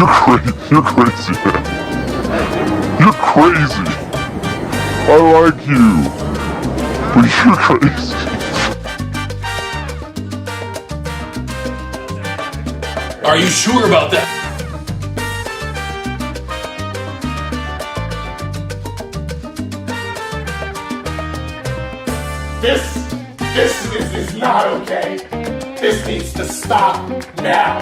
You're crazy, man. You're crazy. I like you, but you're crazy. Are you sure about that? This is not okay. This needs to stop now.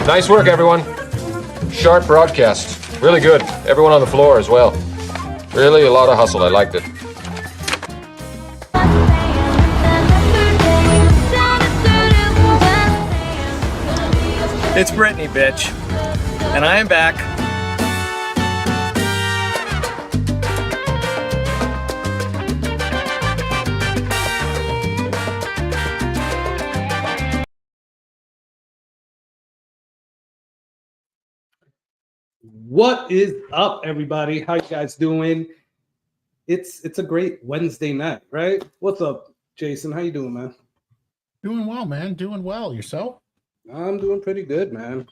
Nice work, everyone. Sharp broadcast. Really good. Everyone on the floor as well. Really a lot of hustle. I liked it. It's Brittany, bitch. And I am back. What is up, everybody? How you guys doing? It's a great Wednesday night, right? What's up, Jason? How you doing, man? Doing well, man. Doing well. Yourself? I'm doing pretty good, man.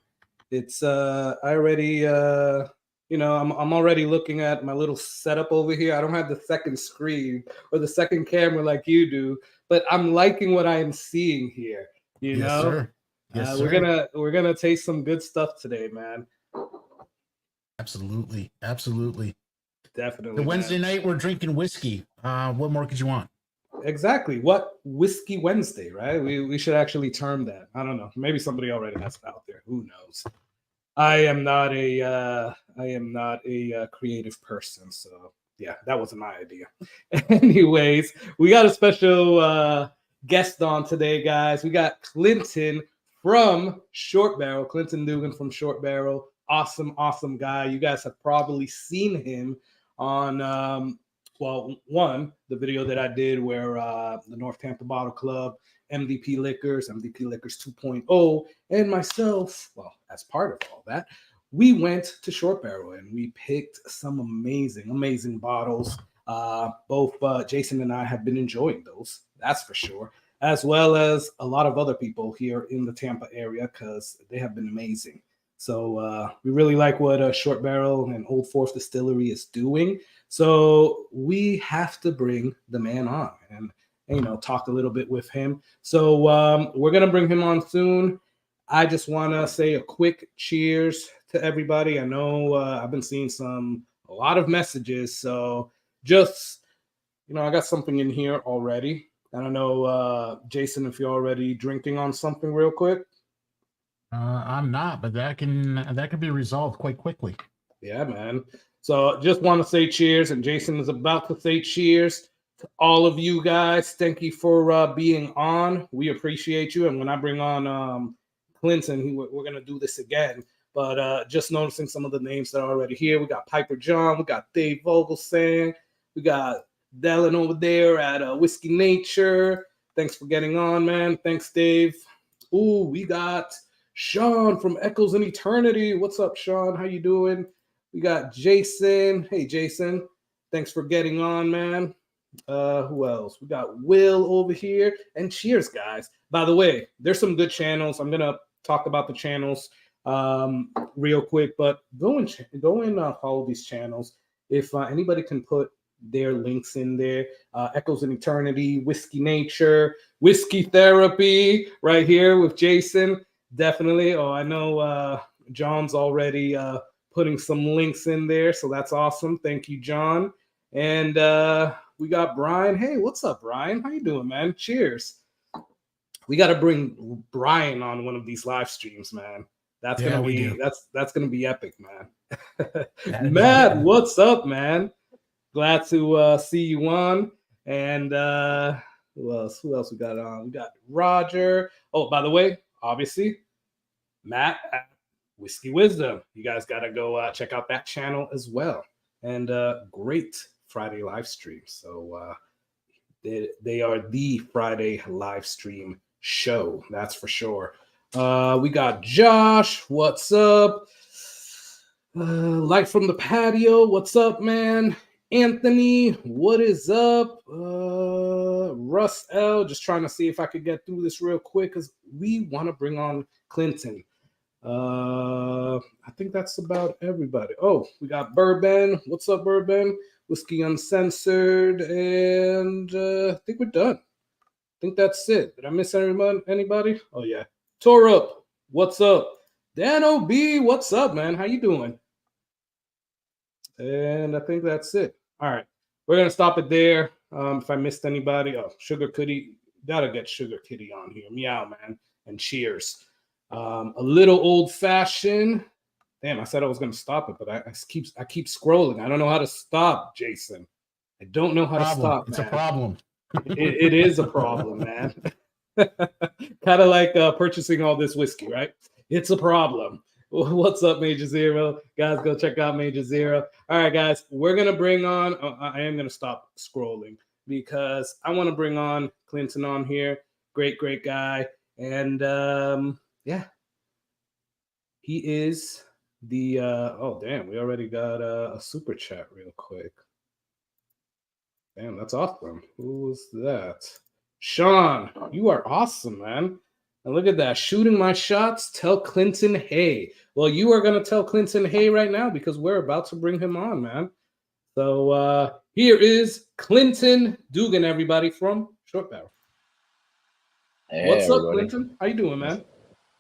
It's I already I'm already looking at my little setup over here. I don't have the second screen or the second camera like you do, but I'm liking what I am seeing here. You know, sir. Yes, sir. we're gonna taste some good stuff today, man. Absolutely. Definitely. The Wednesday night we're drinking whiskey. What more could you want? Exactly. What Whiskey Wednesday, right? We should actually term that. I don't know. Maybe somebody already has it out there. Who knows? I am not a creative person, so yeah, that wasn't my idea. Anyways, we got a special guest on today, guys. We got Clinton from Short Barrel, Clinton Dugan from Short Barrel. Awesome guy. You guys have probably seen him on the video that I did where the North Tampa Bottle Club, MVP Liquors 2.0, and myself, well, as part of all that, we went to Short Barrel and we picked some amazing bottles. Both Jason and I have been enjoying those, that's for sure, as well as a lot of other people here in the Tampa area because they have been amazing. So we really like what Short Barrel and Old Fourth Distillery is doing. So we have to bring the man on and talk a little bit with him. So we're gonna bring him on soon. I just want to say a quick cheers to everybody. I know I've been seeing a lot of messages. So just I got something in here already. I don't know, Jason, if you're already drinking on something real quick. I'm not, but that can be resolved quite quickly. Yeah, man. So just want to say cheers, and Jason is about to say cheers to all of you guys. Thank you for being on. We appreciate you. And when I bring on Clinton, we're going to do this again. But just noticing some of the names that are already here. We got Piper John. We got Dave Vogelsang. We got Dylan over there at Whiskey Nature. Thanks for getting on, man. Thanks, Dave. Ooh, we got Sean from Echoes in Eternity. What's up, Sean? How you doing? We got Jason. Hey, Jason. Thanks for getting on, man. Who else? We got Will over here. And cheers, guys. By the way, there's some good channels. I'm going to talk about the channels real quick, but go and follow these channels. If anybody can put their links in there, Echoes in Eternity, Whiskey Nature, Whiskey Therapy right here with Jason. Definitely. Oh, I know John's already putting some links in there, so that's awesome. Thank you, John. And we got Brian. Hey, what's up, Brian? How you doing, man? Cheers. We got to bring Brian on one of these live streams, man. That's gonna be epic, man. Matt, what's up, man? Glad to see you on. And who else we got on? We got Roger. Oh, by the way, obviously, Matt at Whiskey Wisdom. You guys got to go check out that channel as well. And great Friday live stream. So they are the Friday live stream show. That's for sure. We got Josh. What's up? Light from the patio. What's up, man? Anthony, what is up? Russ L, just trying to see if I could get through this real quick because we want to bring on Clinton. I think that's about everybody. Oh, we got Bourbon. What's up, Bourbon? Whiskey Uncensored, and I think we're done. I think that's it. Did I miss anybody? Oh yeah, Torup, what's up? Dan OB, what's up, man? How you doing? And I think that's it. All right, we're gonna stop it there. If I missed anybody, oh, Sugar Kitty, gotta get Sugar Kitty on here. Meow, man, and cheers. A little old fashioned. Damn, I said I was gonna stop it, but I keep scrolling. I don't know how to stop, Jason. I don't know how to stop. It's man. a problem. It is a problem, man. Kind of like purchasing all this whiskey, right? It's a problem. What's up, Major Zero? Guys, go check out Major Zero. All right, guys, we're going to bring on, I am going to stop scrolling because I want to bring on Clinton on here. Great guy. And yeah, he is the, oh, damn, we already got a super chat real quick. Damn, that's awesome. Who was that? Sean, you are awesome, man. And look at that. Shooting my shots, tell Clinton hey. Well, you are going to tell Clinton hey right now because we're about to bring him on, man. So here is Clinton Dugan, everybody, from Short Barrel. Hey, what's everybody. up, Clinton? How you doing, man?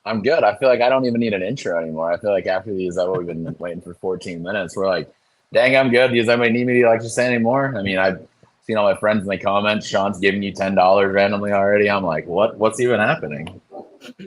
I'm good. I feel like I don't even need an intro anymore. I feel like after these, we've been waiting for 14 minutes. We're like, dang, I'm good. Does anybody need me to like just say anymore? I mean, I've seen all my friends in the comments. Sean's giving you $10 randomly already. I'm like, what's even happening?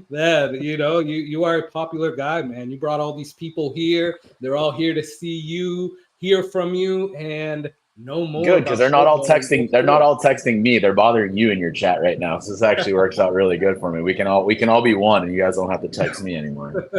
Man, you know, you are a popular guy, man. You brought all these people here. They're all here to see you, hear from you, and know more. Good, because they're not all texting. They're not all texting me. They're bothering you in your chat right now. So this actually works out really good for me. We can all be one, and you guys don't have to text me anymore.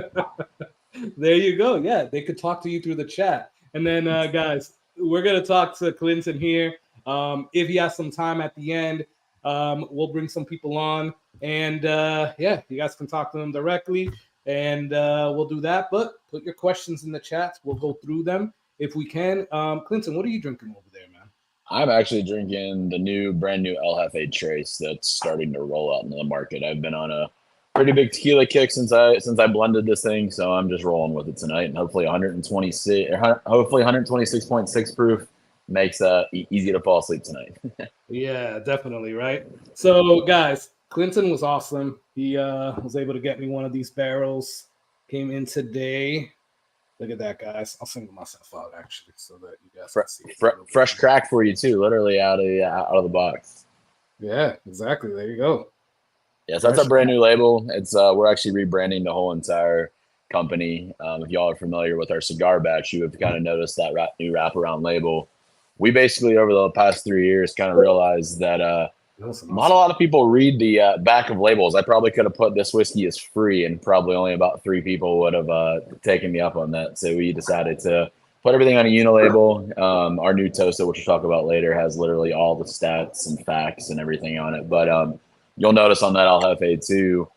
There you go. Yeah, they could talk to you through the chat. And then, guys, we're gonna talk to Clinton here. If he has some time at the end, we'll bring some people on. And yeah, you guys can talk to them directly, and we'll do that. But put your questions in the chat. We'll go through them if we can. Clinton, what are you drinking over there, man? I'm actually drinking the brand new El Jefe Trace that's starting to roll out into the market. I've been on a pretty big tequila kick since I blended this thing, so I'm just rolling with it tonight. And hopefully 126.6 proof makes easy to fall asleep tonight. Yeah, definitely, right? So, guys, Clinton was awesome. He was able to get me one of these barrels. Came in today. Look at that, guys. I'll single myself out actually, so that you guys can see. Fresh crack for you too, literally out of the box. Yeah, exactly. There you go. Yeah, so that's a brand new label. It's we're actually rebranding the whole entire company. If y'all are familiar with our cigar batch, you have kind of noticed that new wraparound label. We basically over the past 3 years kind of realized that not a lot of people read the back of labels. I probably could have put this whiskey is free, and probably only about 3 people would have taken me up on that. So we decided to put everything on a unilabel. Our new toaster, which we'll talk about later, has literally all the stats and facts and everything on it. But you'll notice on that El Jefe too,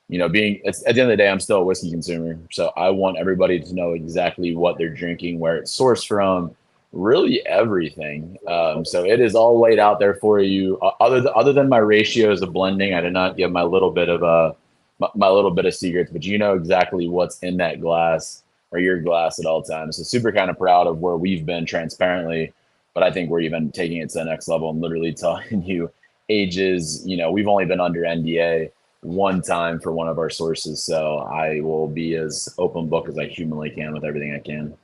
you know, at the end of the day, I'm still a whiskey consumer. So I want everybody to know exactly what they're drinking, where it's sourced from, really everything. So it is all laid out there for you. Other than my ratios of blending, I did not give my little bit of secrets, but you know exactly what's in that glass or your glass at all times. So super kind of proud of where we've been transparently, but I think we're even taking it to the next level and literally telling you ages. You know, we've only been under NDA one time for one of our sources, so I will be as open book as I humanly can with everything I can.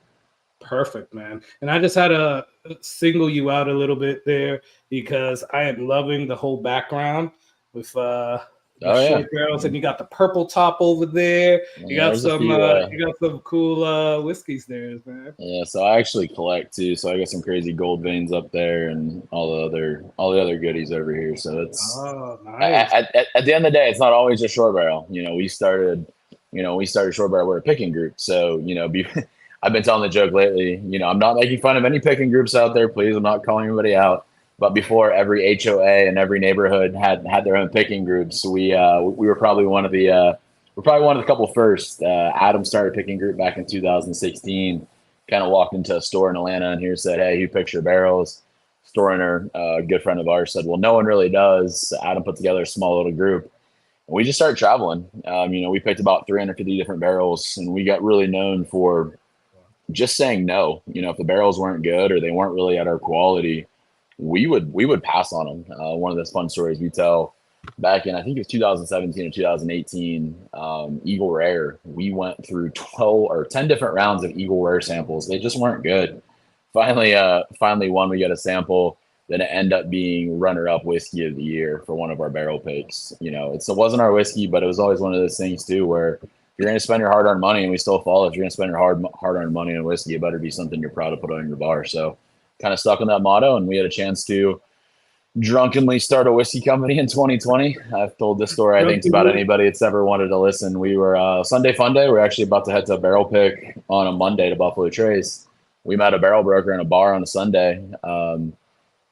Perfect, man. And I just had to single you out a little bit there because I am loving the whole background with short barrels, and you got the purple top over there. You got some cool whiskeys there, man. Yeah, so I actually collect too. So I got some crazy gold veins up there and all the other goodies over here. So it's nice. At the end of the day, it's not always just short barrel. You know, we started short barrel. We're a picking group, so you know, I've been telling the joke lately. You know, I'm not making fun of any picking groups out there. Please, I'm not calling anybody out. But before every HOA and every neighborhood had their own picking groups, we were probably one of the couple first. Adam started a picking group back in 2016, kind of walked into a store in Atlanta and here said, "Hey, who picks your barrels?" Store owner, a good friend of ours, said, "Well, no one really does." Adam put together a small little group. And we just started traveling. We picked about 350 different barrels, and we got really known for just saying no. If the barrels weren't good or they weren't really at our quality, we would pass on them. One of the fun stories we tell, back in, I think it was 2017 or 2018, Eagle Rare, we went through 12 or 10 different rounds of Eagle Rare samples. They just weren't good. Finally one, we got a sample. Then it ended up being runner-up whiskey of the year for one of our barrel picks. It wasn't our whiskey, but it was always one of those things too, where if you're going to spend your hard-earned money, and we still follow, if you're going to spend your hard-earned money on whiskey, it better be something you're proud to put on your bar. So kind of stuck on that motto, and we had a chance to drunkenly start a whiskey company in 2020. I've told this story, I think, to about anybody that's ever wanted to listen. We were Sunday Fun Day. We're actually about to head to a barrel pick on a Monday to Buffalo Trace. We met a barrel broker in a bar on a Sunday.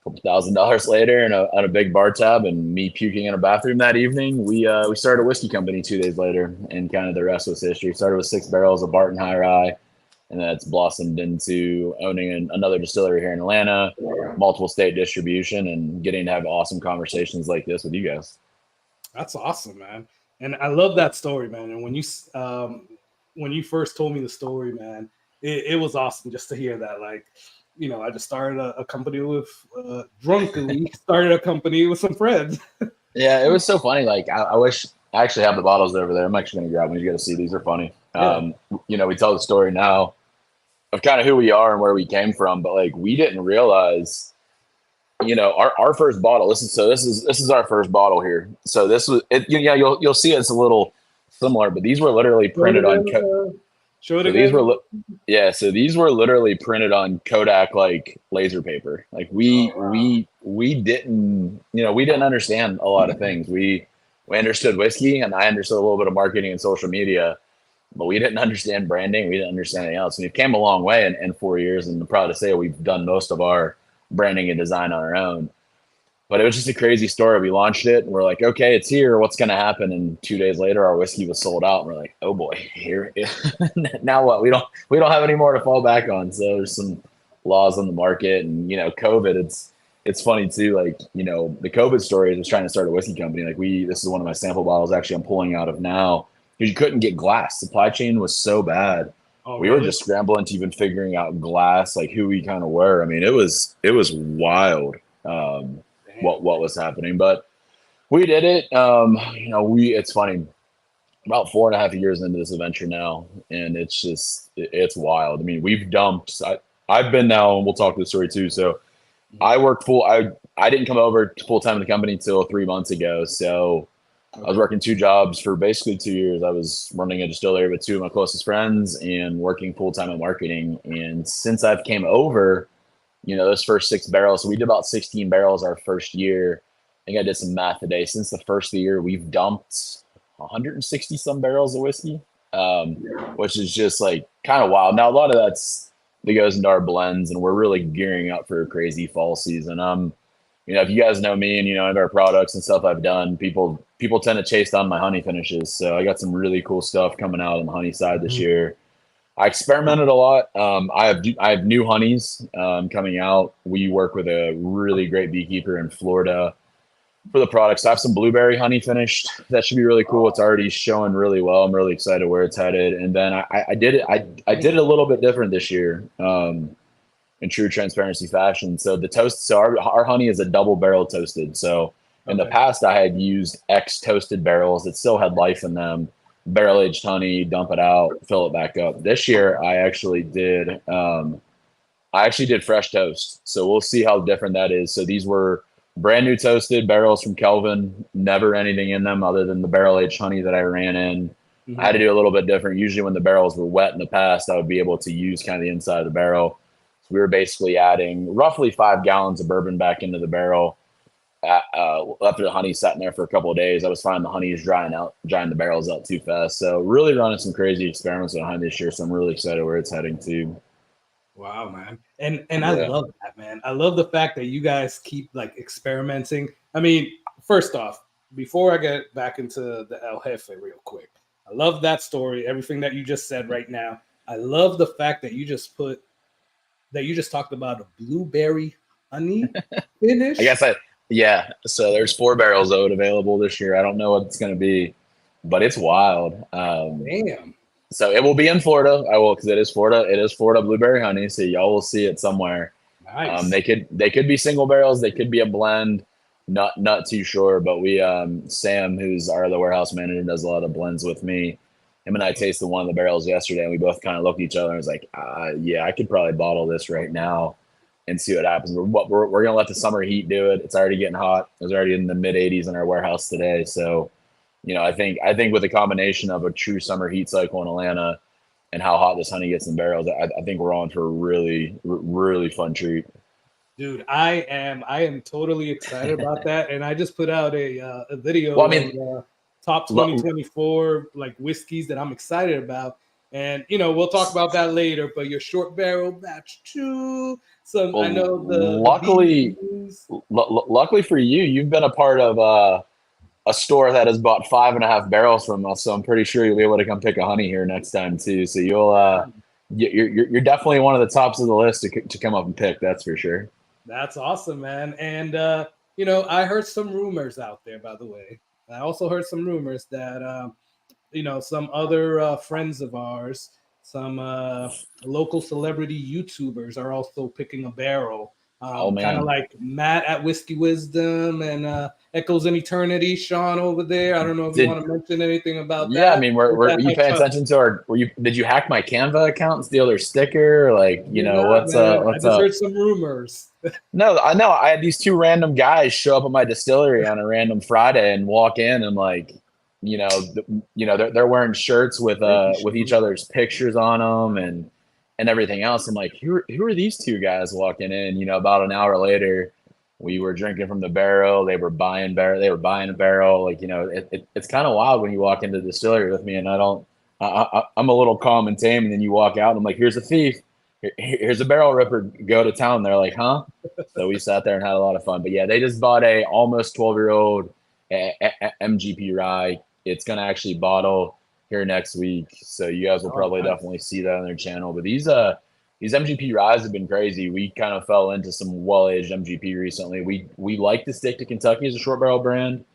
Couple $1,000 later, and a big bar tab, and me puking in a bathroom that evening. We started a whiskey company 2 days later, and kind of the rest was history. Started with 6 barrels of Barton High Rye, and then it's blossomed into owning another distillery here in Atlanta, multiple state distribution, and getting to have awesome conversations like this with you guys. That's awesome, man. And I love that story, man. And when you first told me the story, man, it was awesome just to hear that. Like, I just started a company with drunkenly started a company with some friends. Yeah, it was so funny. Like, I wish I actually have the bottles over there. I'm actually going to grab them. You got to see, these are funny. Yeah. We tell the story now of kind of who we are and where we came from, but like, we didn't realize, our first bottle. This is our first bottle here. So this was it. You'll see it's a little similar, but these were literally printed on. Show it So again. so these were literally printed on Kodak like laser paper. Like we didn't understand a lot of things. We understood whiskey, and I understood a little bit of marketing and social media, but we didn't understand branding. We didn't understand anything else. And we've came a long way in 4 years, and I'm proud to say we've done most of our branding and design on our own. But it was just a crazy story. We launched it, and we're like, okay, it's here. What's going to happen? And 2 days later, our whiskey was sold out. And we're like, oh boy, here. Now what? We don't have any more to fall back on. So there's some laws on the market, and COVID. It's funny too. Like the COVID story is just trying to start a whiskey company. Like this is one of my sample bottles. Actually, I'm pulling out of now because you couldn't get glass. Supply chain was so bad. Oh, we were just scrambling to even figuring out glass, like who we kind of were. I mean, it was wild. What was happening, but we did it. It's funny, about 4.5 years into this adventure now, and it's wild. I mean, we've dumped, I've been now, and we'll talk this story too. So I worked I didn't come over full time in the company until 3 months ago. So I was working 2 jobs for basically 2 years. I was running a distillery with 2 of my closest friends and working full time in marketing. And since I've came over, those first 6 barrels, so we did about 16 barrels our first year. I think I did some math today. Since the first of the year, we've dumped 160 some barrels of whiskey, which is just like kind of wild. Now, a lot of that goes into our blends, and we're really gearing up for a crazy fall season. If you guys know me and our products and stuff I've done, people tend to chase down my honey finishes. So I got some really cool stuff coming out on the honey side this year. I experimented a lot. I have new honeys coming out. We work with a really great beekeeper in Florida for the products. I have some blueberry honey finished. That should be really cool. It's already showing really well. I'm really excited where it's headed. And then I did it a little bit different this year in true transparency fashion. So our honey is a double barrel toasted. So in the past, I had used toasted barrels that still had life in them. Barrel aged honey, dump it out, fill it back up. This year, I actually did fresh toast. So we'll see how different that is. So these were brand new toasted barrels from Kelvin, never anything in them other than the barrel aged honey that I ran in. Mm-hmm. I had to do a little bit different. Usually when the barrels were wet in the past, I would be able to use kind of the inside of the barrel. So we were basically adding roughly 5 gallons of bourbon back into the barrel. After the honey sat in there for a couple of days, I was finding the honey is drying the barrels out too fast. So really running some crazy experiments on honey this year. So I'm really excited where it's heading to. Wow, man. And I love that, man. I love the fact that you guys keep like experimenting. I mean, first off, before I get back into the El Jefe real quick, I love that story, everything that you just said right now. I love the fact that you just talked about a blueberry honey finish. Yeah. So there's 4 barrels oat available this year. I don't know what it's going to be, but it's wild. Damn. So it will be in Florida. Because it is Florida. It is Florida blueberry honey. So y'all will see it somewhere. Nice. They could be single barrels. They could be a blend. Not too sure. But we Sam, who's our other warehouse manager, does a lot of blends with me. Him and I tasted one of the barrels yesterday, and we both kind of looked at each other and was like, yeah, I could probably bottle this right now and see what happens. We're going to let the summer heat do it. It's already getting hot. It was already in the mid 80s in our warehouse today. So, I think with a combination of a true summer heat cycle in Atlanta and how hot this honey gets in barrels, I think we're on for a really, really fun treat. Dude, I am totally excited about that. And I just put out a video of top 2024 like whiskeys that I'm excited about. And we'll talk about that later. But your short barrel batch 2. So I know luckily for you, you've been a part of a store that has bought 5.5 barrels from us. So I'm pretty sure you'll be able to come pick a honey here next time too. So you're definitely one of the tops of the list to come up and pick. That's for sure. That's awesome, man. And I heard some rumors out there, by the way. I also heard some rumors that some other friends of ours, some local celebrity YouTubers are also picking a barrel. Kind of like Matt at Whiskey Wisdom and Echoes in Eternity, Sean over there. I don't know if you want to mention anything about that. Yeah, I mean, were you paying attention to did you hack my Canva account and steal their sticker? Like, what's up? I just heard some rumors. No, I know. I had these 2 random guys show up at my distillery on a random Friday and walk in and like, they're wearing shirts with each other's pictures on them and everything else. I'm like, who are these 2 guys walking in? About an hour later, we were drinking from the barrel. They were buying a barrel. Like, it's kind of wild when you walk into the distillery with me and I'm a little calm and tame. And then you walk out and I'm like, here's a thief. Here's a barrel ripper. Go to town. They're like, huh? So we sat there and had a lot of fun. But yeah, they just bought a almost 12-year-old MGP rye. It's going to actually bottle here next week. So you guys will probably definitely see that on their channel. But these MGP ryes have been crazy. We kind of fell into some well-aged MGP recently. We like to stick to Kentucky as a short barrel brand,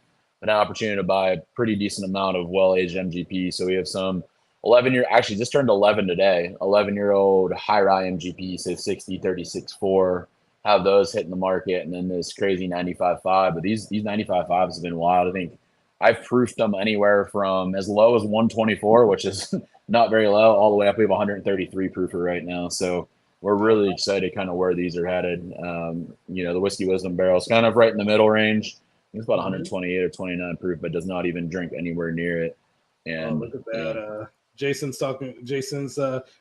but an opportunity to buy a pretty decent amount of well-aged MGP. So we have some 11-year, actually just turned 11 today, 11-year-old high rye MGP, so 60, 36.4, have those hitting the market, and then this crazy 95.5. But these 95.5s have been wild. I think I've proofed them anywhere from as low as 124, which is not very low, all the way up. We have 133 proofer right now. So we're really excited kind of where these are headed. The Whiskey Wisdom barrel is kind of right in the middle range. It's about 128 or 29 proof, but does not even drink anywhere near it. And look at that. Jason's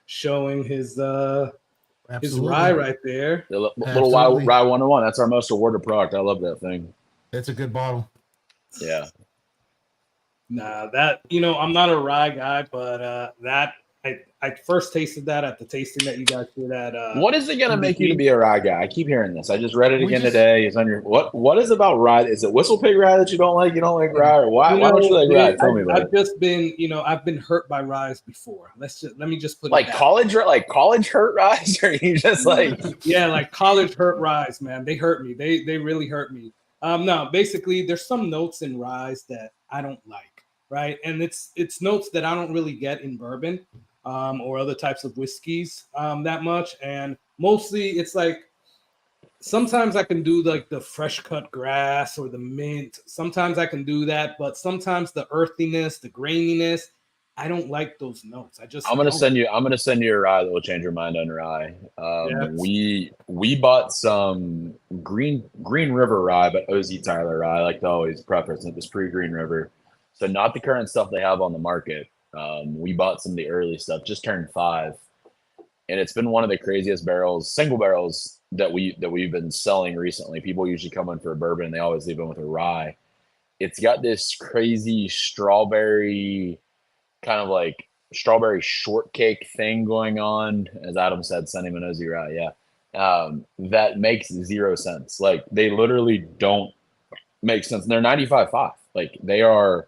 showing his rye right there. The little rye 101. That's our most awarded product. I love that thing. It's a good bottle. Yeah. Nah, that I'm not a rye guy, but that I first tasted that at the tasting that you guys did at. What is it gonna make you to be a rye guy? I keep hearing this. I just read it again today. It's on your what is about rye? Is it Whistle Pig rye that you don't like? You don't like rye, or why don't you like rye? Tell me about it. I've just been I've been hurt by ryes before. Let me just put like college hurt ryes, or you just like like college hurt ryes, man. They hurt me. They really hurt me. No, basically there's some notes in ryes that I don't like, right? And it's notes that I don't really get in bourbon. Or other types of whiskeys that much. And mostly it's like sometimes I can do like the fresh cut grass or the mint. Sometimes I can do that, but sometimes the earthiness, the graininess, I don't like those notes. I'm gonna send you a rye that will change your mind on rye. We bought some Green River rye, but OZ Tyler rye, like to always preface it was pre-Green River. So not the current stuff they have on the market. We bought some of the early stuff, just turned 5, and it's been one of the craziest single barrels that we've been selling recently. People usually come in for a bourbon and they always leave them with a rye. It's got this crazy strawberry kind of like strawberry shortcake thing going on, as Adam said, send him an OZ rye. That makes 0 sense. Like they literally don't make sense. And they're 95.5. Like they are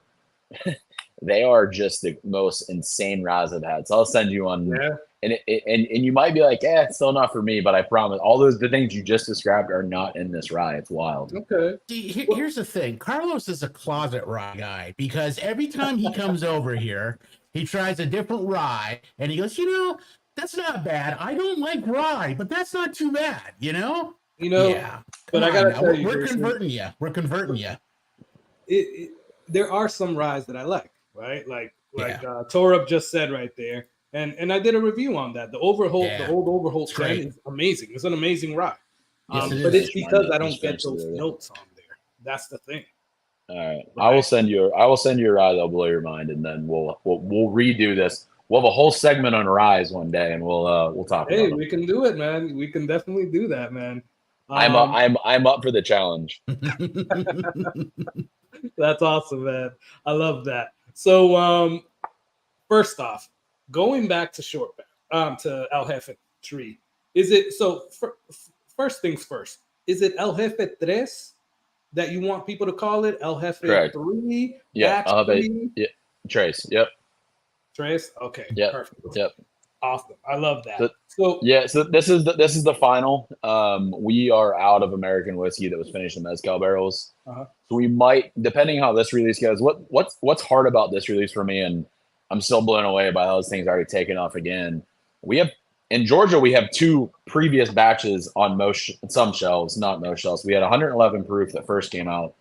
just the most insane ryes I've had. So I'll send you one And and you might be like, it's still not for me, but I promise all the things you just described are not in this rye. It's wild. Okay. See, here's the thing. Carlos is a closet rye guy because every time he comes over here, he tries a different rye and he goes, that's not bad. I don't like rye, but that's not too bad, Yeah. But I gotta tell you, we're Jason, converting you. We're converting you. There are some ryes that I like, right? Like Torub just said right there. And I did a review on that. The old Overholt strain is amazing. It's an amazing rye. Yes, but it's because I don't get those notes on there. That's the thing. All right. I will send you a rye that'll blow your mind, and then we'll redo this. We'll have a whole segment on ryes one day, and we'll talk about it. Hey, we can do it, man. We can definitely do that, man. I'm up for the challenge. That's awesome, man. I love that. So first off, going back to to El Jefe 3, is it so? First things first, is it El Jefe 3 that you want people to call it? El Jefe 3? Yeah, El Jefe. Yeah, Trace. Yep. Trace. Okay. Yep. Perfect. Yep. Awesome. I love that. So this is the final. We are out of American whiskey that was finished in mezcal barrels. Uh-huh. So we might, depending how this release goes. What's hard about this release for me, and I'm still blown away by how this thing's already taken off again. In Georgia, we have 2 previous batches on some shelves, not most shelves. We had 111 proof that first came out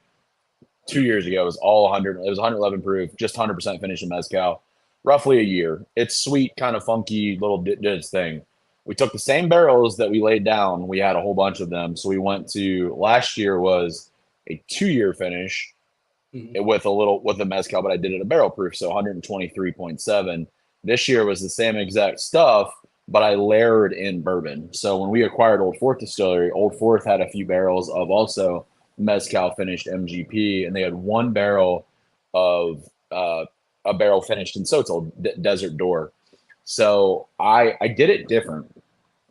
2 years ago. It was all 100. It was 111 proof, just 100% finished in mezcal. Roughly a year. It's sweet, kind of funky, little did its thing. We took the same barrels that we laid down. We had a whole bunch of them. So we went to last year was a 2-year finish with the mezcal, but I did it a barrel proof, so 123.7. This year was the same exact stuff, but I layered in bourbon. So when we acquired Old Fourth Distillery, Old Fourth had a few barrels of also mezcal finished MGP, and they had 1 barrel of a barrel finished in Sotil, Desert Door. So I did it different.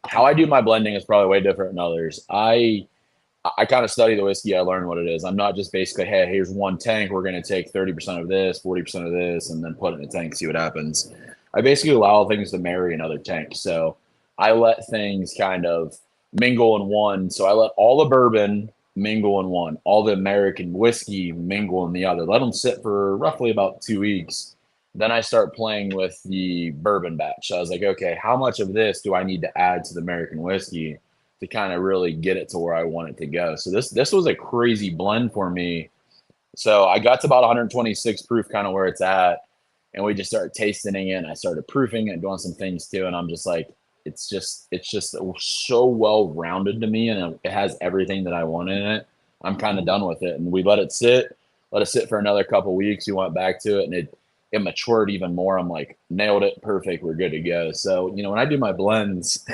How I do my blending is probably way different than others. I kind of study the whiskey. I learn what it is. I'm not just basically, hey, here's 1 tank. We're going to take 30% of this, 40% of this, and then put it in the tank, see what happens. I basically allow things to marry in other tanks. So I let things kind of mingle in one. So I let all the bourbon mingle in one, all the American whiskey mingle in the other. Let them sit for roughly about 2 weeks. Then I start playing with the bourbon batch. So I was like, okay, how much of this do I need to add to the American whiskey to kind of really get it to where I want it to go? So this was a crazy blend for me. So I got to about 126 proof, kind of where it's at. And we just started tasting it, and I started proofing and doing some things too. And I'm just like, it's just so well rounded to me, and it has everything that I want in it. I'm kind of done with it. And we let it sit for another couple weeks. We went back to it, and it matured even more. I'm like, nailed it, perfect, we're good to go. So, when I do my blends,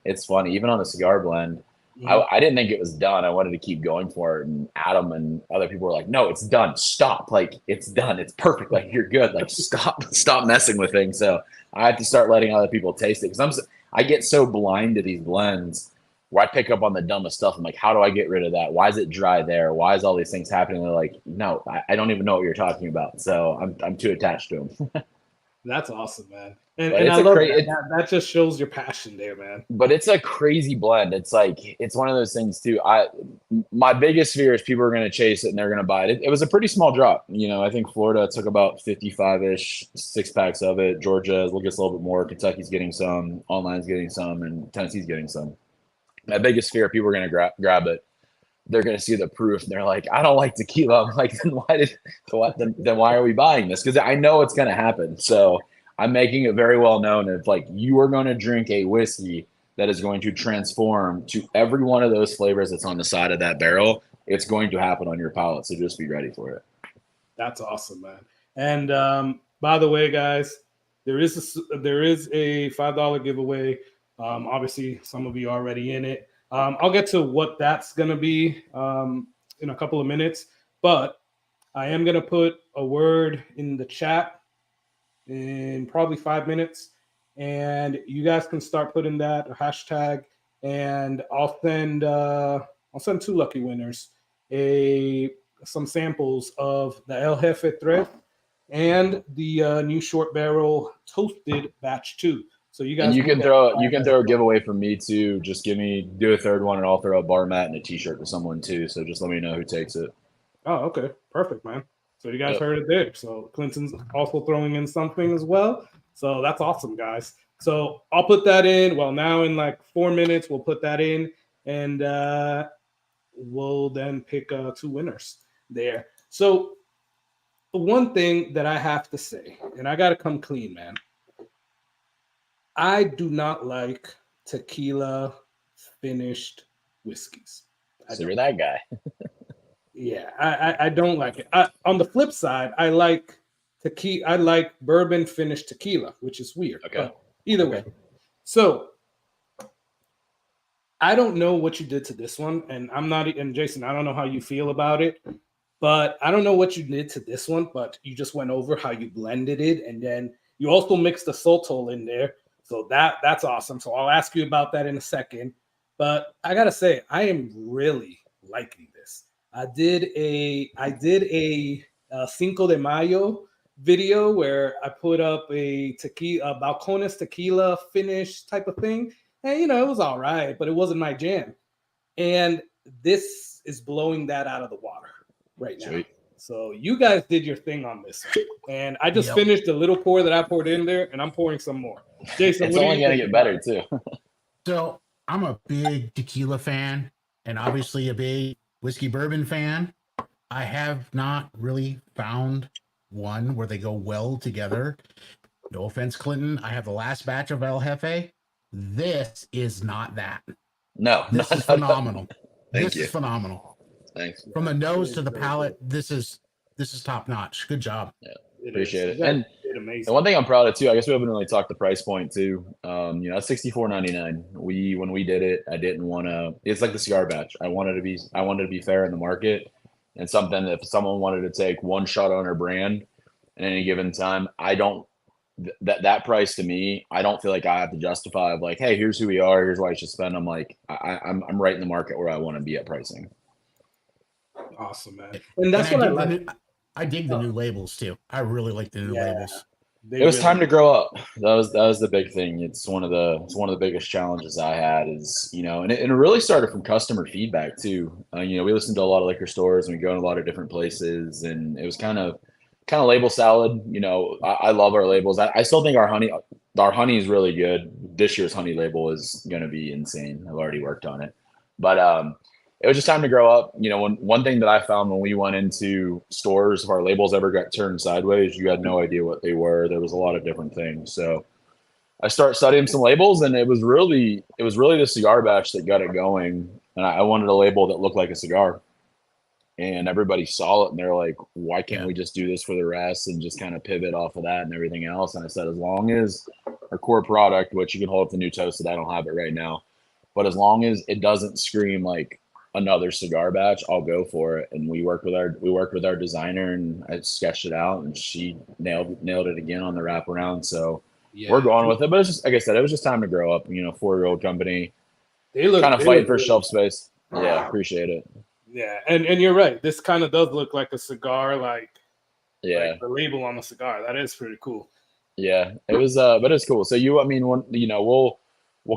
it's funny, even on the cigar blend, I didn't think it was done. I wanted to keep going for it. And Adam and other people were like, no, it's done. Stop. Like, it's done. It's perfect. Like, you're good. Like, stop messing with things. So I had to start letting other people taste it. Because I get so blind to these blends where I pick up on the dumbest stuff. I'm like, how do I get rid of that? Why is it dry there? Why is all these things happening? They're like, no, I don't even know what you're talking about. So I'm too attached to them. That's awesome, man. And I love that just shows your passion there, man. But it's a crazy blend. It's like, it's one of those things too. My biggest fear is people are going to chase it and they're going to buy it. It was a pretty small drop. I think Florida took about 55-ish 6-packs of it. Georgia gets a little bit more. Kentucky's getting some. Online's getting some. And Tennessee's getting some. My biggest fear, people are going to grab it. They're going to see the proof and they're like, I don't like tequila. I'm like, then why are we buying this? Because I know it's going to happen. So I'm making it very well known. If like you are going to drink a whiskey that is going to transform to every one of those flavors that's on the side of that barrel, it's going to happen on your palate. So just be ready for it. That's awesome, man. And by the way, guys, there is a $5 giveaway. Obviously, some of you are already in it. I'll get to what that's going to be in a couple of minutes, but I am going to put a word in the chat in probably 5 minutes, and you guys can start putting that hashtag, and I'll send 2 lucky winners some samples of the El Jefe 3 and the new short barrel toasted batch 2. So you guys And you can throw a giveaway from me too. Just do a third one, and I'll throw a bar mat and a T-shirt to someone too. So just let me know who takes it. Oh, okay, perfect, man. So you guys Yep. heard it there. So Clinton's also throwing in something as well. So that's awesome, guys. So I'll put that in. Well, now in like 4 minutes, we'll put that in, and we'll then pick 2 winners there. So the one thing that I have to say, and I got to come clean, man. I do not like tequila finished whiskeys. So you're that guy. Yeah, I don't like it. On the flip side, I like tequila. I like bourbon finished tequila, which is weird. Okay. But either way, so I don't know what you did to this one, and I'm not. And Jason, I don't know how you feel about it, but I don't know what you did to this one. But you just went over how you blended it, and then you also mixed the Sotol in there. So that's awesome. So I'll ask you about that in a second. But I gotta say, I am really liking this. I did a Cinco de Mayo video where I put up a Balcones tequila finish type of thing. And, it was all right, but it wasn't my jam. And this is blowing that out of the water right now. Sweet. So you guys did your thing on this one. And I just finished the little pour that I poured in there, and I'm pouring some more. Jason, It's only going to get better, too. So I'm a big tequila fan and obviously a big whiskey bourbon fan. I have not really found one where they go well together. No offense, Clinton. I have the last batch of El Jefe. This is not that. No. This is phenomenal. Thank you. This is phenomenal. Thanks. From the nose to the palate, this is top notch. Good job. Yeah, appreciate it. And the one thing I'm proud of too, I guess we haven't really talked the price point too. That's $64.99. When we did it, I didn't want to. It's like the cigar batch. I wanted to be fair in the market, and something that if someone wanted to take one shot on our brand at any given time, I don't. That price to me, I don't feel like I have to justify of like, hey, here's who we are, here's why you should spend. I'm like, I'm right in the market where I want to be at pricing. Awesome, man. And that's what I like. I dig the new labels too. I really like the new labels. It was time to grow up. That was the big thing. It's one of the biggest challenges I had is, and it really started from customer feedback too. We listened to a lot of liquor stores and we go in a lot of different places, and it was kind of label salad. I love our labels. I still think our honey is really good. This year's honey label is going to be insane. I've already worked on it, but it was just time to grow up. One thing that I found when we went into stores, if our labels ever got turned sideways, you had no idea what they were. There was a lot of different things. So I started studying some labels, and it was really the cigar batch that got it going. And I wanted a label that looked like a cigar. And everybody saw it, and they're like, why can't we just do this for the rest and just kind of pivot off of that and everything else? And I said, as long as our core product, which you can hold up the new toasted, I don't have it right now, but as long as it doesn't scream like another cigar batch, I'll go for it. And we worked with our designer, and I sketched it out, and she nailed it again on the wraparound. So we're going with it. But it's just, like I said, it was just time to grow up. 4-year-old company, they look kind of fighting for shelf space. Yeah, appreciate it. Yeah, and you're right. This kind of does look like a cigar, like the label on the cigar. That is pretty cool. Yeah, it was, but it's cool. So we'll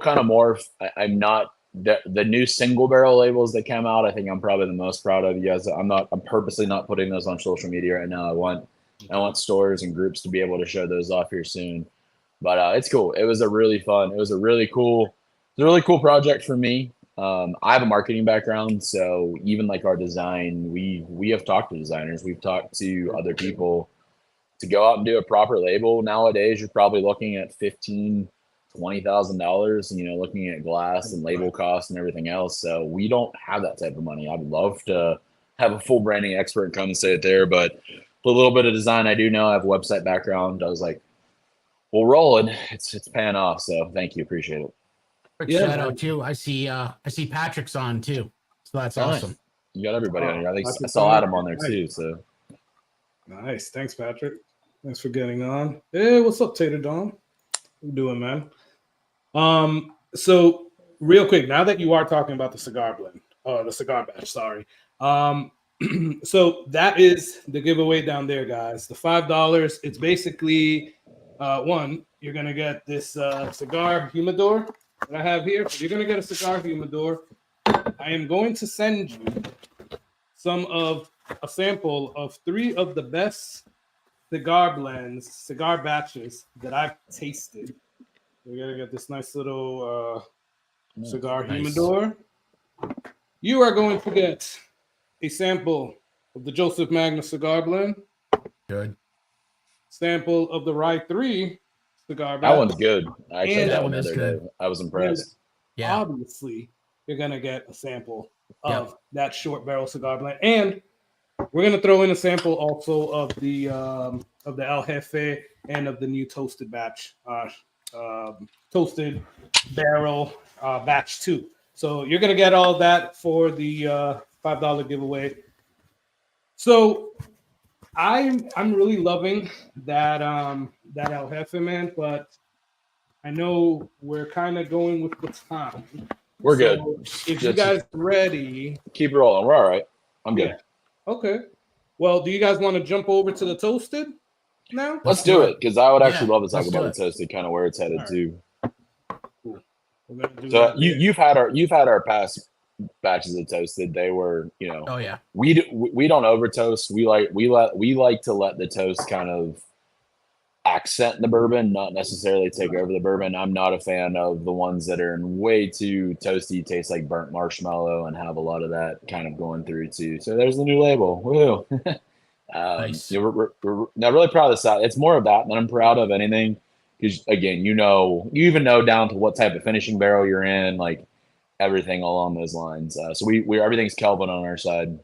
kind of morph. I'm not. The new single barrel labels that came out, I think I'm probably the most proud of. You guys, I'm purposely not putting those on social media right now. I want stores and groups to be able to show those off here soon. But it's cool. It was a really cool project for me. I have a marketing background, so even like our design, we have talked to designers, we've talked to other people to go out and do a proper label. Nowadays, you're probably looking at $20,000, looking at glass and label costs and everything else. So we don't have that type of money. I'd love to have a full branding expert come and say it there, but a little bit of design I do know. I have a website background. I was like, we'll roll, and it's paying off. So thank you, appreciate it. Shout out too. I see Patrick's on too, so that's awesome. You got everybody on here. I think I saw Adam on there too. So nice. Thanks, Patrick. Thanks for getting on. Hey, what's up, Tater Dawn? How you doing, man? So real quick, now that you are talking about the cigar blend, the cigar batch, sorry. So that is the giveaway down there, guys. The $5. It's basically you're gonna get this cigar humidor that I have here. You're gonna get a cigar humidor. I am going to send you a sample of 3 of the best cigar blends, cigar batches that I've tasted. We're gonna get this nice little cigar humidor. You are going to get a sample of the Joseph Magna cigar blend. Good. Sample of the Rye 3 cigar batch. That one's good. I actually And had that one one the is other good. day. I was impressed. Yeah. Obviously, you're gonna get a sample of that short barrel cigar blend, and we're gonna throw in a sample also of the El Jefe and of the new toasted batch, toasted barrel batch 2. So you're gonna get all that for the $5 giveaway. So I'm really loving that that El Jefe, man, but I know we're kind of going with the time. We're good. If you guys are ready, Keep rolling. We're all right. I'm good. yeah. Okay. Well, do you guys want to jump over to the toasted now? Let's do it, because I would actually love to talk let's do about the it. toasted, kind of where it's headed All right. to. Cool. We're gonna do So that. you've had our past batches of toasted. They were, you know, Oh yeah. we don't over toast. We like to let the toast kind of accent the bourbon, not necessarily take over the bourbon. I'm not a fan of the ones that are way too toasty, taste like burnt marshmallow, and have a lot of that kind of going through too. So there's the new label. Woo! Nice. Yeah, we're really proud of this side. It's more of that than I'm proud of anything, because again, you even know down to what type of finishing barrel you're in, like everything along those lines. So we everything's Kelvin on our side,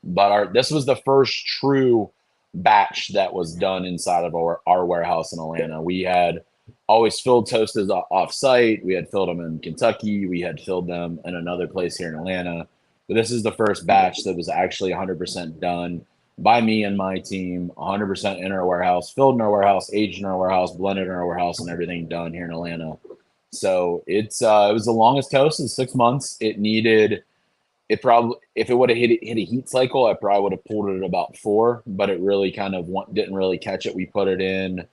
but this was the first true batch that was done inside of our warehouse in Atlanta. We had always filled toasted off site. We had filled them in Kentucky. We had filled them in another place here in Atlanta. But this is the first batch that was actually 100% done by me and my team, 100% in our warehouse, filled in our warehouse, aged in our warehouse, blended in our warehouse, and everything done here in Atlanta. So it was the longest toast in 6 months. It probably, if it would have hit a heat cycle, I probably would have pulled it at about 4, but it really kind of didn't really catch it. We put it in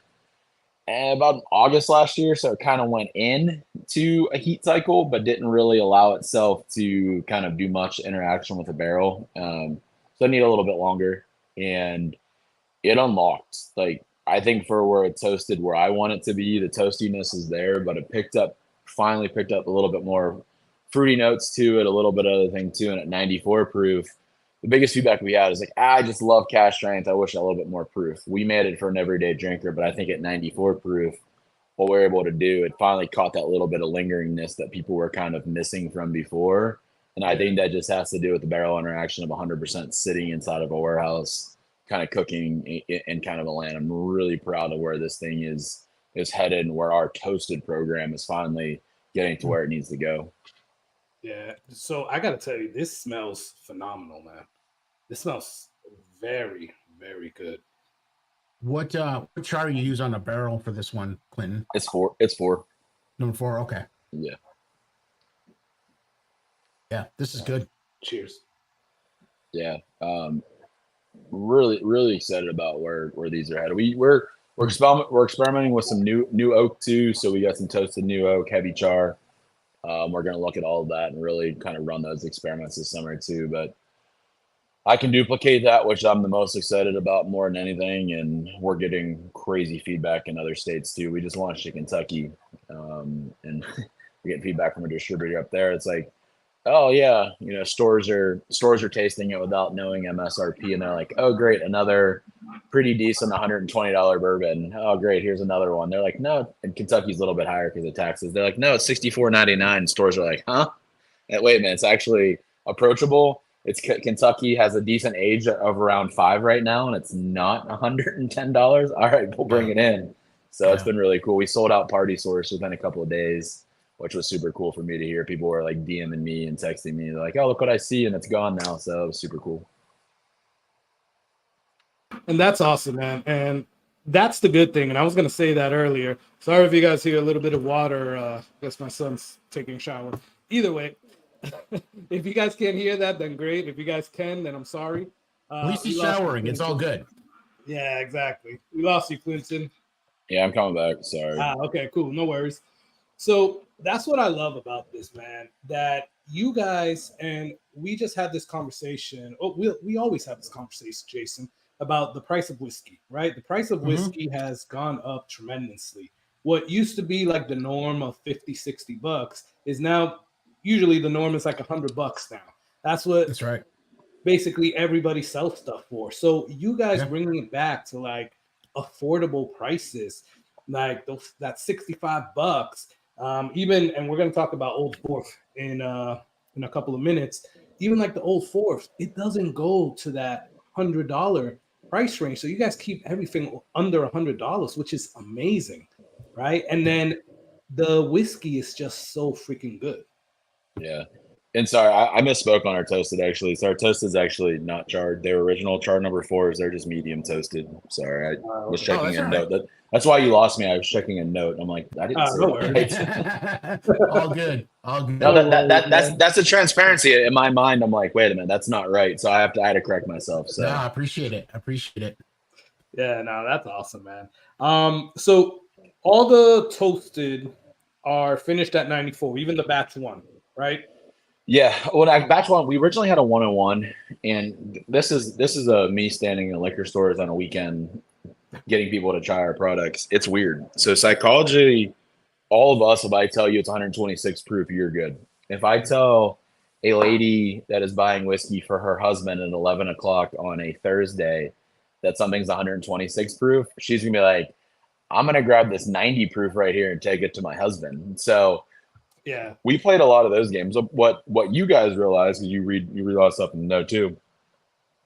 about August last year, so it kind of went into a heat cycle, but didn't really allow itself to kind of do much interaction with the barrel. So I need a little bit longer, and it unlocked. Like, I think for where it toasted where I want it to be, the toastiness is there, but it finally picked up a little bit more fruity notes to it, a little bit of other thing too. And at 94 proof, the biggest feedback we had is like, I just love cask strength. I wish a little bit more proof. We made it for an everyday drinker, but I think at 94 proof, what we're able to do, it finally caught that little bit of lingeringness that people were kind of missing from before. And I think that just has to do with the barrel interaction of 100% sitting inside of a warehouse, kind of cooking in kind of Atlanta. I'm really proud of where this thing is headed, and where our toasted program is finally getting to where it needs to go. Yeah. So I gotta tell you, this smells phenomenal, man. This smells very, very good. What char you use on the barrel for this one, Clinton? It's 4. It's 4. Number 4. Okay. Yeah. Yeah, this is good. Cheers. Yeah. Really, really excited about where these are headed. We're experimenting with some new oak too. So we got some toasted new oak, heavy char. We're going to look at all of that and really kind of run those experiments this summer too. But I can duplicate that, which I'm the most excited about more than anything. And we're getting crazy feedback in other states too. We just launched in Kentucky, and we get feedback from a distributor up there. It's like, oh yeah, stores are tasting it without knowing MSRP, and they're like, oh great, another pretty decent $120 bourbon. Oh great, here's another one. They're like, no, and Kentucky's a little bit higher because of taxes. They're like, no, it's $64.99. Stores are like, huh? And wait a minute, it's actually approachable. It's Kentucky has a decent age of around 5 right now, and it's not $110. All right, we'll bring it in. So it's been really cool. We sold out Party Source within a couple of days, which was super cool for me to hear. People were like DMing me and texting me. They're like, oh, look what I see. And it's gone now. So it was super cool. And that's awesome, man. And that's the good thing. And I was going to say that earlier. Sorry if you guys hear a little bit of water. I guess my son's taking a shower. Either way, if you guys can't hear that, then great. If you guys can, then I'm sorry. At least he's showering. It's all good. Yeah, exactly. We lost you, Clinton. Yeah, I'm coming back. Sorry. Okay, cool. No worries. So that's what I love about this, man, that you guys, and we just had this conversation. Oh, we always have this conversation, Jason, about the price of whiskey, right? The price of whiskey has gone up tremendously. What used to be like the norm of 50, 60 bucks is now usually the norm is like $100 now. That's right. Basically everybody sells stuff for. So you guys Yeah. bringing it back to like affordable prices, like that 65 bucks. Even, and we're going to talk about Old Fourth in a couple of minutes. Even like the Old Fourth, it doesn't go to that $100 price range. So you guys keep everything under $100, which is amazing, right? And then the whiskey is just so freaking good. Yeah. And sorry, I misspoke on our toasted actually. So our toasted is actually not charred. They were original char number 4s. They're just medium toasted. Sorry, I was checking a note. That's why you lost me. I was checking a note. I'm like, I didn't say that right. All good. All good. No, that's the transparency in my mind. I'm like, wait a minute, that's not right. So I had to correct myself. So no, I appreciate it. Yeah, no, that's awesome, man. So all the toasted are finished at 94, even the batch 1, right? Yeah, when batch 1, we originally had a 101, and this is me standing in liquor stores on a weekend, getting people to try our products. It's weird. So psychology, all of us, if I tell you it's 126 proof, you're good. If I tell a lady that is buying whiskey for her husband at 11 o'clock on a Thursday that something's 126 proof, she's gonna be like, I'm gonna grab this 90 proof right here and take it to my husband. So yeah, we played a lot of those games. What you guys realize, because you read a lot of stuff in the note too,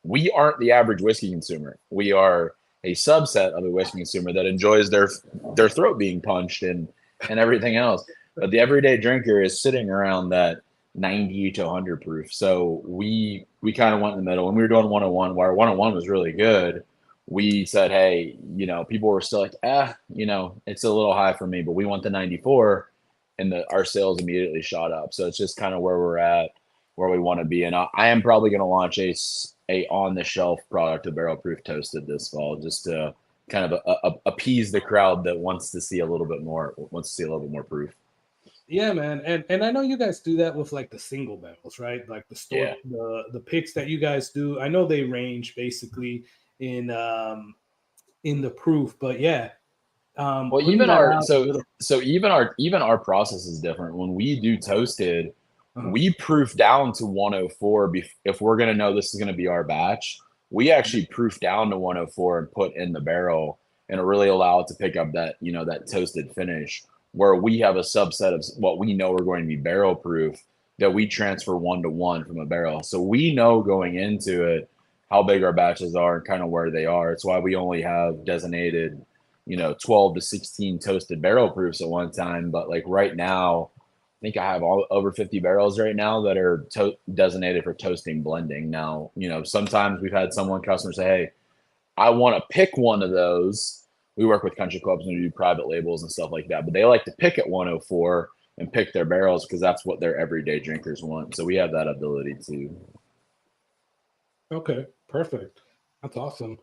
we aren't the average whiskey consumer. We are a subset of the whiskey consumer that enjoys their throat being punched and everything else. But the everyday drinker is sitting around that 90 to 100 proof. So we kind of went in the middle. When we were doing 101, where 101 was really good, we said, hey, people were still like, it's a little high for me, but we want the 94. And our sales immediately shot up. So it's just kind of where we're at, where we want to be. And I am probably going to launch a on-the-shelf product of barrel proof toasted this fall, just to kind of appease the crowd that wants to see a little bit more proof. Yeah, man. And I know you guys do that with like the single barrels, right? Like the store, the picks that you guys do. I know they range basically in the proof, but yeah. Well, even our process is different. When we do toasted, we proof down to 104. If we're going to know this is going to be our batch, we actually proof down to 104 and put in the barrel, and it really allow it to pick up that, that toasted finish, where we have a subset of what we know are going to be barrel proof that we transfer 1-to-1 from a barrel. So we know going into it how big our batches are and kind of where they are. It's why we only have designated 12 to 16 toasted barrel proofs at one time. But like right now, I think I have over 50 barrels right now that are designated for toasting blending. Now, sometimes we've had customer say, hey, I want to pick one of those. We work with country clubs and we do private labels and stuff like that, but they like to pick at 104 and pick their barrels because that's what their everyday drinkers want. So we have that ability too. Okay, perfect. That's awesome.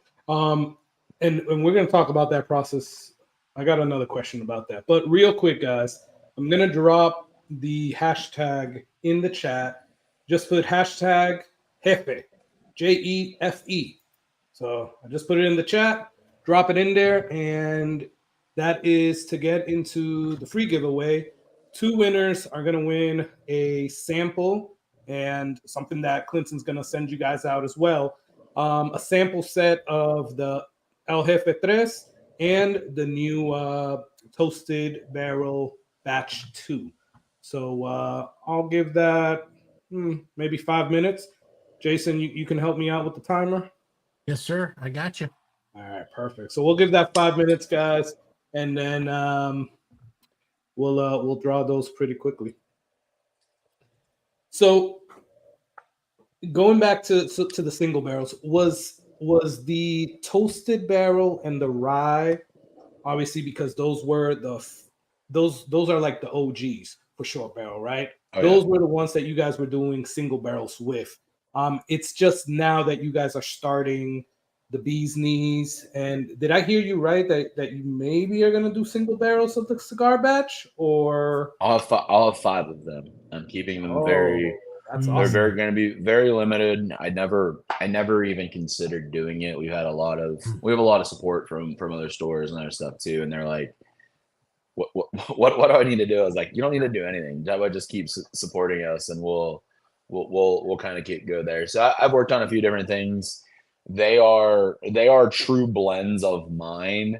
And we're going to talk about that process. I got another question about that. But real quick, guys, I'm going to drop the hashtag in the chat. Just put hashtag Jefe, Jefe. So I just put it in the chat, drop it in there, and that is to get into the free giveaway. 2 winners are going to win a sample and something that Clinton's going to send you guys out as well. A sample set of the El Jefe 3 and the new toasted barrel batch 2. So I'll give that maybe 5 minutes. Jason, you can help me out with the timer? Yes, sir. I got you. All right, perfect. So we'll give that 5 minutes, guys, and then we'll draw those pretty quickly. So going back to the single barrels, was the toasted barrel and the rye, obviously, because those were those are like the OGs for short barrel, right? Those were the ones that you guys were doing single barrels with. It's just now that you guys are starting the bee's knees. And did I hear you right that you maybe are gonna do single barrels of the cigar batch, or I'll have 5 of them. I'm keeping them very. that's They're awesome. very going to be very limited. I never even considered doing it. We have a lot of support from other stores and other stuff too, and they're like, what do I need to do? I was like, you don't need to do anything. Jabba just keeps supporting us, and we'll kind of go there. So I've worked on a few different things. They are true blends of mine.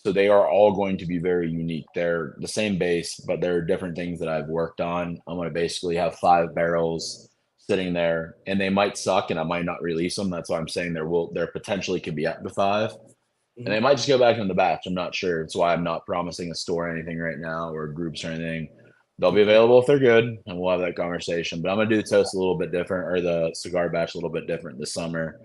So they are all going to be very unique. They're the same base, but there are different things that I've worked on. I'm going to basically have 5 barrels sitting there, and they might suck, and I might not release them. That's why I'm saying there potentially could be up to 5, and they might just go back in the batch. I'm not sure. That's why I'm not promising a store anything right now or groups or anything. They'll be available if they're good, and we'll have that conversation. But I'm going to do the toast a little bit different, or the cigar batch a little bit different this summer.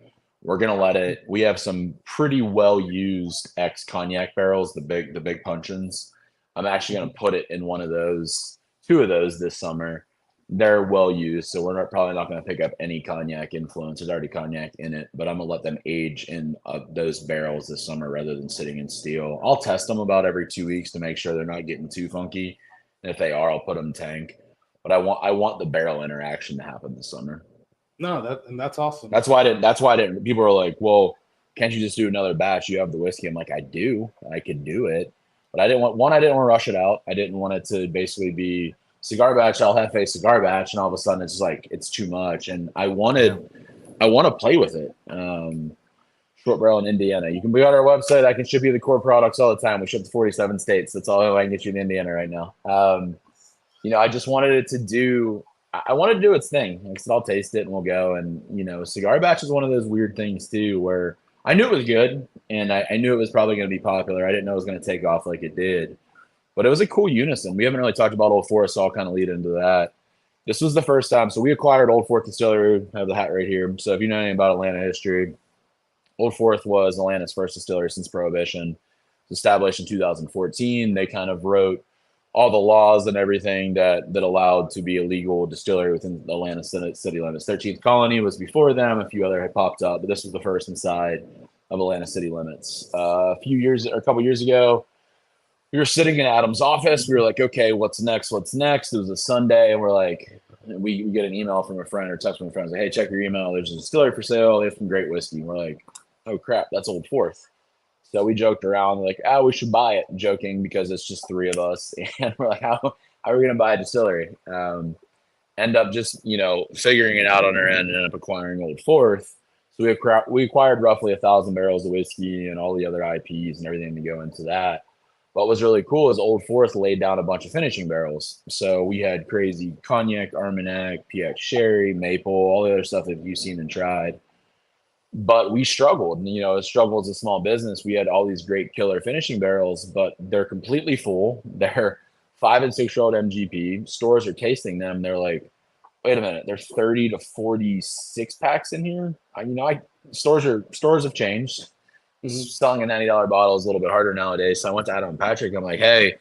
We're gonna let it. We have some pretty well used ex cognac barrels, the big puncheons. I'm actually gonna put it in two of those this summer. They're well used, so we're probably not gonna pick up any cognac influence. There's already cognac in it, but I'm gonna let them age in those barrels this summer rather than sitting in steel. I'll test them about every 2 weeks to make sure they're not getting too funky, and if they are, I'll put them in tank. But I want the barrel interaction to happen this summer. No, that's awesome. That's why I didn't. People are like, well, can't you just do another batch? You have the whiskey. I'm like, I could do it, but I didn't want to rush it out. I didn't want it to basically be cigar batch, El Jefe cigar batch, and all of a sudden it's like, it's too much. And I want to play with it. Short barrel in Indiana. You can be on our website. I can ship you the core products all the time. We ship to 47 states. That's all I can get you in Indiana right now. I just wanted it to do. I wanted to do its thing. Like I said, I'll taste it and we'll go. And, cigar batch is one of those weird things too, where I knew it was good and I knew it was probably going to be popular. I didn't know it was going to take off like it did, but it was a cool unison. We haven't really talked about Old Forest, so I'll kind of lead into that. This was the first time. So we acquired Old Forest Distillery. I have the hat right here. So if you know anything about Atlanta history, Old Forest was Atlanta's first distillery since Prohibition. It was established in 2014. They kind of wrote all the laws and everything that allowed to be a legal distillery within the Atlanta city limits. 13th Colony was before them. A few other had popped up, but this was the first inside of Atlanta city limits. A couple years ago, we were sitting in Adam's office. We were like, okay, what's next? It was a Sunday, and we're like, we get an email from a friend or text from a friend. Like, hey, check your email. There's a distillery for sale. They have some great whiskey. And we're like, oh crap, that's Old Forest. So we joked around like, we should buy it, joking because it's just 3 of us. And we're like, how are we going to buy a distillery? End up just, figuring it out on our end and end up acquiring Old Forest. So we acquired roughly 1,000 barrels of whiskey and all the other IPs and everything to go into that. What was really cool is Old Forest laid down a bunch of finishing barrels. So we had crazy cognac, Armagnac, PX Sherry, Maple, all the other stuff that you've seen and tried. But we struggled, struggle as a small business. We had all these great killer finishing barrels, but they're completely full. They're 5 and 6-year-old MGP. Stores are tasting them. They're like, wait a minute, there's 30 to 46 packs in here. Stores have changed. Mm-hmm. Selling a $90 bottle is a little bit harder nowadays. So I went to Adam and Patrick. I'm like, hey,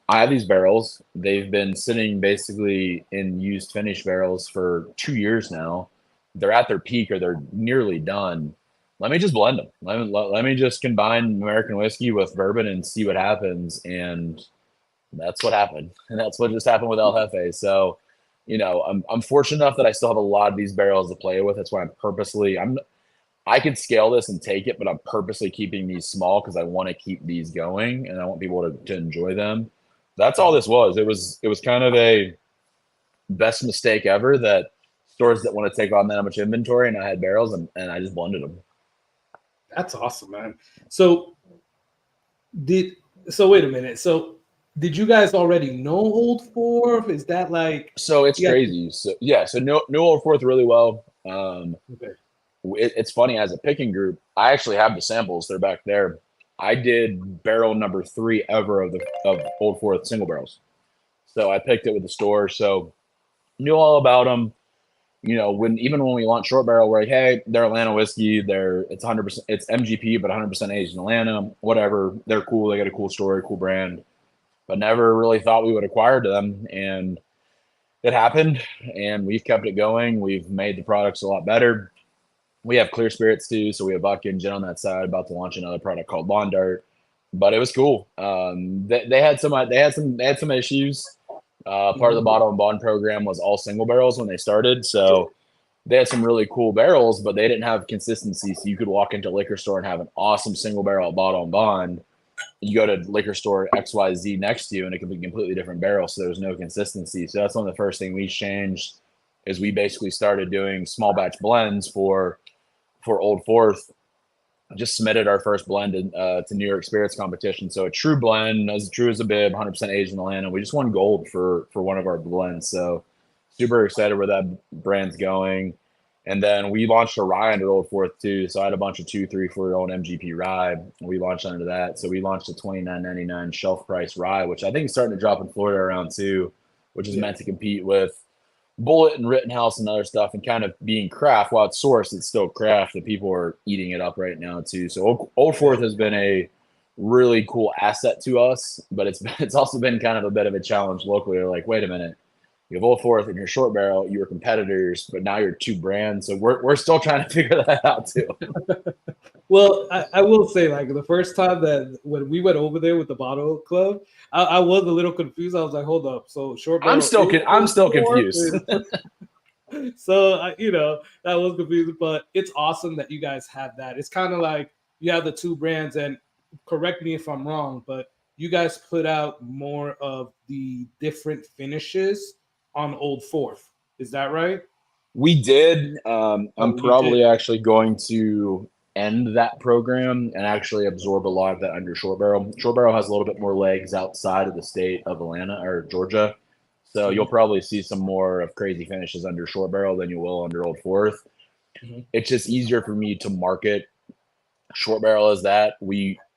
I have these barrels. They've been sitting basically in used finish barrels for 2 years now. They're at their peak or they're nearly done. Let me just blend them. Let me just combine American whiskey with bourbon and see what happens. And that's what happened. And that's what just happened with El Jefe. So, I'm fortunate enough that I still have a lot of these barrels to play with. That's why I could scale this and take it, but I'm purposely keeping these small because I want to keep these going and I want people to enjoy them. That's all this was. It was kind of a best mistake ever that stores that want to take on that much inventory, and I had barrels and I just blended them. That's awesome, man. So wait a minute. So did you guys already know Old Forest? Is that like? So it's crazy. So yeah, so know Old Forest really well. Okay. It's funny, as a picking group, I actually have the samples. They're back there. I did barrel number 3 ever of Old Forest single barrels. So I picked it with the store. So knew all about them. When we launched Short Barrel, we're like, hey, they're Atlanta whiskey. It's 100%, it's MGP, but 100% aged in Atlanta. Whatever, they're cool. They got a cool story, cool brand, but never really thought we would acquire them. And it happened, and we've kept it going. We've made the products a lot better. We have clear spirits too, so we have vodka and gin on that side. About to launch another product called Lawn Dart, but it was cool. They had some issues. Part of the bottle and bond program was all single barrels when they started, so they had some really cool barrels, but they didn't have consistency. So you could walk into a liquor store and have an awesome single barrel bottle and bond. You go to liquor store XYZ next to you, and it could be a completely different barrel. So there was no consistency. So that's one of the first things we changed. Is we basically started doing small batch blends for Old Fourth. Just submitted our first blend to New York Spirits competition. So a true blend, as true as a bib, 100% aged in Atlanta. We just won gold for one of our blends. So super excited where that brand's going. And then we launched a rye under Old Fourth too. So I had a bunch of 2, 3, 4-year-old MGP rye. We launched under that. So we launched a $29.99 shelf price rye, which I think is starting to drop in Florida around too, which is meant to compete with Bullet and Rittenhouse and other stuff, and kind of being craft. While it's sourced, it's still craft, and people are eating it up right now too. So Old Fourth has been a really cool asset to us, but it's also been kind of a bit of a challenge locally. They're like, wait a minute, you have Old Fourth and your short barrel, you were competitors, but now you're two brands. So we're still trying to figure that out too. Well, I will say, like, the first time that when we went over there with the bottle club, I was a little confused. I was like, hold up. So short barrel. I'm still confused. So, that was confusing, but it's awesome that you guys have that. It's kind of like you have the two brands, and correct me if I'm wrong, but you guys put out more of the different finishes on Old Fourth. Is that right? We did. I'm probably actually going to end that program and actually absorb a lot of that under short barrel. Short barrel has a little bit more legs outside of the state of Atlanta or Georgia. So you'll probably see some more of crazy finishes under short barrel than you will under Old Fourth. Mm-hmm. It's just easier for me to market short barrel as that.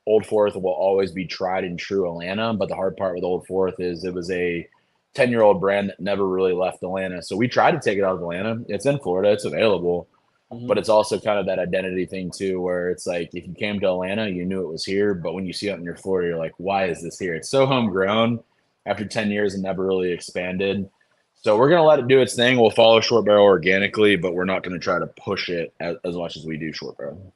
Old Fourth will always be tried and true Atlanta, but the hard part with Old Fourth is it was a 10-year-old brand that never really left Atlanta. So we tried to take it out of Atlanta. It's in Florida. It's available. Mm-hmm. But it's also kind of that identity thing too, where it's like if you came to Atlanta, you knew it was here. But when you see it in your Florida, you're like, why is this here? It's so homegrown after 10 years and never really expanded. So we're going to let it do its thing. We'll follow short barrel organically, but we're not going to try to push it as much as we do short barrel.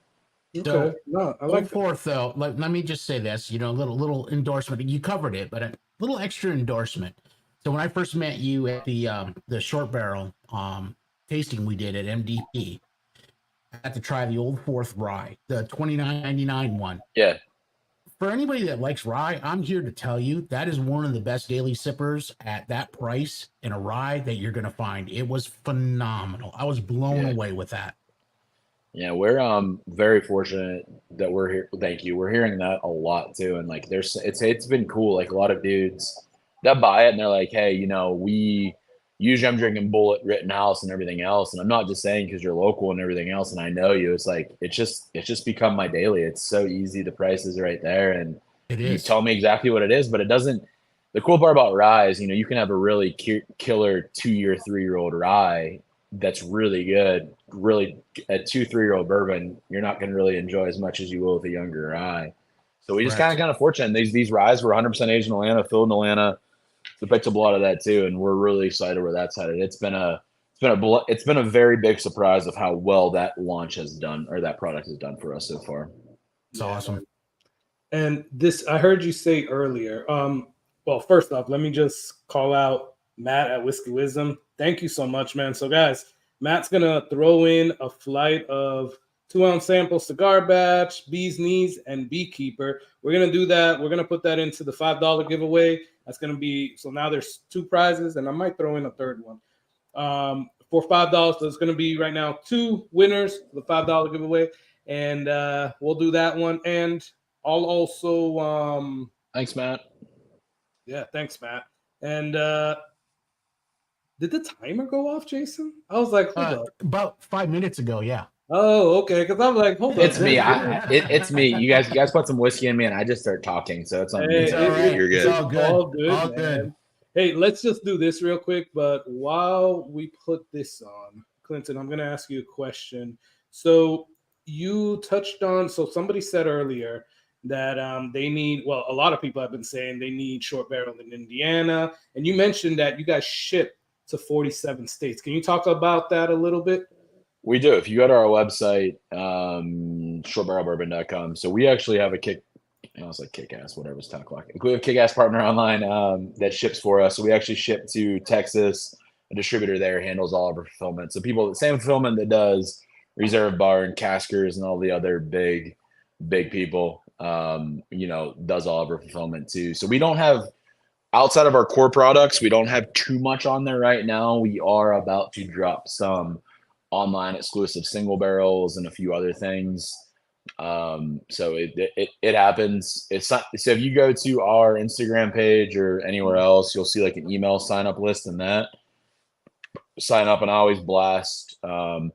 Okay. No, I like Fourth though. Let me just say this, little endorsement. You covered it, but a little extra endorsement. So when I first met you at the short barrel tasting we did at MDP, I had to try the Old Fourth rye, the $29.99 one. Yeah. For anybody that likes rye, I'm here to tell you that is one of the best daily sippers at that price in a rye that you're going to find. It was phenomenal. I was blown away with that. Yeah, we're very fortunate that we're here. Thank you. We're hearing that a lot too, and like it's been cool. Like a lot of dudes that buy it and they're like, hey, we usually I'm drinking Bullet, Rittenhouse, and everything else, and I'm not just saying because you're local and everything else, and I know you. It's like it's just become my daily. It's so easy. The price is right there, and you tell me exactly what it is, but it doesn't. The cool part about rye is you can have a really killer 2-year, 3-year-old rye that's really good. Really, a 2-3-year-old bourbon, you're not going to really enjoy as much as you will with a younger rye. So we just kind of fortunate. These ryes were 100% aged in Atlanta, filled in Atlanta. So picked up a lot of that too, and we're really excited where that's headed. It's been a very big surprise of how well that launch has done, or that product has done for us so far. It's awesome. And this, I heard you say earlier. Well, first off, let me just call out Matt at Whiskey Wisdom. Thank you so much, man. So guys, Matt's gonna throw in a flight of 2-ounce sample cigar batch, Bee's Knees, and Beekeeper. We're going to do that. We're going to put that into the $5 giveaway. That's going to be, so now there's 2 prizes, and I might throw in a third one. For $5, there's going to be right now 2 winners for the $5 giveaway, and we'll do that one. And I'll also... Thanks, Matt. Yeah, thanks, Matt. And did the timer go off, Jason? I was like, hold up. About 5 minutes ago, yeah. Oh, okay. Because I'm like, hold on. It's me. It's me. You guys put some whiskey in me, and I just start talking. So it's on me. You're good. It's all good. All good. Hey, let's just do this real quick. But while we put this on, Clinton, I'm going to ask you a question. So you touched on. So somebody said earlier that they need. Well, a lot of people have been saying they need short barrel in Indiana, and you mentioned that you guys ship to 47 states. Can you talk about that a little bit? We do. If you go to our website, shortbarrelbourbon.com. So we actually have a I was like kick-ass, whatever, it's 10 o'clock. We have a kick-ass partner online that ships for us. So we actually ship to Texas. A distributor there handles all of our fulfillment. So people, the same fulfillment that does Reserve Bar and Caskers and all the other big people, does all of our fulfillment too. So we don't have, outside of our core products, we don't have too much on there right now. We are about to drop some online exclusive single barrels and a few other things. So it happens. It's not, so if you go to our Instagram page or anywhere else, you'll see like an email sign up list, and that sign up, and I always blast out.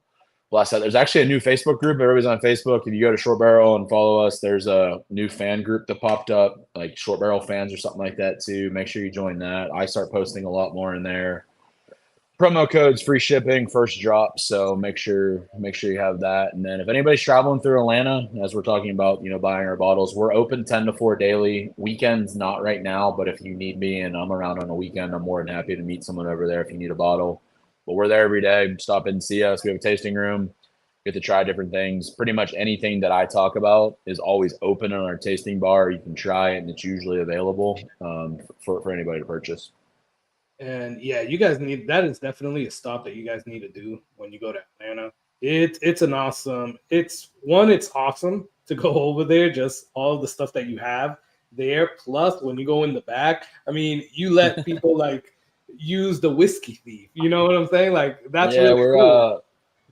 There's actually a new Facebook group. Everybody's on Facebook. If you go to Short Barrel and follow us, there's a new fan group that popped up, like Short Barrel fans or something like that too. Make sure you join that. I start posting a lot more in there. Promo codes, free shipping, first drop. So make sure you have that. And then if anybody's traveling through Atlanta, as we're talking about, buying our bottles, we're open 10 to 4 daily. Weekends, not right now, but if you need me and I'm around on a weekend, I'm more than happy to meet someone over there if you need a bottle. But we're there every day. Stop in and see us. We have a tasting room. Get to try different things. Pretty much anything that I talk about is always open in our tasting bar. You can try it, and it's usually available for anybody to purchase. And yeah, you guys that is definitely a stop that you guys need to do when you go to Atlanta. It's awesome to go over there, just all the stuff that you have there. Plus, when you go in the back, I mean, you let people like use the whiskey thief. You know what I'm saying? Like that's really cool.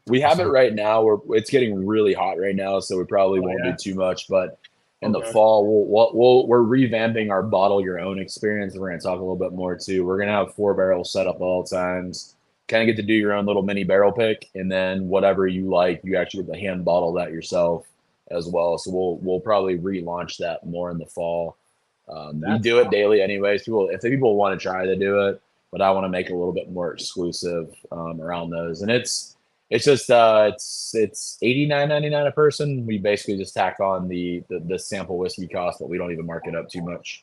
We have it right now. It's getting really hot right now, so we probably won't do too much, but in the fall, we're revamping our bottle your own experience. We're going to talk a little bit more too. We're going to have 4 barrels set up all times. Kind of get to do your own little mini barrel pick, and then whatever you like, you actually get to hand bottle that yourself as well. So we'll probably relaunch that more in the fall. We do it daily anyways. If people want to try to do it, but I want to make it a little bit more exclusive around those, and it's just it's $89.99 a person. We basically just tack on the sample whiskey cost, but we don't even mark it up too much.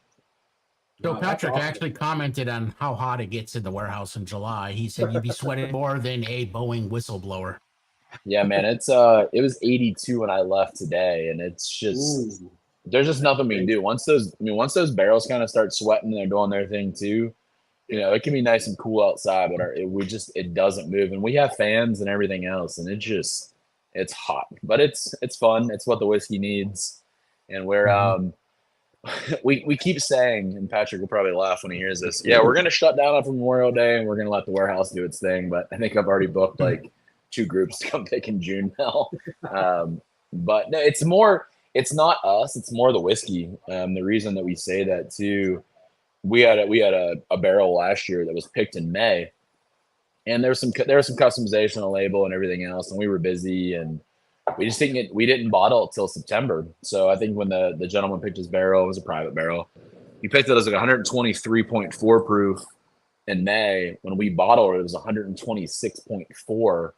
So Patrick actually commented on how hot it gets in the warehouse in July. He said you'd be sweating more than a Boeing whistleblower. Yeah, man, it was 82 when I left today, and it's just there's just nothing we can do. Once those barrels kind of start sweating and they're doing their thing too. It can be nice and cool outside, but it doesn't move, and we have fans and everything else, and it's hot, but it's fun. It's what the whiskey needs, and we keep saying, and Patrick will probably laugh when he hears this. Yeah, we're gonna shut down after Memorial Day, and we're gonna let the warehouse do its thing. But I think I've already booked like 2 groups to come pick in June now. But no, it's not us. It's more the whiskey. The reason that we say that too. We had a barrel last year that was picked in May, and there was some customization on the label and everything else, and we were busy, and we didn't bottle it till September. So I think when the gentleman picked his barrel, it was a private barrel. He picked it as like 123.4 proof in May. When we bottled it, it was 126.4.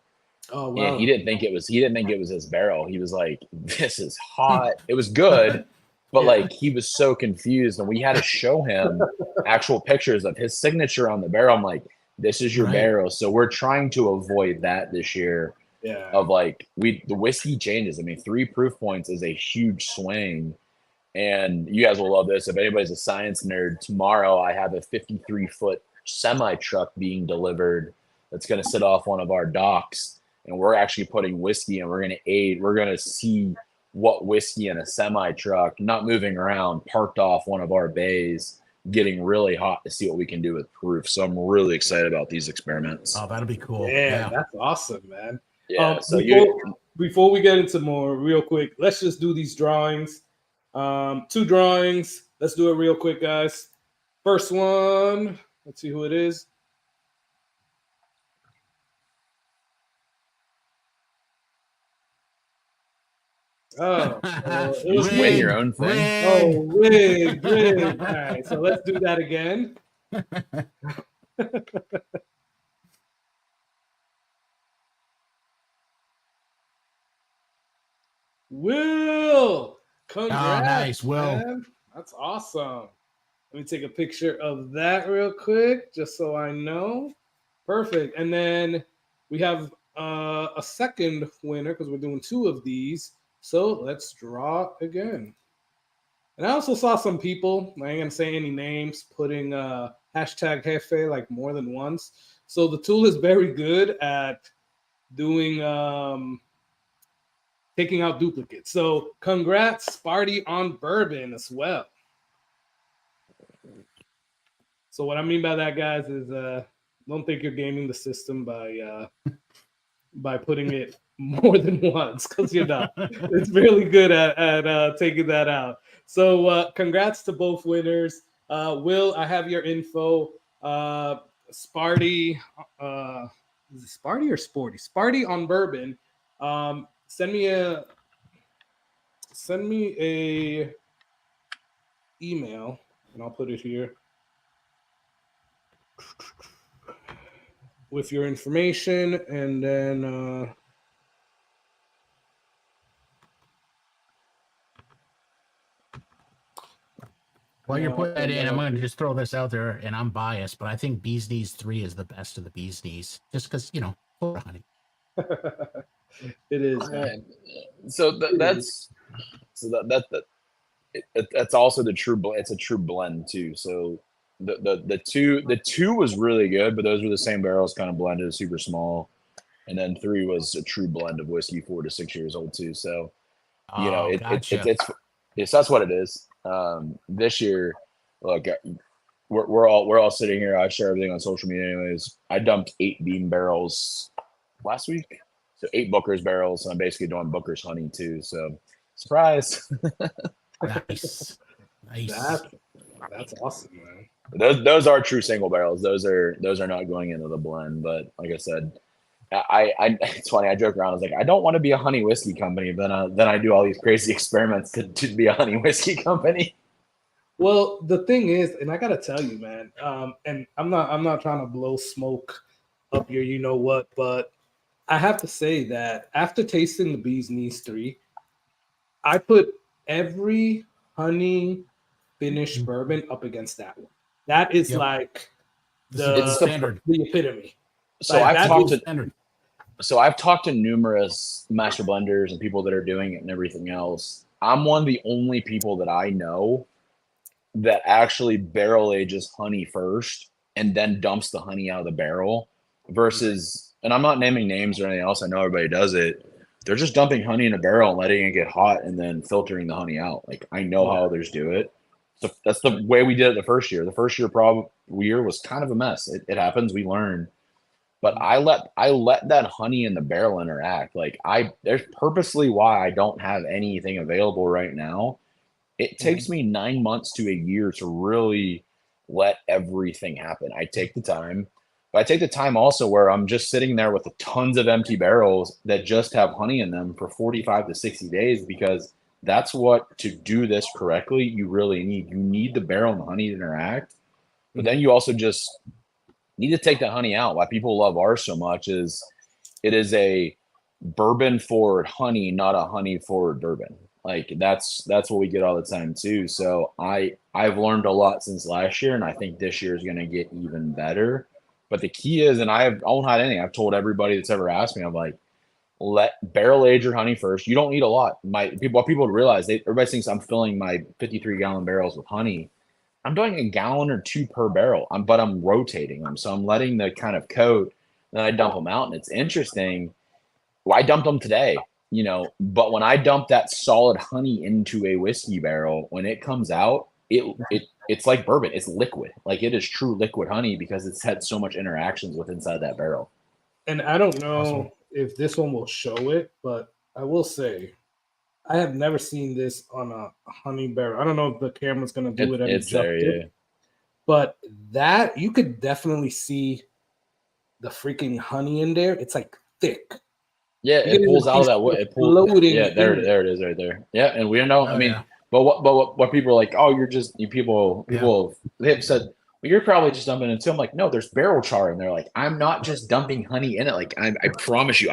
Oh wow! And he didn't think it was his barrel. He was like, "This is hot." It was good. But like he was so confused, and we had to show him actual pictures of his signature on the barrel. I'm like, this is your barrel. So we're trying to avoid that this year. Yeah. Of like the whiskey changes. I mean, 3 proof points is a huge swing. And you guys will love this. If anybody's a science nerd, tomorrow I have a 53-foot semi truck being delivered that's going to sit off one of our docks, and we're actually putting whiskey, and we're going to see what whiskey in a semi truck, not moving around, parked off one of our bays, getting really hot to see what we can do with proof. So I'm really excited about these experiments. Oh, that'll be cool. Yeah, that's awesome, man. Yeah. Before we get into more, real quick, let's just do these drawings. 2 drawings. Let's do it real quick, guys. First one. Let's see who it is. Oh, it was win your own thing. Oh, wig. All right, so let's do that again. Will, congrats! Oh, nice, Will. Man. That's awesome. Let me take a picture of that real quick, just so I know. Perfect. And then we have a second winner because we're doing 2 of these. So let's draw again. And I also saw some people, I ain't gonna say any names, putting hashtag Jefe like more than once. So the tool is very good at doing taking out duplicates. So congrats, Sparty, on bourbon as well. So what I mean by that, guys, is don't think you're gaming the system by putting it more than once, because you're not. It's really good at taking that out. So congrats to both winners. Will, I have your info. Sparty, is it Sparty or Sporty? Sparty on bourbon. Send me a email, and I'll put it here with your information, and then while you're putting that in, I'm going to just throw this out there, and I'm biased, but I think Bee's Knees 3 is the best of the Bee's Knees, just because, you know, honey. It is. That's also the true. It's a true blend too. So the two was really good, but those were the same barrels, kind of blended, super small, and then 3 was a true blend of whiskey, 4 to 6 years old too. So you know, it's that's what it is. This year, look, we're all sitting here. I share everything on social media, anyways. I dumped 8 bean barrels last week, so 8 Booker's barrels, and I'm basically doing Booker's honey too. So surprise! Nice. That's awesome, man. Those are true single barrels. Those are not going into the blend. But like I said, I it's funny. I joke around. I was like, I don't want to be a honey whiskey company, but then I do all these crazy experiments to be a honey whiskey company. Well, the thing is, and I gotta tell you, man, and I'm not trying to blow smoke up your you know what, but I have to say that after tasting the Bee's Knees 3, I put every honey finished bourbon up against that one. That is like the epitome. So like, I've talked to numerous master blenders and people that are doing it and everything else. I'm one of the only people that I know that actually barrel ages honey first and then dumps the honey out of the barrel versus, and I'm not naming names or anything else. I know everybody does it. They're just dumping honey in a barrel and letting it get hot and then filtering the honey out. Like, I know how others do it. So that's the way we did it the first year. The first year was kind of a mess. It happens. We learn. But I let that honey in the barrel interact. Like, there's purposely why I don't have anything available right now. It takes me 9 months to a year to really let everything happen. I take the time. But I take the time also where I'm just sitting there with tons of empty barrels that just have honey in them for 45 to 60 days, because that's what, to do this correctly, you really need. You need the barrel and the honey to interact. But then you also just need to take the honey out. Why people love ours so much is it is a bourbon forward honey, not a honey forward bourbon. Like, that's what we get all the time too. So I've learned a lot since last year, and I think this year is going to get even better. But the key is, and I won't hide anything. I've told everybody that's ever asked me, I'm like, let barrel age your honey first. You don't need a lot. What people realize, everybody thinks I'm filling my 53-gallon barrels with honey. I'm doing a gallon or 2 per barrel. But I'm rotating them. So I'm letting the kind of coat, then I dump them out. And it's interesting. Well, I dumped them today, but when I dump that solid honey into a whiskey barrel, when it comes out, it's like bourbon. It's liquid. Like, it is true liquid honey because it's had so much interactions with inside that barrel. And I don't know if this one will show it, but I will say I have never seen this on a honey barrel. I don't know if the camera's going to do it. It's there, yeah. But that, you could definitely see the freaking honey in there. It's like thick. Yeah, it pulls out of that wood. It pulls. Yeah, there it is, right there. Yeah, and we don't know. But what people are like, oh, you're just people they have said, well, you're probably just dumping it too. I'm like, no, there's barrel char in there. Like, I'm not just dumping honey in it. Like, I promise you,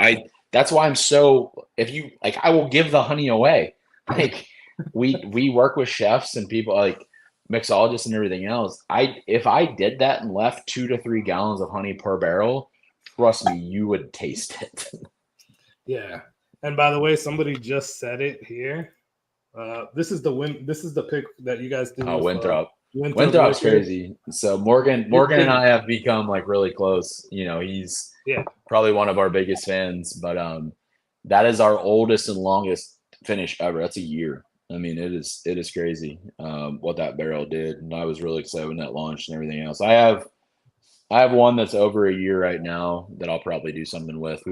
that's why I'm so, if you like, I will give the honey away. Like, we work with chefs and people like mixologists and everything else. If I did that and left 2 to 3 gallons of honey per barrel, trust me, you would taste it. Yeah. And by the way, somebody just said it here. This is the pick that you guys do. Oh, with, Winthrop. Winthrop Wintrop's Liquor. crazy. So Morgan and I have become like really close. You know, he's probably one of our biggest fans, but that is our oldest and longest finish ever. That's a year. I mean, it is crazy what that barrel did, and I was really excited when that launched and everything else. I have one that's over a year right now that I'll probably do something with.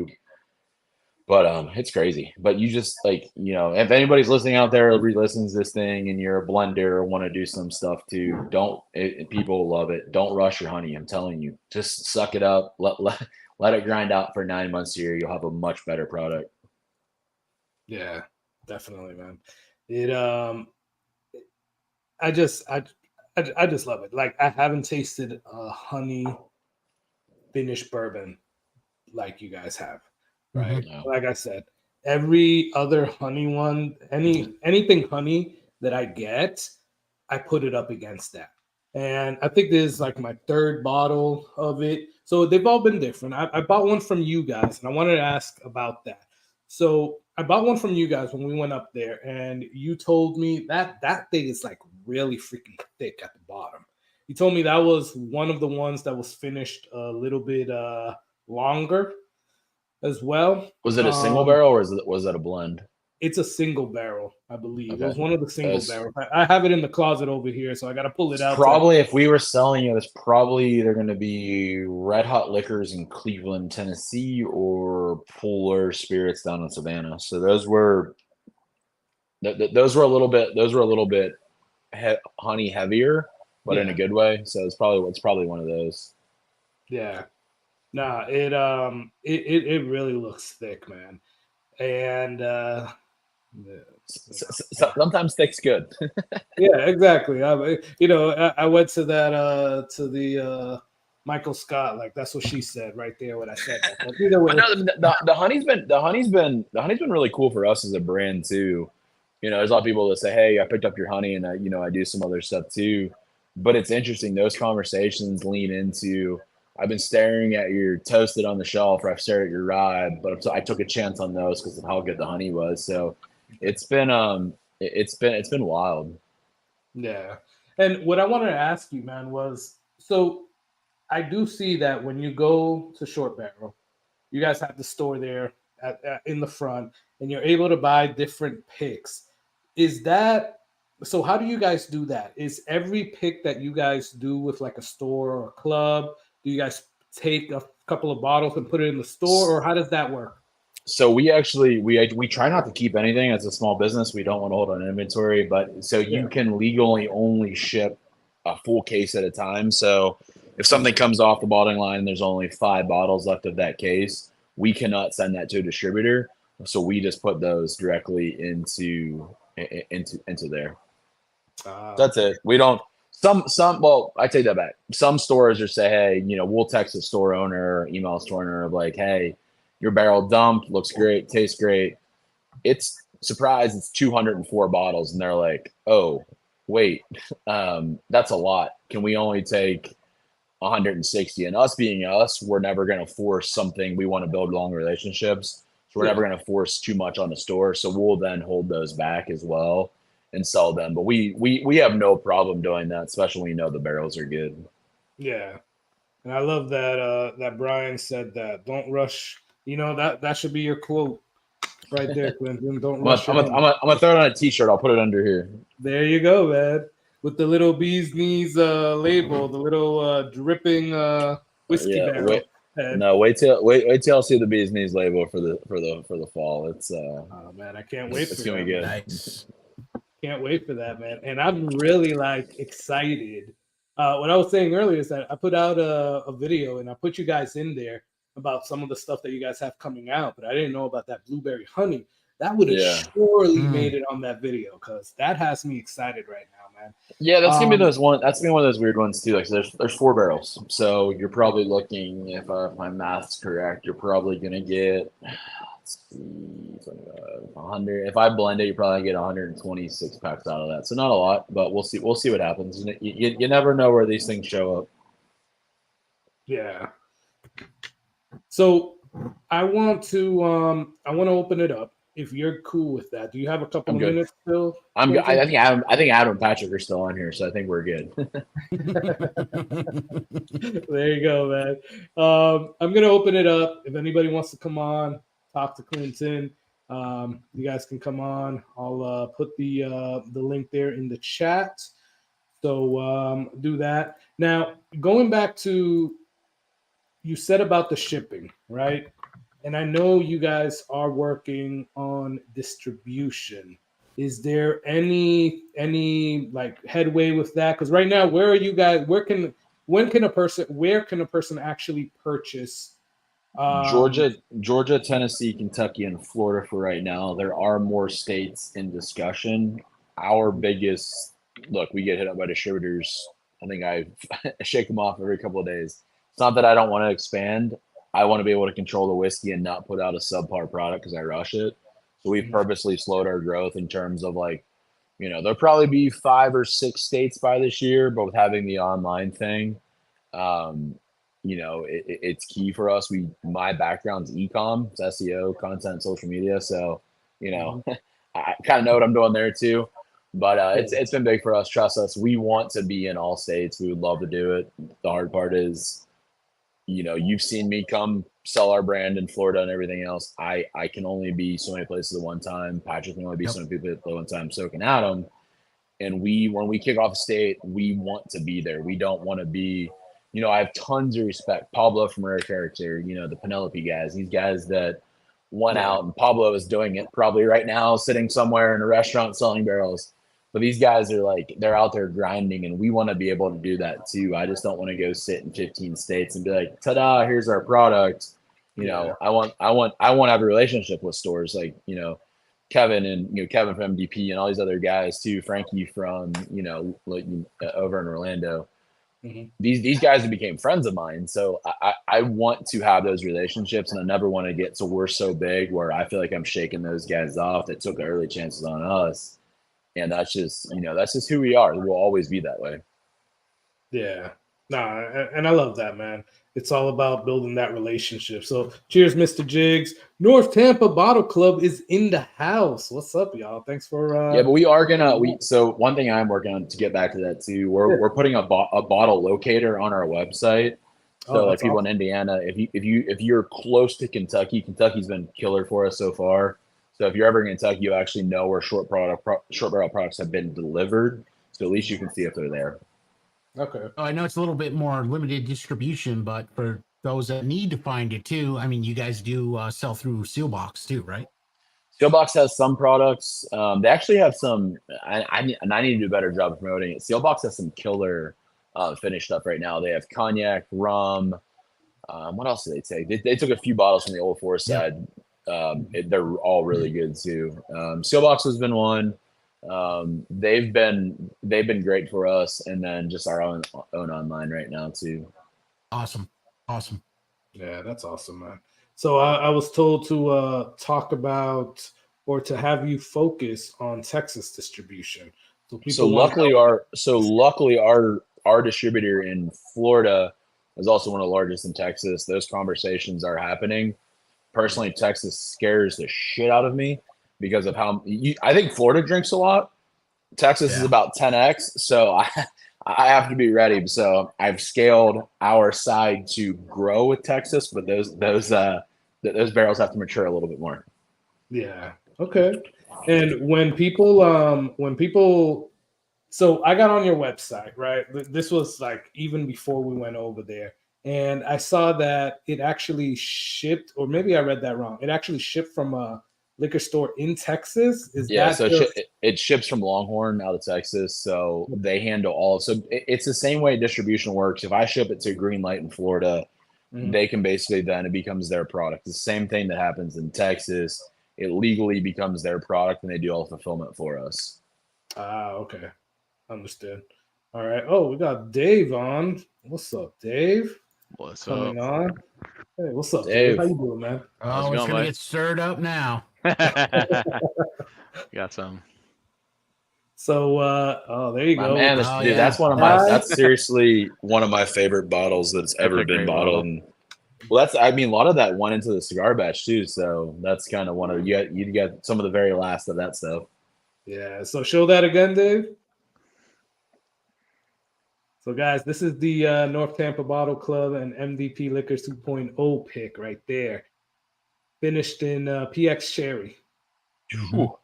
But it's crazy. But you just like, you know, if anybody's listening out there, re-listens to this thing, and you're a blender or want to do some stuff too, people love it. Don't rush your honey. I'm telling you, just suck it up. Let it grind out for 9 months here. You'll have a much better product. Yeah, definitely, man. I just love it. Like, I haven't tasted a honey finished bourbon like you guys have. Right. Yeah. Like I said, every other honey one, anything honey that I get, I put it up against that. And I think this is like my third bottle of it. So they've all been different. I bought one from you guys, and I wanted to ask about that. So I bought one from you guys when we went up there, and you told me that thing is like really freaking thick at the bottom. You told me that was one of the ones that was finished a little bit longer as well. Was it a single barrel or was it a blend? It's a single barrel, I believe. Okay. It was one of the single barrels. I have it in the closet over here, so I got to pull it out. Probably, if we were selling it, it's probably either going to be Red Hot Liquors in Cleveland, Tennessee, or Polar Spirits down in Savannah. So those were a little bit honey heavier, but in a good way. So it's probably one of those. Yeah. Nah, it really looks thick, man. And sometimes thick's good. Yeah, exactly. I went to that to the Michael Scott, like that's what she said right there when I said that. But either way, the honey's been really cool for us as a brand too. You know, there's a lot of people that say, "Hey, I picked up your honey, and I do some other stuff too." But it's interesting; those conversations lean into. I've been staring at your toasted on the shelf, or I've stared at your rye, but I took a chance on those because of how good the honey was. So it's been wild. Yeah. And what I wanted to ask you, man, was so I do see that when you go to Short Barrel, you guys have the store there in the front, and you're able to buy different picks. Is that so? How do you guys do that? Is every pick that you guys do with like a store or a club? Do you guys take a couple of bottles and put it in the store, or how does that work? So we actually we try not to keep anything as a small business. We don't want to hold on inventory, but so you can legally only ship a full case at a time. So if something comes off the bottling line and there's only 5 bottles left of that case, we cannot send that to a distributor. So we just put those directly into there. That's it. We don't. Well, I take that back. Some stores are say, hey, we'll text the store owner or email store owner of like, hey, your barrel dumped, looks great, tastes great. It's surprised it's 204 bottles, and they're like, oh, wait, that's a lot. Can we only take 160? And us being us, we're never going to force something. We want to build long relationships, so we're never going to force too much on the store. So we'll then hold those back as well and sell them. But we have no problem doing that, especially when the barrels are good. Yeah. And I love that Brian said that. Don't rush. That should be your quote right there, Clinton. Don't rush. I'm gonna throw it on a t-shirt. I'll put it under here. There you go, man. With the little bee's knees label, the little dripping whiskey barrel. Wait till I see the bee's knees label for the fall. It's oh man, I can't wait. It's gonna be good. Nice. Can't wait for that, man. And I'm really excited. What I was saying earlier is that I put out a video and I put you guys in there about some of the stuff that you guys have coming out, but I didn't know about that blueberry honey. That would have surely made it on that video because that has me excited right now, man. Yeah, that's gonna be That's gonna be one of those weird ones too. Like, so there's 4 barrels, so you're probably looking, if my math's correct, you're probably gonna get 100. If I blend it, you probably get 126 packs out of that. So not a lot, but we'll see. We'll see what happens. You never know where these things show up. Yeah. So I want to open it up. If you're cool with that, do you have a couple I'm of good. minutes still? I'm good. Closer? I think Adam and Patrick are still on here, so I think we're good. There you go, man. I'm gonna open it up. If anybody wants to come on, talk to Clinton, you guys can come on. I'll put the link there in the chat. So do that. Now, going back to you said about the shipping, right? And I know you guys are working on distribution. Is there any like headway with that? Because right now, where are you guys? Where can a person actually purchase? Georgia, Tennessee, Kentucky, and Florida for right now. There are more states in discussion. Our biggest look, we get hit up by distributors. I think I shake them off every couple of days. It's not that I don't want to expand. I want to be able to control the whiskey and not put out a subpar product because I rush it. So we've purposely slowed our growth in terms of like, there'll probably be 5 or 6 states by this year, but with having the online thing, it's key for us. My background's e-com, it's SEO, content, social media. So, I kind of know what I'm doing there too. But it's been big for us. Trust us. We want to be in all states. We would love to do it. The hard part is, you've seen me come sell our brand in Florida and everything else. I can only be so many places at one time. Patrick can only be so many people at one time. So can Adam. And when we kick off a state, we want to be there. We don't want to be, I have tons of respect. Pablo from Rare Character, the Penelope guys, these guys that went out, and Pablo is doing it probably right now, sitting somewhere in a restaurant selling barrels. But these guys are they're out there grinding, and we want to be able to do that too. I just don't want to go sit in 15 states and be like, ta-da, here's our product. I want to have a relationship with stores like, Kevin and, Kevin from MDP and all these other guys too, Frankie from, over in Orlando. Mm-hmm. These guys have became friends of mine. So I want to have those relationships, and I never want to get to we're so big where I feel like I'm shaking those guys off that took early chances on us. And that's just who we are. We'll always be that way. Yeah. And I love that, man. It's all about building that relationship. So cheers, Mr. Jiggs. North Tampa Bottle Club is in the house. What's up, y'all? Thanks for but we are so one thing I'm working on to get back to that too, we're putting a bottle locator on our website. So like people in Indiana, if you're close to Kentucky, Kentucky's been killer for us so far. So if you're ever in Kentucky, you actually know where short barrel products have been delivered. So at least you can see if they're there. Okay. I know it's a little bit more limited distribution, but for those that need to find it too, I mean, you guys do sell through Sealbox too, right? Sealbox has some products. They actually have some, I need to do a better job of promoting it. Sealbox has some killer finished stuff right now. They have cognac, rum. What else did they take? They took a few bottles from the Old Forest side. They're all really good too. Sealbox has been one. They've been great for us, and then just our own online right now too. Awesome. Yeah, that's awesome, man. So I was told to talk about or to have you focus on Texas distribution. So luckily our distributor in Florida is also one of the largest in Texas. Those conversations are happening. Personally, Texas scares the shit out of me because of how I think Florida drinks a lot. Texas is about 10x, so I have to be ready. So I've scaled our side to grow with Texas, but those barrels have to mature a little bit more. Yeah. Okay. And when people, so I got on your website, right? This was like even before we went over there. And I saw that it actually shipped, or maybe I read that wrong. It actually shipped from a liquor store in Texas. It ships from Longhorn out of Texas. So they handle all. So it's the same way distribution works. If I ship it to Greenlight in Florida, they can basically then it becomes their product. The same thing that happens in Texas. It legally becomes their product, and they do all the fulfillment for us. Okay. Understood. All right. Oh, we got Dave on. What's up, Dave? What's coming up? on? Hey, what's up, Dave? How you doing, man? Oh, it's gonna get stirred up now. Got some. So, there you go. Man, that's one of my. That's seriously one of my favorite bottles that's ever been bottled. Well, I mean, a lot of that went into the cigar batch too. So that's kind of one of you got some of the very last of that stuff. Yeah. So show that again, Dave. So guys, this is the North Tampa Bottle Club and MVP Liquors 2.0 pick right there. Finished in PX Cherry. Whew.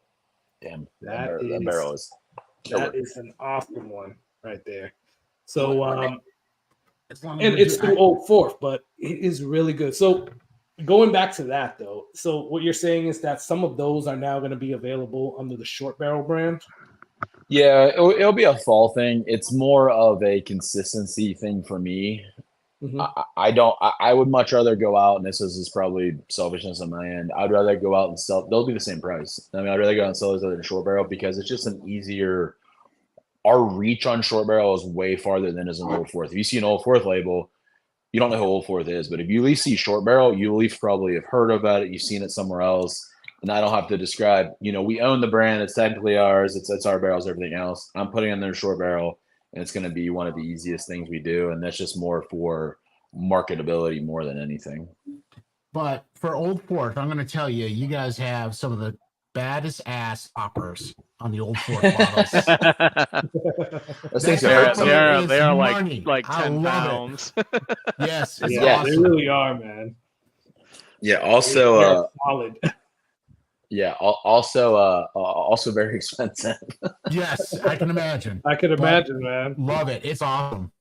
Damn, that barrel is killer. That is an awesome one right there. So and it's through Old Fourth, but it is really good. So going back to that though, so what you're saying is that some of those are now going to be available under the Short Barrel brand. Yeah, it'll be a fall thing. It's more of a consistency thing for me. Mm-hmm. I would much rather go out, and this is probably selfishness on my end. I'd rather go out and sell. They'll be the same price. I mean, I'd rather go out and sell those other than Short Barrel because it's just an easier. Our reach on Short Barrel is way farther than is an Old Fourth. If you see an Old Fourth label, you don't know who Old Fourth is, but if you at least see Short Barrel, you at least probably have heard about it. You've seen it somewhere else. And I don't have to describe, we own the brand. It's technically ours. It's our barrels, everything else. I'm putting in their Short Barrel, and it's going to be one of the easiest things we do. And that's just more for marketability more than anything. But for Old Fourth, I'm going to tell you, you guys have some of the baddest ass poppers on the Old Fourth bottles. Those things They are money. like I 10 love pounds. Yes, it's Yeah, they awesome. really are, man. Yeah. Also, They're solid. yeah. Also very expensive. Yes, I can imagine. I can imagine, man. Love it. It's awesome.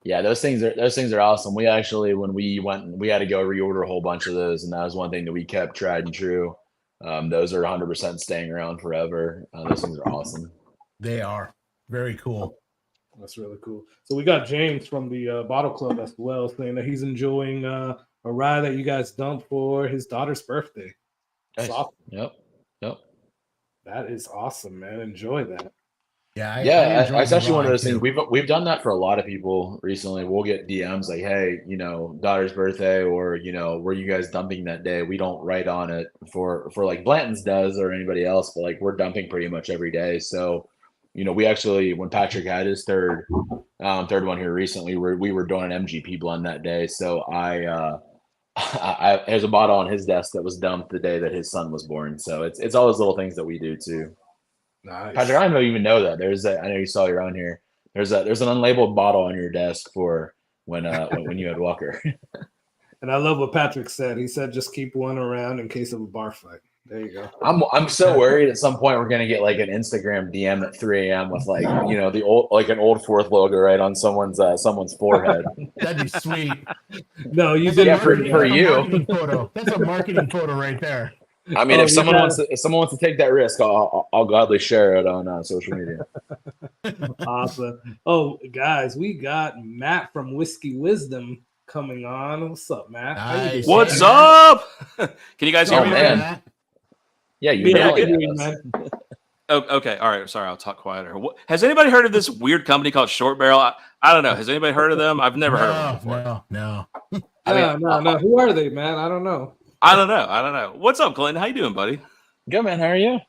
Yeah, those things are awesome. We actually, when we went, we had to go reorder a whole bunch of those, and that was one thing that we kept tried and true. Those are 100% staying around forever. Those things are awesome. They are very cool. That's really cool. So we got James from the Bottle Club as well, saying that he's enjoying a rye that you guys dumped for his daughter's birthday. That's Nice. awesome. Yep. That is awesome, man. Enjoy that. Yeah, it's actually one of those things. We've done that for a lot of people recently. We'll get DMs like, "Hey, daughter's birthday, or were you guys dumping that day?" We don't write on it for like Blanton's does or anybody else, but like we're dumping pretty much every day. So, we actually, when Patrick had his third one here recently, we were doing an MGP blend that day. So I there's a bottle on his desk that was dumped the day that his son was born. So it's all those little things that we do too. Nice. Patrick, I don't even know that. I know you saw you're on here. There's an unlabeled bottle on your desk for when you had Walker. And I love what Patrick said. He said, just keep one around in case of a bar fight. There you go. I'm so worried at some point we're gonna get like an Instagram DM at 3 a.m. with like the old, like an Old Fourth logo right on someone's forehead. That'd be sweet. No, you That's didn't. for you. marketing photo. That's a marketing photo right there. I mean, if someone wants to take that risk, I'll gladly share it on social media. Awesome. Oh, guys, we got Matt from Whiskey Wisdom coming on. What's up, Matt? How you doing? What's up? Can you guys hear Oh, me? man. Yeah, you Yeah, I really can hear you, have. man. Oh, okay. All right. Sorry, I'll talk quieter. Has anybody heard of this weird company called Short Barrel? I don't know. Has anybody heard of them? I've never heard of them before. No. No. Who are they, man? I don't know. I don't know. What's up, Clinton? How you doing, buddy? Good, man. How are you?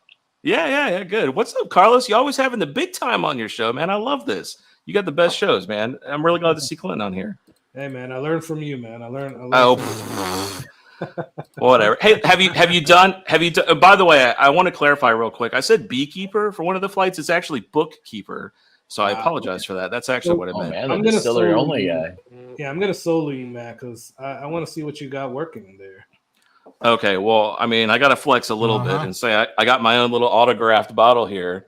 Yeah. Good. What's up, Carlos? You always having the big time on your show, man. I love this. You got the best shows, man. I'm really glad to see Clinton on here. Hey, man, I learned from you, man. I learned Whatever. Hey, have you done? By the way, I want to clarify real quick. I said beekeeper for one of the flights. It's actually bookkeeper. So I apologize for that. That's actually what it meant. Man, the distillery only guy. Yeah, I'm gonna solo you, Matt, because I want to see what you got working there. Okay, well, I mean, I got to flex a little bit and say I got my own little autographed bottle here.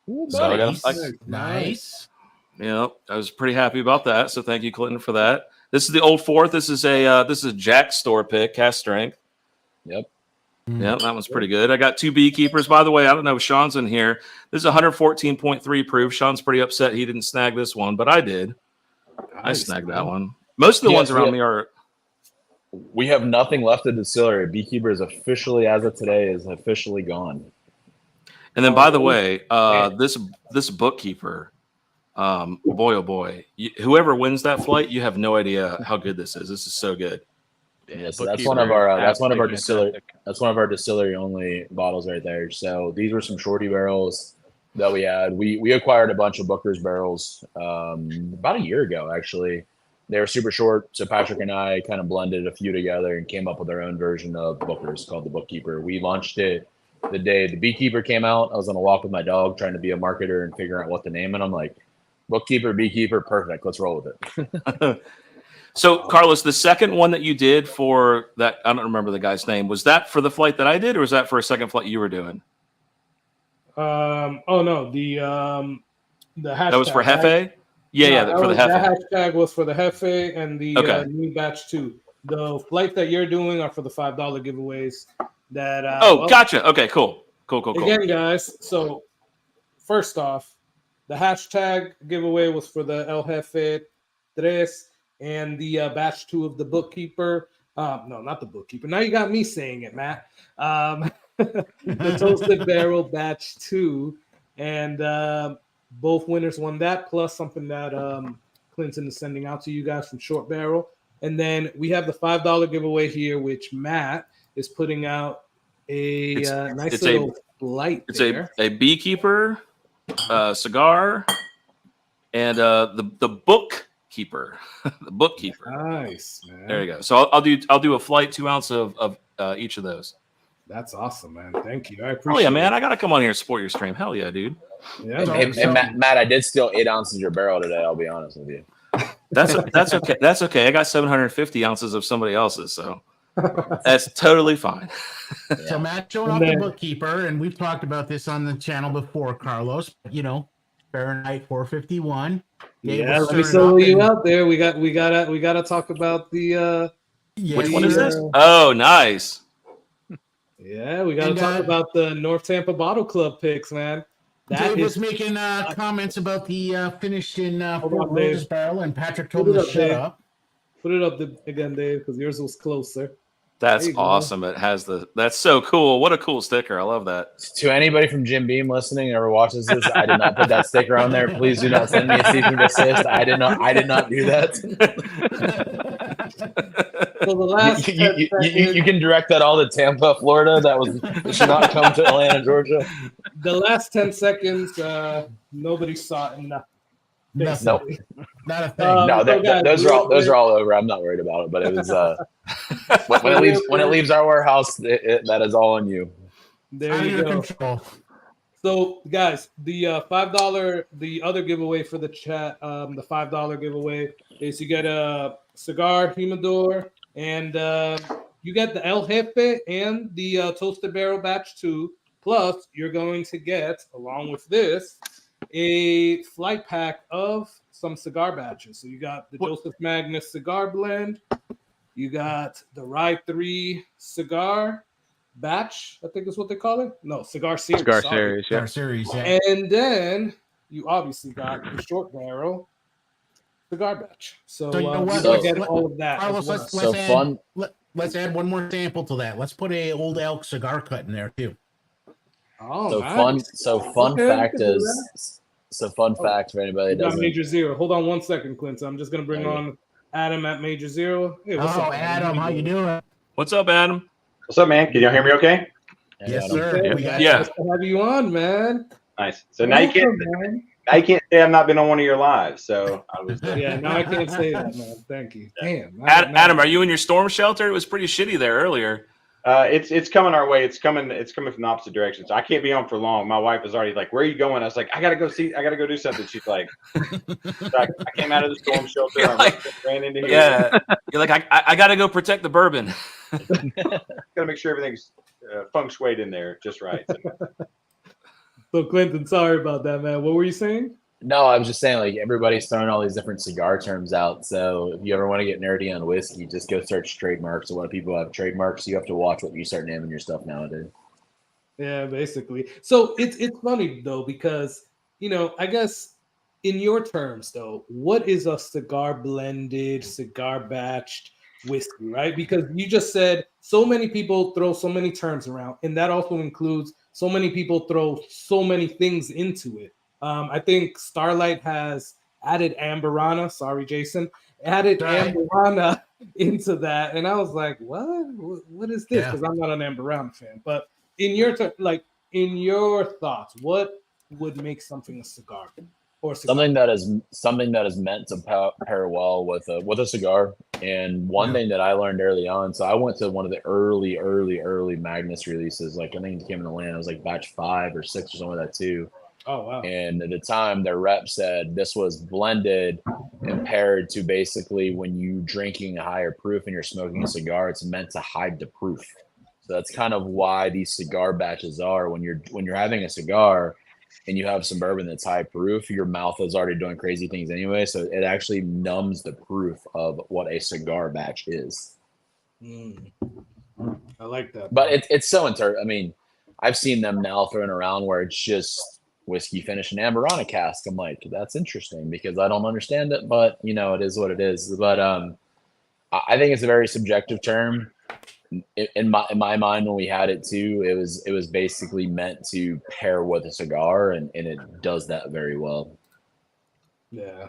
Nice. I was pretty happy about that. So thank you, Clinton, for that. This is the Old Fourth. This is a Jack store pick, cast strength. Yep. Yeah, that one's pretty good. I got two beekeepers. By the way, I don't know if Sean's in here. This is 114.3 proof. Sean's pretty upset he didn't snag this one, but I did. I snagged that one. Most of the ones around me are. We have nothing left at the distillery. Beekeeper is officially, as of today, is officially gone. And then, by the way, this bookkeeper, boy, oh boy, whoever wins that flight, you have no idea how good this is. This is so good. Yeah, so that's one of our distillery only bottles right there. So these were some shorty barrels that we had. We acquired a bunch of Booker's barrels about a year ago, actually. they were super short. So Patrick and I kind of blended a few together and came up with our own version of Booker's called the Bookkeeper. We launched it the day the Beekeeper came out. I was on a walk with my dog trying to be a marketer and figure out what to name. And I'm like, Bookkeeper, Beekeeper, perfect. Let's roll with it. So, Carlos, the second one that you did for that, I don't remember the guy's name. Was that for the flight that I did, or was that for a second flight you were doing? Oh no, the hashtag. That was for Hefe? Yeah, for the Hefe. That hashtag was for the Hefe and the new batch 2. The flights that you're doing are for the $5 giveaways. That gotcha. Okay, cool. Again, guys, so first off, the hashtag giveaway was for the El Jefe Tres and the batch 2 of the Bookkeeper. No, not the Bookkeeper. Now you got me saying it, Matt. The Toasted Barrel batch 2. And both winners won that, plus something that Clinton is sending out to you guys from Short Barrel. And then we have the $5 giveaway here, which Matt is putting out a nice little light. It's there. a Beekeeper, cigar, and the Bookkeeper. The Bookkeeper. Nice, man. There you go. So I'll do a flight 2 ounce of each of those. That's awesome, man. Thank you. I appreciate Oh yeah, man. it. I gotta come on here and support your stream. Hell yeah, dude. Yeah, Hey, Matt, I did steal 8 ounces of your barrel today. I'll be honest with you. That's okay. That's okay. I got 750 ounces of somebody else's, so that's totally fine. So Matt showing off the Bookkeeper, and we've talked about this on the channel before, Carlos. You know, Fahrenheit 451. Yeah, let me solo you out there. We gotta talk about the Which one is this? Oh, nice. Yeah, we gotta talk about the North Tampa Bottle Club picks, man. Dave was making comments about the finished in Fort Roses barrel, and Patrick told him to shut up. Put it up again, Dave, because yours was closer. That's awesome. It has that's so cool. What a cool sticker. I love that. To anybody from Jim Beam listening or watches this, I did not put that sticker on there. Please do not send me a cease and desist. I did not do that. So the last you can direct that all to Tampa, Florida. It should not come to Atlanta, Georgia. The last 10 seconds, nobody saw it. No, not a thing. No, those are all over. I'm not worried about it. But it was when it leaves our warehouse, that is all on you. There you go. Control. So, guys, the $5, the other giveaway for the chat, the $5 giveaway is you get a cigar humidor, and you get the El Jefe and the Toasted Barrel Batch 2. Plus, you're going to get, along with this, a flight pack of some cigar batches. So you got the Joseph Magnus cigar blend. You got the Rye 3 cigar batch, I think is what they call it. No, cigar series. Cigar series, yeah. And then you obviously got the Short Barrel cigar batch. So you know what? you're get all of that. Carlos, let's add one more sample to that. Let's put a Old Elk cigar cut in there too. Oh, fun fact for anybody that doesn't. Major Zero. Hold on 1 second, Clinton. I'm just gonna bring on Adam at Major Zero. Hey, what's up, Adam? How you doing? What's up, Adam? What's up, man? Can you hear me okay? Yes, sir. Nice to have you on, man. Nice. So now you can't say I've not been on one of your lives. So I was. Now I can't say that, man. Thank you. Damn. Adam, are you in your storm shelter? It was pretty shitty there earlier. It's coming our way. It's coming from the opposite direction. So I can't be on for long. My wife is already like, "Where are you going?" I was like, "I gotta go do something." She's like, so I came out of the storm shelter. I ran into here. Yeah, you're like, I gotta go protect the bourbon. Gotta make sure everything's feng shuied in there just right. So Clinton, sorry about that, man. What were you saying? No, I was just saying, like, everybody's throwing all these different cigar terms out. So if you ever want to get nerdy on whiskey, just go search trademarks. A lot of people have trademarks. You have to watch what you start naming your stuff nowadays. Yeah, basically. So it's funny though, because I guess in your terms though, what is a cigar blended, cigar batched whiskey, right? Because you just said so many people throw so many terms around, and that also includes so many people throw so many things into it. I think Starlight has added Amberana. Sorry, Jason. Added Amberana into that, and I was like, "What is this?" Because I'm not an Amberana fan. But in your thoughts, what would make something a cigar? or cigar? something that is meant to pair well with a cigar. And one thing that I learned early on, so I went to one of the early Magnus releases. Like I think it came in Atlanta. It was like batch 5 or 6 or something like that too. Oh wow! And at the time, their rep said this was blended and paired to basically when you drinking a higher proof and you're smoking a cigar, it's meant to hide the proof. So that's kind of why these cigar batches are when you're having a cigar and you have some bourbon that's high proof, your mouth is already doing crazy things anyway. So it actually numbs the proof of what a cigar batch is. I like that. But it's so I mean, I've seen them now thrown around where it's just whiskey finish and amber on a cask. I'm like, that's interesting because I don't understand it, but you know, it is what it is. But I think it's a very subjective term. In my mind, when we had it too, it was basically meant to pair with a cigar, and it does that very well. Yeah,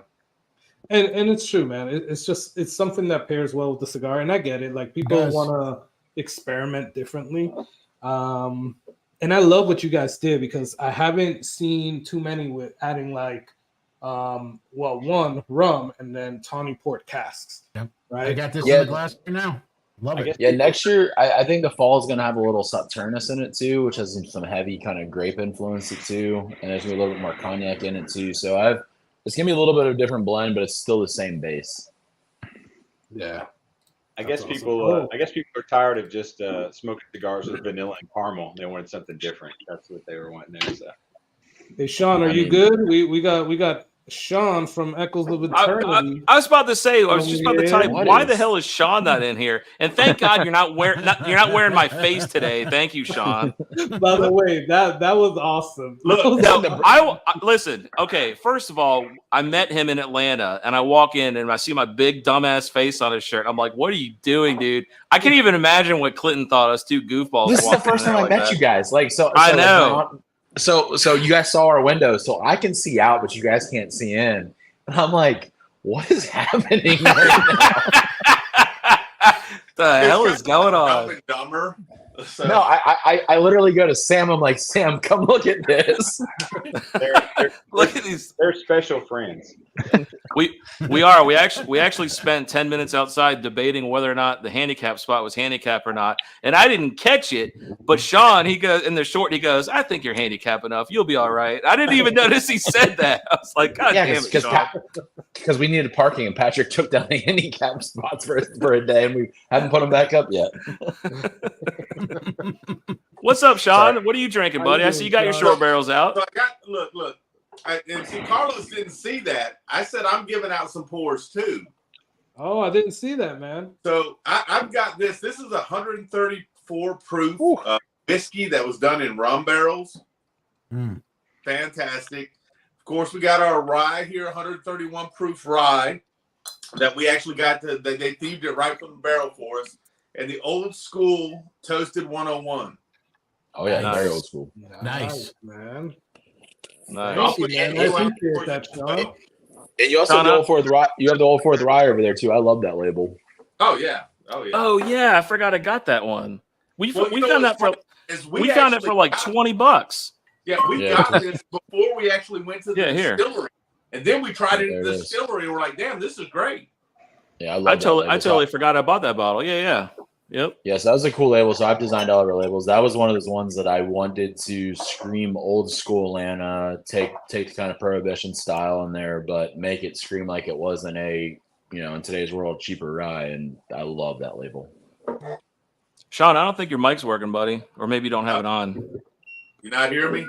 and it's true, man. It's something that pairs well with the cigar, and I get it. Like people want to experiment differently, and I love what you guys did because I haven't seen too many with adding like, one rum and then tawny port casks. Yep. Right. I got this in the glass right now. Love it. Yeah, next year I think the fall is going to have a little Saturnus in it too, which has some heavy kind of grape influence too, and there's going to be a little bit more cognac in it too. So it's going to be a little bit of a different blend, but it's still the same base. Yeah, I guess people are tired of just smoking cigars with vanilla and caramel. They wanted something different. That's what they were wanting there. So. Hey Sean, are you good? We got Sean from Echoes of Eternity. I was about to say, I was just about to type, why the hell is Sean not in here? And thank God you're not wearing my face today. Thank you, Sean. By the way, that was awesome. Look, listen. Okay, first of all, I met him in Atlanta, and I walk in and I see my big dumbass face on his shirt. I'm like, "What are you doing, dude?" I can't even imagine what Clinton thought us two goofballs. This is the first time I met you guys. I know. So you guys saw our window, so I can see out, but you guys can't see in. And I'm like, what is happening right now? The hell is going on? Dumber. So. No, I literally go to Sam. I'm like, Sam, come look at this. Look at these. They're special friends. We are. We actually spent 10 minutes outside debating whether or not the handicap spot was handicap or not, and I didn't catch it. But Sean, he goes in the short. He goes, "I think you're handicap enough. You'll be all right." I didn't even notice he said that. I was like, "God damn it, Sean!" Because we needed parking, and Patrick took down the handicap spots for a day, and we haven't put them back up yet. What's up, Sean? Sorry. What are you drinking, buddy? I see you got your short barrels out. So I got look. And see, Carlos didn't see that. I said I'm giving out some pours too. Oh, I didn't see that, man. So I've got this. This is 134 proof whiskey that was done in rum barrels. Fantastic. Of course, we got our rye here, 131 proof rye that we actually got. They thieved it right from the barrel for us. And the old school toasted 101. Oh yeah, nice. Very old school. Nice, man. Nice. And you also have the old fourth rye. You have the old fourth rye over there too. I love that label. Oh yeah. Oh yeah. I forgot I got that one. We found that for like $20. Yeah, we got this before we actually went to the distillery, and then we tried it in the distillery, and we're like, "Damn, this is great." Yeah, I totally forgot I bought that bottle. Yeah. Yep. Yes, that was a cool label. So I've designed all of our labels. That was one of those ones that I wanted to scream old school Atlanta, take kind of prohibition style in there, but make it scream like it wasn't a, in today's world, cheaper rye. And I love that label. Sean, I don't think your mic's working, buddy, or maybe you don't have it on. You not hear me?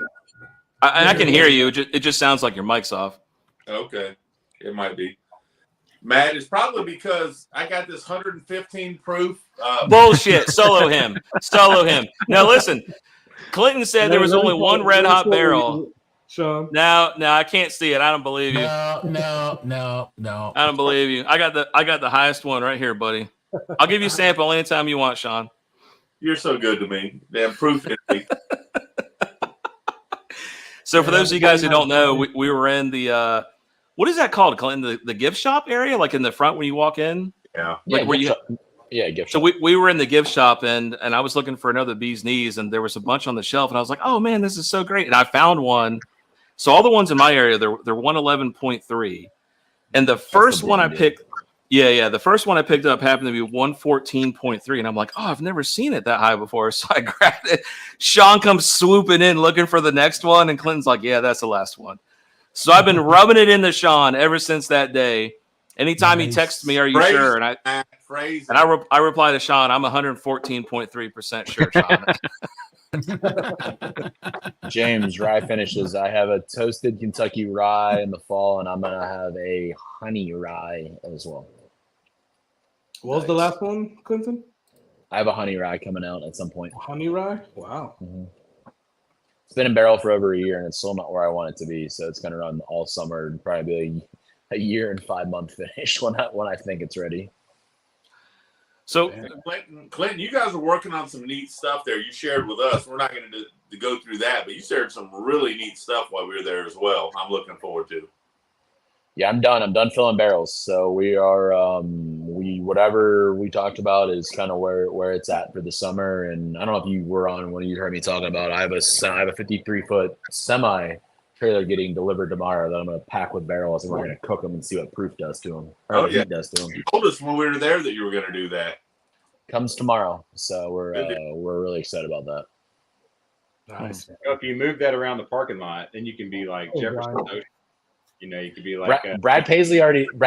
I can hear you. It just sounds like your mic's off. Okay, it might be. Matt, it's probably because I got this 115 proof. Bullshit. Solo him. Now listen, Clinton said there was only one red hot barrel. Sean. Now I can't see it. I don't believe you. No. I don't believe you. I got the highest one right here, buddy. I'll give you a sample anytime you want, Sean. You're so good to me. Damn, proof it. So for those of you guys who don't know, we were in the what is that called, Clinton? The gift shop area, like in the front when you walk in. Yeah. Gift shop. So we were in the gift shop and I was looking for another bee's knees and there was a bunch on the shelf and I was like, oh man, this is so great. And I found one. So all the ones in my area, they're 111.3. And the first one I picked, the first one I picked up happened to be 114.3. And I'm like, oh, I've never seen it that high before. So I grabbed it. Sean comes swooping in looking for the next one. And Clinton's like, yeah, that's the last one. So I've been rubbing it into Sean ever since that day. Anytime he texts me, are you sure? And I reply to Sean, I'm 114.3% sure, Sean. James, rye finishes. I have a toasted Kentucky rye in the fall, and I'm gonna have a honey rye as well. What was the last one, Clinton? I have a honey rye coming out at some point. Honey rye? Wow. Mm-hmm. It's been in barrel for over a year, and it's still not where I want it to be. So it's gonna run all summer and probably be a year and 5 month finish when I think it's ready. So Clinton, you guys are working on some neat stuff there. You shared with us. We're not going to go through that, but you shared some really neat stuff while we were there as well. I'm looking forward to. Yeah, I'm done. I'm done filling barrels. So we are whatever we talked about is kind of where it's at for the summer. And I don't know if you were on when you heard me talking about. I have a 53-foot semi trailer getting delivered tomorrow that I'm going to pack with barrels, and we're going to cook them and see what proof does to them. Or what heat does to them. You told us when we were there that you were going to do that. Comes tomorrow, so we're really excited about that. Nice. So if you move that around the parking lot, then you can be like Jefferson Ocean. You know, you could be like Brad Paisley already did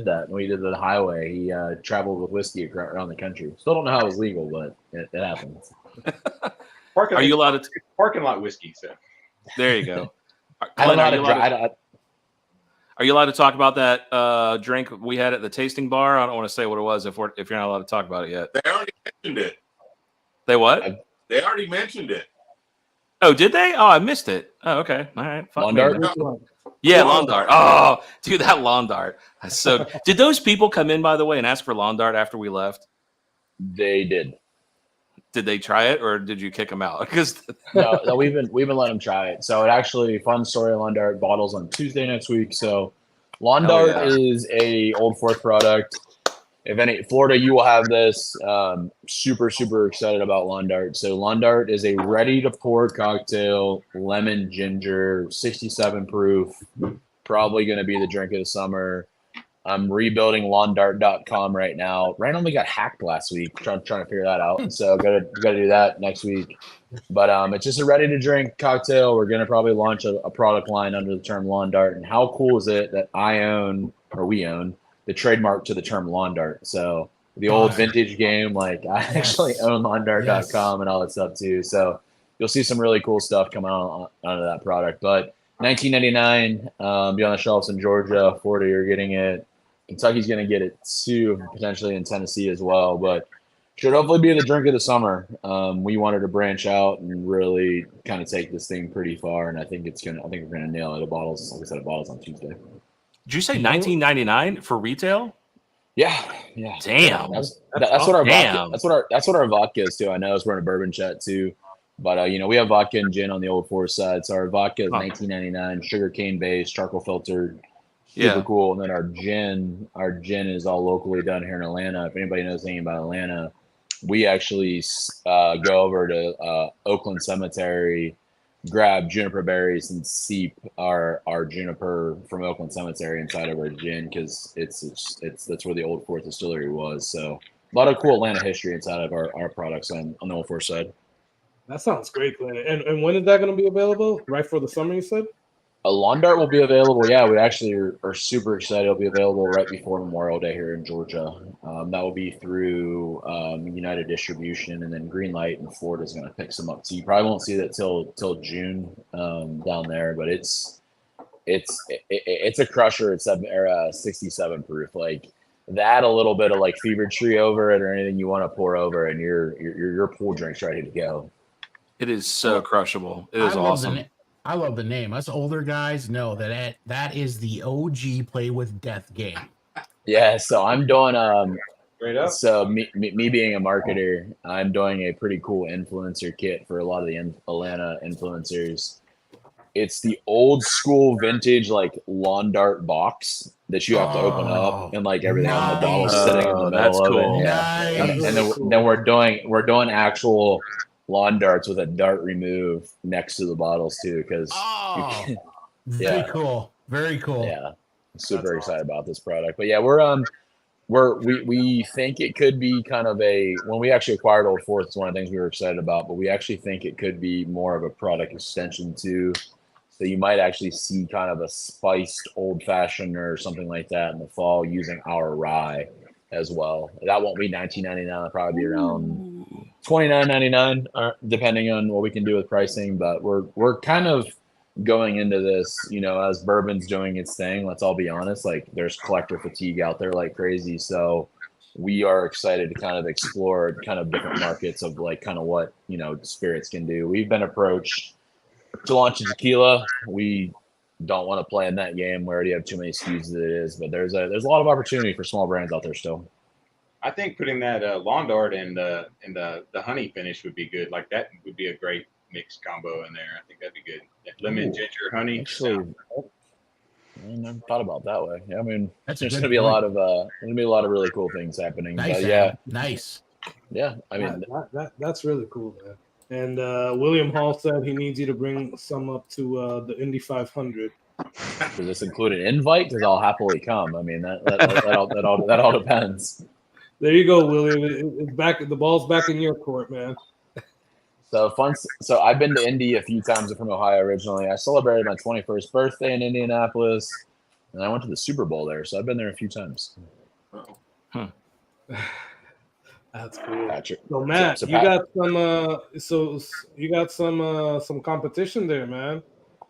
that when we did the highway. He traveled with whiskey around the country. Still don't know how it was legal, but it happens. Are you allowed to parking lot whiskey? So there you go. I don't know how to drive. Are you allowed to talk about that drink we had at the tasting bar? I don't want to say what it was if you're not allowed to talk about it yet. They already mentioned it. They what? They already mentioned it. Oh, did they? Oh, I missed it. Oh, okay. All right. Lawn dart? Yeah, lawn dart. Oh, dude, that lawn dart. So, did those people come in, by the way, and ask for lawn dart after we left? They did. Did they try it, or did you kick them out? Because no, we've been letting them try it. So it actually, fun story. Lawn dart bottles on Tuesday next week. So lawn dart is a Old Fourth product. If any Florida, you will have this. Super excited about lawn dart. So lawn dart is a ready to pour cocktail, lemon ginger, 67 proof. Probably going to be the drink of the summer. I'm rebuilding lawndart.com right now. Randomly got hacked last week, trying to figure that out. So gotta do that next week. But it's just a ready to drink cocktail. We're gonna probably launch a product line under the term Lawn Dart. And how cool is it that we own the trademark to the term Lawn Dart? So the old vintage game, like I actually own lawndart.com and all that stuff too. So you'll see some really cool stuff come out of that product. But $19.99, be on the shelves in Georgia. Florida, you're getting it. Kentucky's going to get it too, potentially in Tennessee as well. But should hopefully be the drink of the summer. We wanted to branch out and really kind of take this thing pretty far, and I think we're going to nail it. The bottles, like I said, bottles on Tuesday. Did you say $19.99 for retail? Yeah. Damn. That's what our vodka. That's what our vodka is too. I know we're in a bourbon chat too. But we have vodka and gin on the Old Forest side. So our vodka is $19.99, sugar cane based, charcoal filtered, super cool. And then our gin is all locally done here in Atlanta. If anybody knows anything about Atlanta, we actually go over to Oakland Cemetery, grab juniper berries, and seep our juniper from Oakland Cemetery inside of our gin because that's where the Old Forest distillery was. So a lot of cool Atlanta history inside of our products on the Old Forest side. That sounds great, Glenn. And when is that going to be available? Right for the summer, you said? A lawn dart will be available. Yeah, we actually are super excited. It'll be available right before Memorial Day here in Georgia. That will be through United Distribution, and then Greenlight in Florida is going to pick some up. So you probably won't see that till June down there. But it's a crusher. It's 67 proof. Like that, a little bit of like Fever Tree over it, or anything you want to pour over, and your pool drink's ready to go. It is so crushable. It is awesome. I love the name. Us older guys know that is the OG play with death game. Yeah, so I'm doing straight up. So me being a marketer, I'm doing a pretty cool influencer kit for a lot of the Atlanta influencers. It's the old school vintage like lawn dart box that you have to open up and like everything on the bottle sitting in the middle of it. Yeah. Nice. And then we're doing actual lawn darts with a dart remove next to the bottles too, because very cool. Very cool. Yeah, super excited about this product. But yeah, we think it could be kind of when we actually acquired Old Fourth, it's one of the things we were excited about, but we actually think it could be more of a product extension too. So you might actually see kind of a spiced old fashioned or something like that in the fall using our rye as well. That won't be $19.99. It'll probably be around $29.99, depending on what we can do with pricing. But we're kind of going into this, as bourbon's doing its thing. Let's all be honest. Like, there's collector fatigue out there like crazy. So we are excited to kind of explore kind of different markets of like kind of what spirits can do. We've been approached to launch a tequila. We don't want to play in that game. We already have too many SKUs as it is, but there's a lot of opportunity for small brands out there still. I think putting that lawn dart and the honey finish would be good. Like, that would be a great mixed combo in there. I think that'd be good. Lemon, ginger, honey. Actually, I never thought about that way. Yeah, I mean, That's there's going to be a lot of really cool things happening. Nice. But yeah, nice. Yeah, I mean, that's really cool, man. And William Hall said he needs you to bring some up to the Indy 500. Does this include an invite? Because I'll happily come. I mean, that all depends. There you go, William. It's back. The ball's back in your court, man. So fun. So I've been to Indy a few times. I'm from Ohio originally. I celebrated my 21st birthday in Indianapolis, and I went to the Super Bowl there. So I've been there a few times. That's cool. Patrick. So Matt, you got some competition there, man.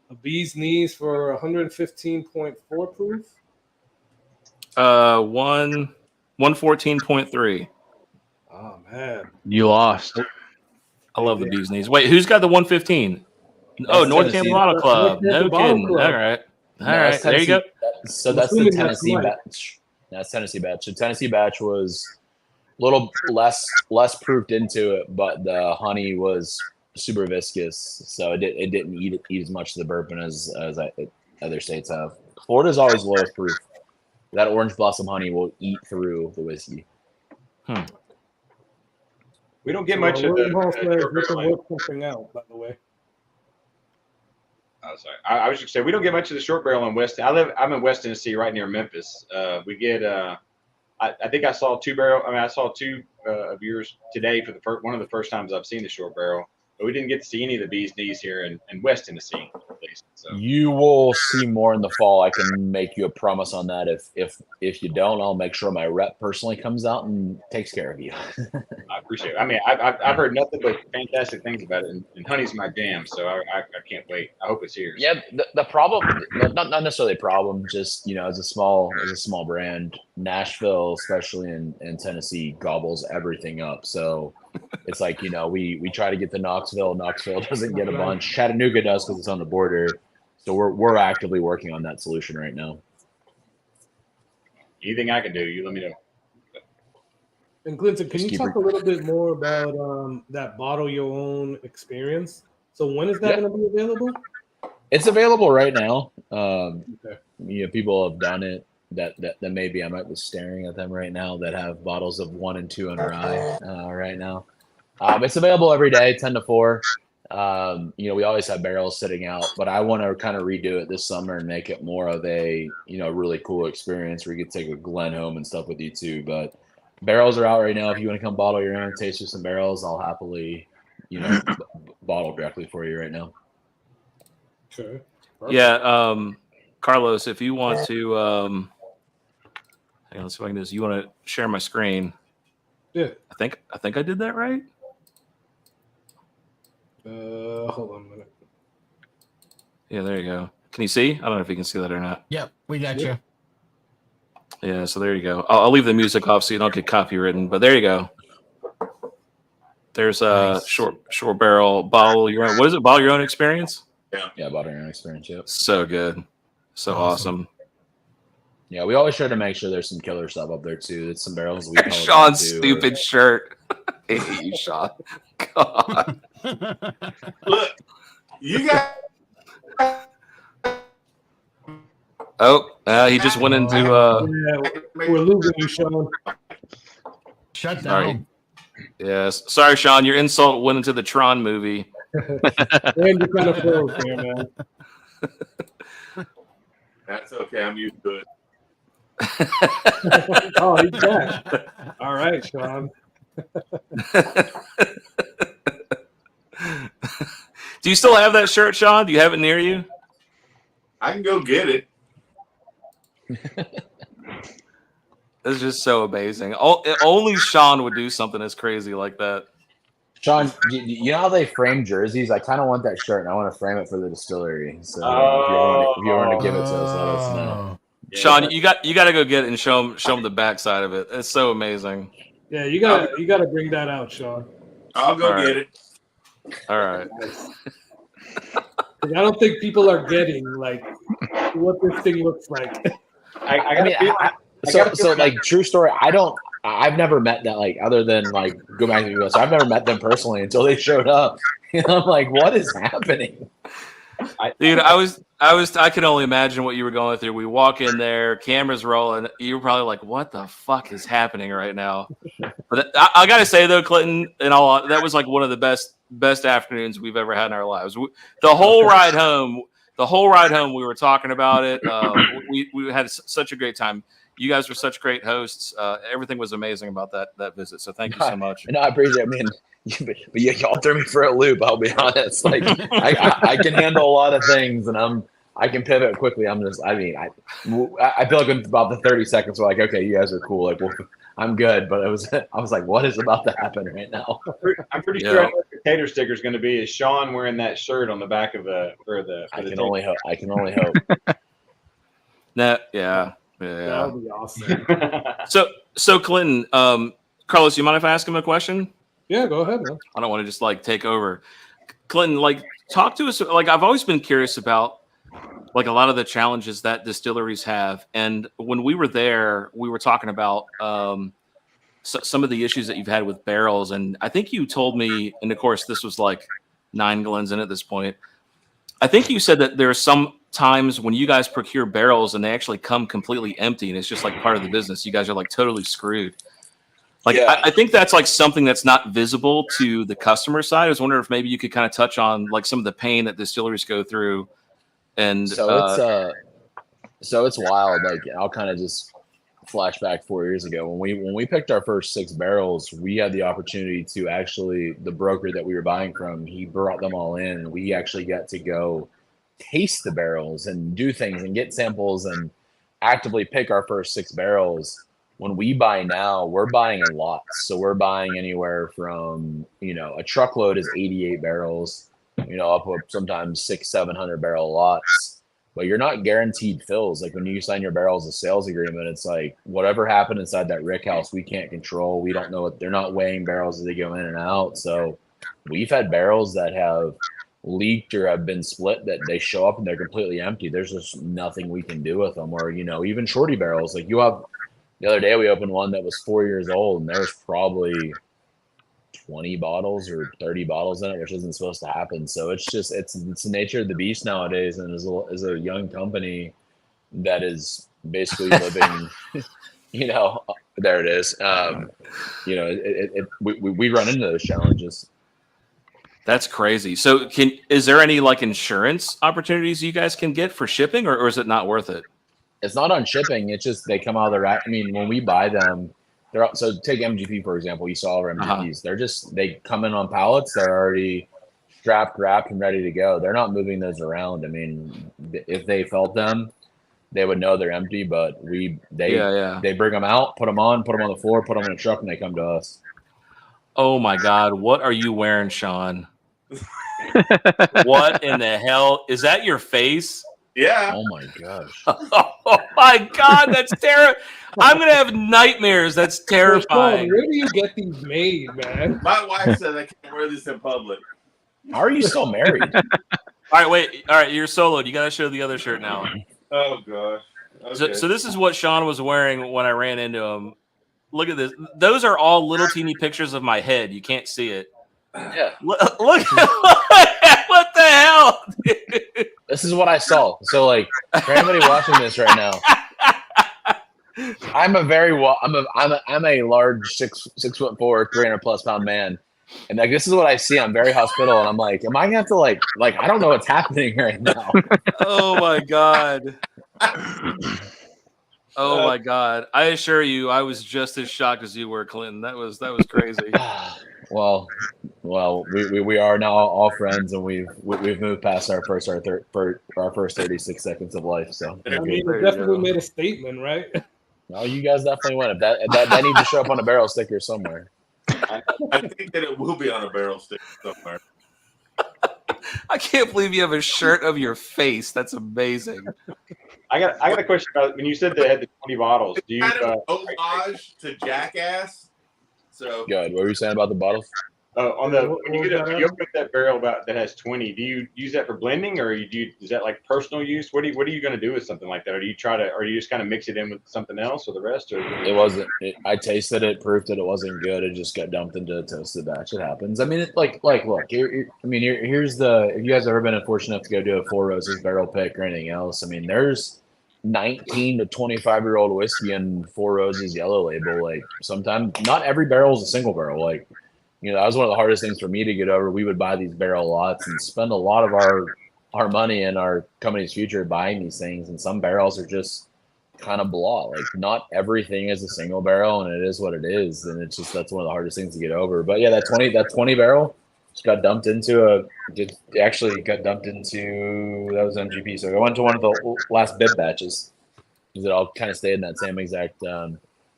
A bee's knees for 115.4 proof. 114.3. Oh man, you lost. I love the bee's knees. Wait, who's got the 115? Oh, North Tampa Bottle Club. No kidding. All right. There you go. So that's the Tennessee batch. That's Tennessee batch. So Tennessee batch was a little less proofed into it, but the honey was super viscous, so it didn't eat as much of the bourbon as other states have. Florida's always lowest proof. That orange blossom honey will eat through the whiskey. We don't get much of work something out, by the way. Oh, sorry. I was just saying we don't get much of the short barrel in West. I'm in West Tennessee, right near Memphis. We get. I think I saw two of yours today for one of the first times I've seen the short barrel. But we didn't get to see any of the bee's knees here in West Tennessee, at least. So. You will see more in the fall. I can make you a promise on that. If you don't, I'll make sure my rep personally comes out and takes care of you. I appreciate it. I mean, I've heard nothing but fantastic things about it, and honey's my jam, so I can't wait. I hope it's here. Yeah, the problem, not necessarily a problem, just as a small brand, Nashville, especially in Tennessee, gobbles everything up. So it's like we try to get to Knoxville. Knoxville doesn't get a bunch. Chattanooga does because it's on the border. So we're actively working on that solution right now. Anything I can do, you let me know. And Clinton, can you talk a little bit more about that bottle your own experience? So when is that going to be available? It's available right now. People have done it. That maybe I might be staring at them right now that have bottles of 1 and 2 in rye right now. It's available every day, 10 to 4. We always have barrels sitting out, but I want to kind of redo it this summer and make it more of a, really cool experience where you could take a Glen home and stuff with you too. But barrels are out right now. If you want to come bottle your own, taste with some barrels, I'll happily, bottle directly for you right now. Sure. Yeah. Carlos, if you want to, hang on, let's see if I can do this. You want to share my screen? Yeah. I think I did that right. Hold on a minute. Yeah, there you go. Can you see? I don't know if you can see that or not. Yep, we got you. Yeah, so there you go. I'll leave the music off so you don't get copywritten, but there you go. There's a short barrel bottle your own. What is it? Bottle your own experience? Yeah, bottle your own experience. Yep. So good. So awesome. Yeah, we always try to make sure there's some killer stuff up there too. It's some barrels we Sean's stupid shirt. I hate you, Sean. God. Look, you got. He just went into. We're losing you, Sean. Shut down. Yes. Sorry, Sean. Your insult went into the Tron movie. And you kind of froze there, man. That's okay. I'm used to it. Oh, he's back. All right, Sean. Do you still have that shirt, Sean? Do you have it near you? I can go get it. This is just so amazing. Only Sean would do something as crazy like that. Sean, you know how they frame jerseys? I kind of want that shirt, and I want to frame it for the distillery. So if you ever want to give it to us, let us know. Yeah. Sean, you got to go get it and show them the backside of it. It's so amazing. Yeah, you gotta bring that out, Sean. I'll go get it. All right. 'Cause I don't think people are getting like what this thing looks like. So like true story. I've never met that, like, other than like go back to the US. I've never met them personally until they showed up. And I'm like, what is happening? Dude, I can only imagine what you were going through. We walk in there, cameras rolling. You were probably like, what the fuck is happening right now? But I gotta say though, Clinton, that was like one of the best afternoons we've ever had in our lives. The whole ride home, we were talking about it. We had such a great time. You guys were such great hosts. Everything was amazing about that visit. So thank you so much. No, I appreciate it. I mean, but y'all threw me for a loop. I'll be honest. Like I can handle a lot of things, and I can pivot quickly. I feel like in about the 30 seconds, we're like, okay, you guys are cool. Like, well, I'm good. But I was like, what is about to happen right now? I'm pretty sure what the tater sticker is going to be is Sean wearing that shirt on the back of the. I can only hope. Yeah. That would be awesome. So Clinton, Carlos, you mind if I ask him a question? Yeah, go ahead, man. I don't want to just like take over. Clinton, like, talk to us. Like, I've always been curious about like a lot of the challenges that distilleries have. And when we were there, we were talking about some of the issues that you've had with barrels. And I think you told me, and of course, this was like 9 Glens in at this point. I think you said that there are some times when you guys procure barrels and they actually come completely empty, and it's just like part of the business. You guys are like totally screwed. Like, yeah. I think that's like something that's not visible to the customer side. I was wondering if maybe you could kind of touch on like some of the pain that distilleries go through. And so it's wild. Like, I'll kind of just flash back 4 years ago when we picked our first 6 barrels. We had the opportunity to actually, the broker that we were buying from, he brought them all in, and we actually got to go taste the barrels and do things and get samples and actively pick our first 6 barrels. When we buy now, we're buying in lots. So we're buying anywhere from, a truckload is 88 barrels, up to sometimes 600-700 barrel lots. But you're not guaranteed fills. Like, when you sign your barrels a sales agreement, it's like whatever happened inside that rick house, we can't control. We don't know. They're not weighing barrels as they go in and out. So we've had barrels that have leaked or have been split that they show up and they're completely empty. There's just nothing we can do with them. Or, even shorty barrels. Like, the other day we opened one that was 4 years old, and there was probably 20 bottles or 30 bottles in it, which isn't supposed to happen. So it's the nature of the beast nowadays. And as a young company that is basically living, there it is. We run into those challenges. That's crazy. So is there any like insurance opportunities you guys can get for shipping, or is it not worth it? It's not on shipping. It's just they come out of the rack. I mean, when we buy them, so take MGP, for example. You saw our MGPs. They come in on pallets. They're already strapped, wrapped, and ready to go. They're not moving those around. I mean, if they felt them, they would know they're empty, but they bring them out, put them on the floor, put them in a truck, and they come to us. Oh my God. What are you wearing, Sean? What in the hell? Is that your face? Yeah. Oh my gosh. Oh my God, that's terrible. I'm gonna have nightmares. That's terrifying. Where do you get these made, man? My wife said I can't wear this in public. How are you still married? All right, wait. All right, you're soloed. You gotta show the other shirt now. Oh gosh. Okay. So this is what Sean was wearing when I ran into him. Look at this. Those are all little teeny pictures of my head. You can't see it. Yeah. Look what the hell? This is what I saw. So, like, for anybody watching this right now, I'm a large 6'4", 300+ pound man. And like, this is what I see. I'm very hospitable, and I'm like, am I gonna have to like I don't know what's happening right now. Oh my God. Oh my God. I assure you, I was just as shocked as you were, Clinton. That was crazy. Well, we are now all friends, and we've moved past our first 36 seconds of life. So I mean, it definitely made a statement, right? no, you guys definitely won it. That needs to show up on a barrel sticker somewhere. I think that it will be on a barrel stick somewhere. I can't believe you have a shirt of your face. That's amazing. I got a question about when you said they had the 20 bottles. Do you Kind of an homage to Jackass. So Good. What were you saying about the bottles? when you open that barrel that has 20, do you use that for blending, or is that like personal use? What are you going to do with something like that? Or do you just kind of mix it in with something else or the rest? Or It wasn't. I tasted it, proved that it wasn't good. It just got dumped into a toasted batch. It happens. I mean, it's look. Here's the. If you guys have ever been fortunate enough to go do a Four Roses barrel pick or anything else, I mean, there's 19 to 25-year-old whiskey in Four Roses Yellow Label. Like sometimes, not every barrel is a single barrel. Like, that was one of the hardest things for me to get over. We would buy these barrel lots and spend a lot of our money and our company's future buying these things. And some barrels are just kind of blah. Like not everything is a single barrel, and it is what it is. And it's just that's one of the hardest things to get over. But yeah, that 20 barrel just got dumped into that was MGP. So I went to one of the last bib batches because it all kind of stayed in that same exact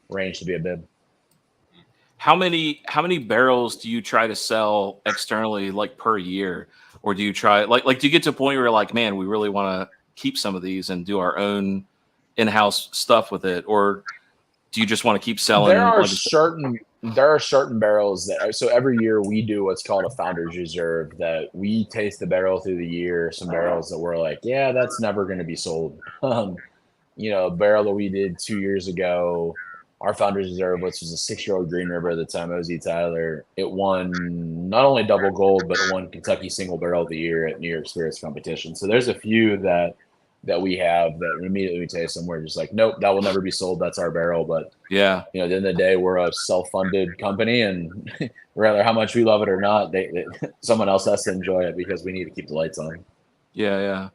range to be a bib. How many barrels do you try to sell externally, like per year, or do you try like do you get to a point where you're like, man, we really want to keep some of these and do our own in-house stuff with it, or do you just want to keep selling? There are certain barrels that so every year we do what's called a founder's reserve, that we taste the barrel through the year. Some barrels that we're like, yeah, that's never going to be sold. A barrel that we did 2 years ago. Our Founders Reserve, which was a 6-year-old Green River at the time, OZ Tyler, it won not only double gold, but it won Kentucky Single Barrel of the Year at New York Spirits Competition. So there's a few that we have that immediately we taste them. We're just like, nope, that will never be sold. That's our barrel. But yeah, at the end of the day, we're a self-funded company, and rather how much we love it or not, someone else has to enjoy it because we need to keep the lights on. Yeah.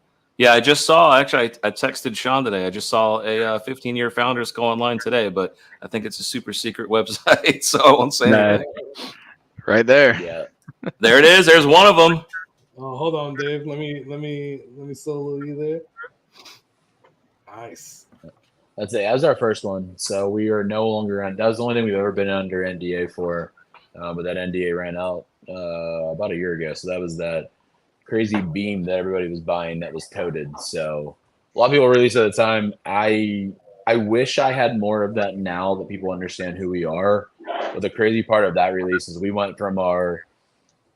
I just saw, actually, I texted Sean today. I just saw a 15-year Founders go online today, but I think it's a super secret website, so I won't say anything. Right there. Yeah. There it is. There's one of them. Oh, hold on, Dave. Let me solo you there. Nice. That's it. That was our first one. So we are no longer on. That was the only thing we've ever been under NDA for, but that NDA ran out about a year ago. So that was that crazy beam that everybody was buying that was coated. So a lot of people released at the time. I wish I had more of that now that people understand who we are. But the crazy part of that release is we went from our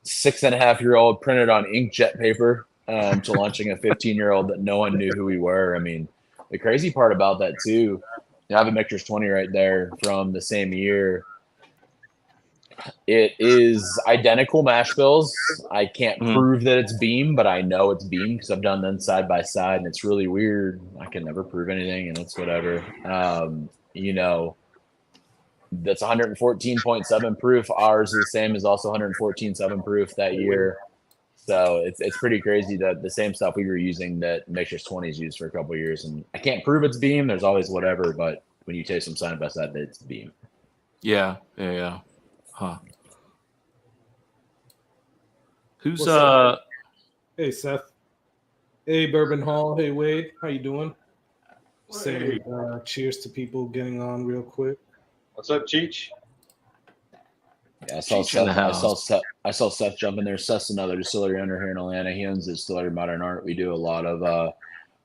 6.5-year-old printed on inkjet paper to launching a 15-year-old that no one knew who we were. I mean, the crazy part about that too, I have a Michter's 20 right there from the same year. It is identical mash bills. I can't prove that it's beam, but I know it's beam because I've done them side by side, and it's really weird. I can never prove anything, and it's whatever. That's 114.7 proof. Ours is the same as also 114.7 proof that year. So it's pretty crazy that the same stuff we were using that Michter's 20s used for a couple of years, and I can't prove it's beam. There's always whatever, but when you taste them side by side, it's beam. Yeah. Huh. Who's Hey Seth. Hey Bourbon Hall. Hey Wade. How you doing? Say cheers to people getting on real quick. What's up, Cheech? Yeah, I saw Seth jump in there. Seth's another distillery owner here in Atlanta. He owns the distillery Modern Art. We do a lot of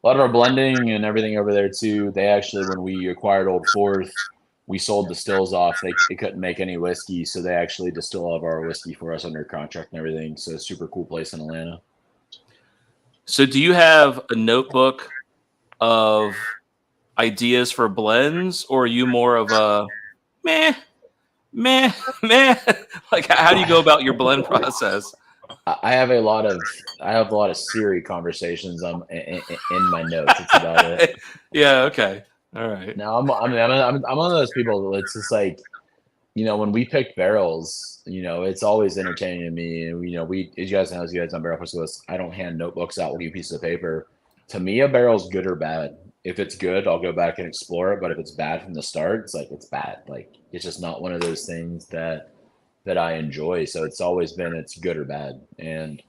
our blending and everything over there too. They actually, when we acquired Old Fourth, we sold the stills off. They couldn't make any whiskey, so they actually distill all of our whiskey for us under contract and everything. So super cool place in Atlanta. So do you have a notebook of ideas for blends, or are you more of a meh? Like, how do you go about your blend process? I have a lot of Siri conversations in my notes. That's about it. Yeah. Okay. All right. No, I'm one of those people that it's just like, when we pick barrels, it's always entertaining to me. And as you guys know, as you guys on Barrel Specialist, I don't hand notebooks out with you pieces of paper. To me, a barrel's good or bad. If it's good, I'll go back and explore it. But if it's bad from the start, it's like it's bad. Like it's just not one of those things that I enjoy. So it's always been it's good or bad. And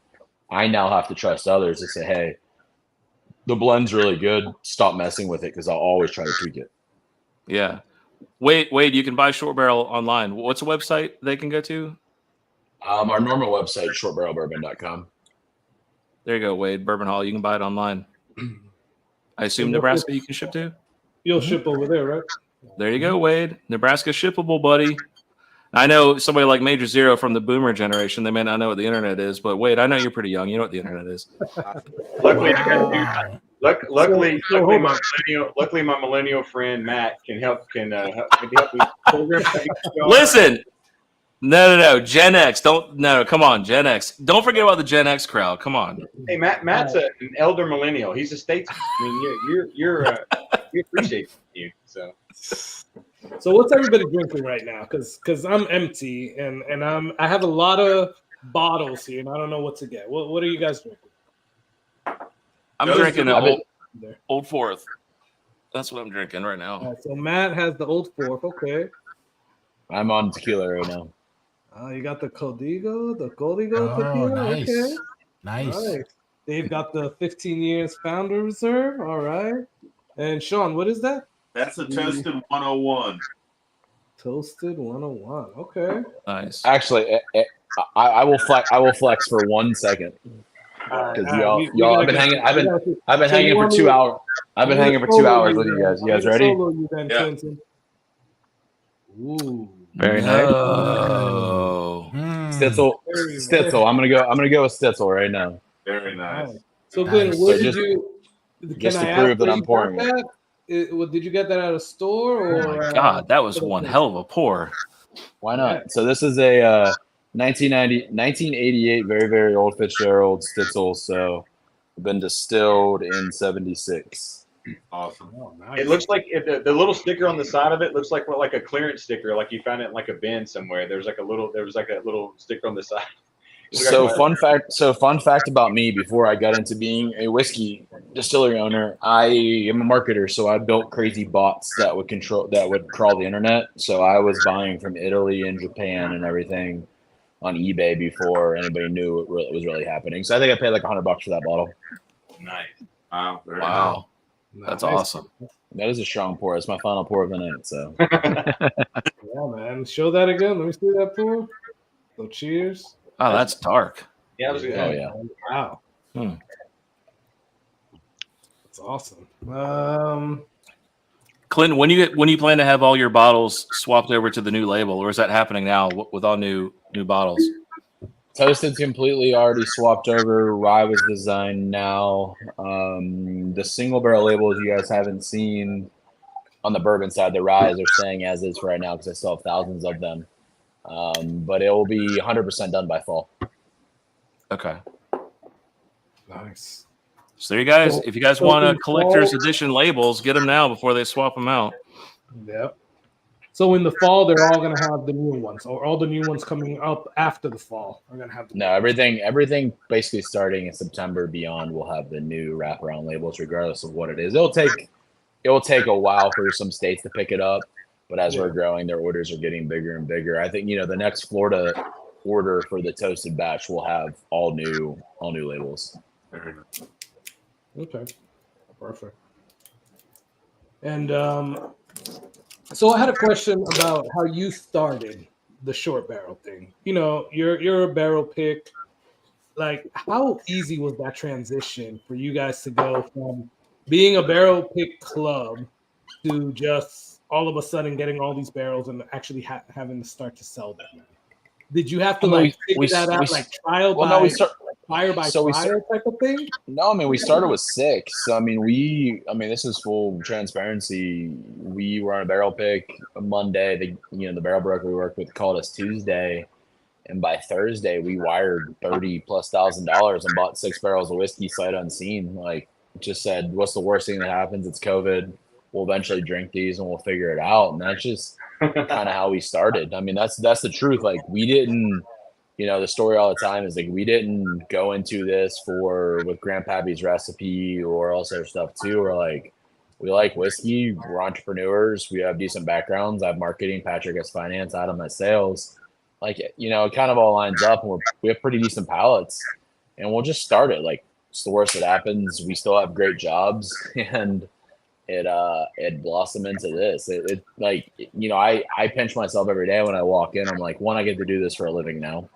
I now have to trust others to say, hey, the blend's really good. Stop messing with it because I'll always try to tweak it. Yeah. Wade, you can buy Short Barrel online. What's a website they can go to? Our normal website, shortbarrelbourbon.com. There you go, Wade. Bourbon Hall. You can buy it online. I assume Nebraska you can ship to? You'll ship over there, right? There you go, Wade. Nebraska shippable, buddy. I know somebody like Major Zero from the boomer generation, they may not know what the internet is, but Wade, I know you're pretty young. You know what the internet is. Luckily, I got you. Luckily, my millennial friend Matt can help me program. Listen, no, Gen X. Come on, Gen X. Don't forget about the Gen X crowd. Come on. Hey, Matt's an elder millennial. He's a statesman. I mean, we appreciate you. So what's everybody drinking right now? Because I'm empty and I have a lot of bottles here and I don't know what to get. What are you guys drinking? I'm drinking an Old Fourth. That's what I'm drinking right now. All right, so Matt has the Old Fourth. Okay. I'm on tequila right now. You got the Código tequila. Nice. Okay. Nice. They've got the 15 years Founder Reserve. All right. And Sean, what is that? That's a Toasted 101. Toasted 101. Okay. Nice. Actually, I will flex for 1 second. Because y'all I've been hanging for 2 hours. I've been hanging for 2 hours with you guys. You guys ready? Yeah. Ooh. Very nice. Oh. Stitzel. I'm gonna go with Stitzel right now. Very nice. So Glenn, what did just, you? Just to prove that I'm pouring it. Did you get that at a store or? Oh my God, that was one hell of a pour. Why not? So this is a 1988, very, very old Fitzgerald Stitzel. So been distilled in 76. Awesome. Oh, nice. It looks like the little sticker on the side of it looks like a clearance sticker, like you found it in like a bin somewhere. There was like a little sticker on the side. So fun fact about me, before I got into being a whiskey distillery owner, I am a marketer. So I built crazy bots that would crawl the internet. So I was buying from Italy and Japan and everything on eBay before anybody knew it was really happening. So I think I paid like $100 for that bottle. Nice. Wow. Wow. That's awesome. That is a strong pour. It's my final pour of the night. So yeah, man. Show that again. Let me see that pour. So cheers. Oh, that's dark. Yeah, it was good. oh yeah. Wow. That's awesome. Clinton, when you plan to have all your bottles swapped over to the new label, or is that happening now with all new bottles? Toasted's completely already swapped over. Rye was designed now. The single barrel labels you guys haven't seen on the bourbon side, the ryes are staying as is for right now because I still have thousands of them. But it will be 100% done by fall. Okay. Nice. So there you guys. If you guys want a collector's edition labels, get them now before they swap them out. Yep. So in the fall, they're all going to have the new ones, or all the new ones coming up after the fall are going to have. Everything basically starting in September beyond will have the new wraparound labels, regardless of what it is. It will take a while for some states to pick it up, but as we're growing, their orders are getting bigger and bigger. I think the next Florida order for the toasted batch will have all new labels. Okay, perfect. And so I had a question about how you started the short barrel thing. You're a barrel pick. Like, how easy was that transition for you guys to go from being a barrel pick club to just all of a sudden getting all these barrels and actually having to start to sell them? Did you have to figure that out, trial by fire by fire type of thing? No, we started with 6. So this is full transparency. We were on a barrel pick on Monday. The barrel broker we worked with called us Tuesday, and by Thursday we wired $30,000+ and bought 6 barrels of whiskey sight unseen. Just said, what's the worst thing that happens? It's COVID. we'll eventually drink these and we'll figure it out. And that's just kind of how we started. I mean, that's the truth. Like, we didn't, the story all the time is like, we didn't go into this with Grandpappy's recipe or all sort of stuff too. We're like, we like whiskey. We're entrepreneurs. We have decent backgrounds. I have marketing. Patrick has finance. Adam has sales. Like, it kind of all lines up, and we have pretty decent palates, and we'll just start it. Like, it's the worst that happens. We still have great jobs, and it blossomed into this. I pinch myself every day when I walk in. I'm like, one, I get to do this for a living now.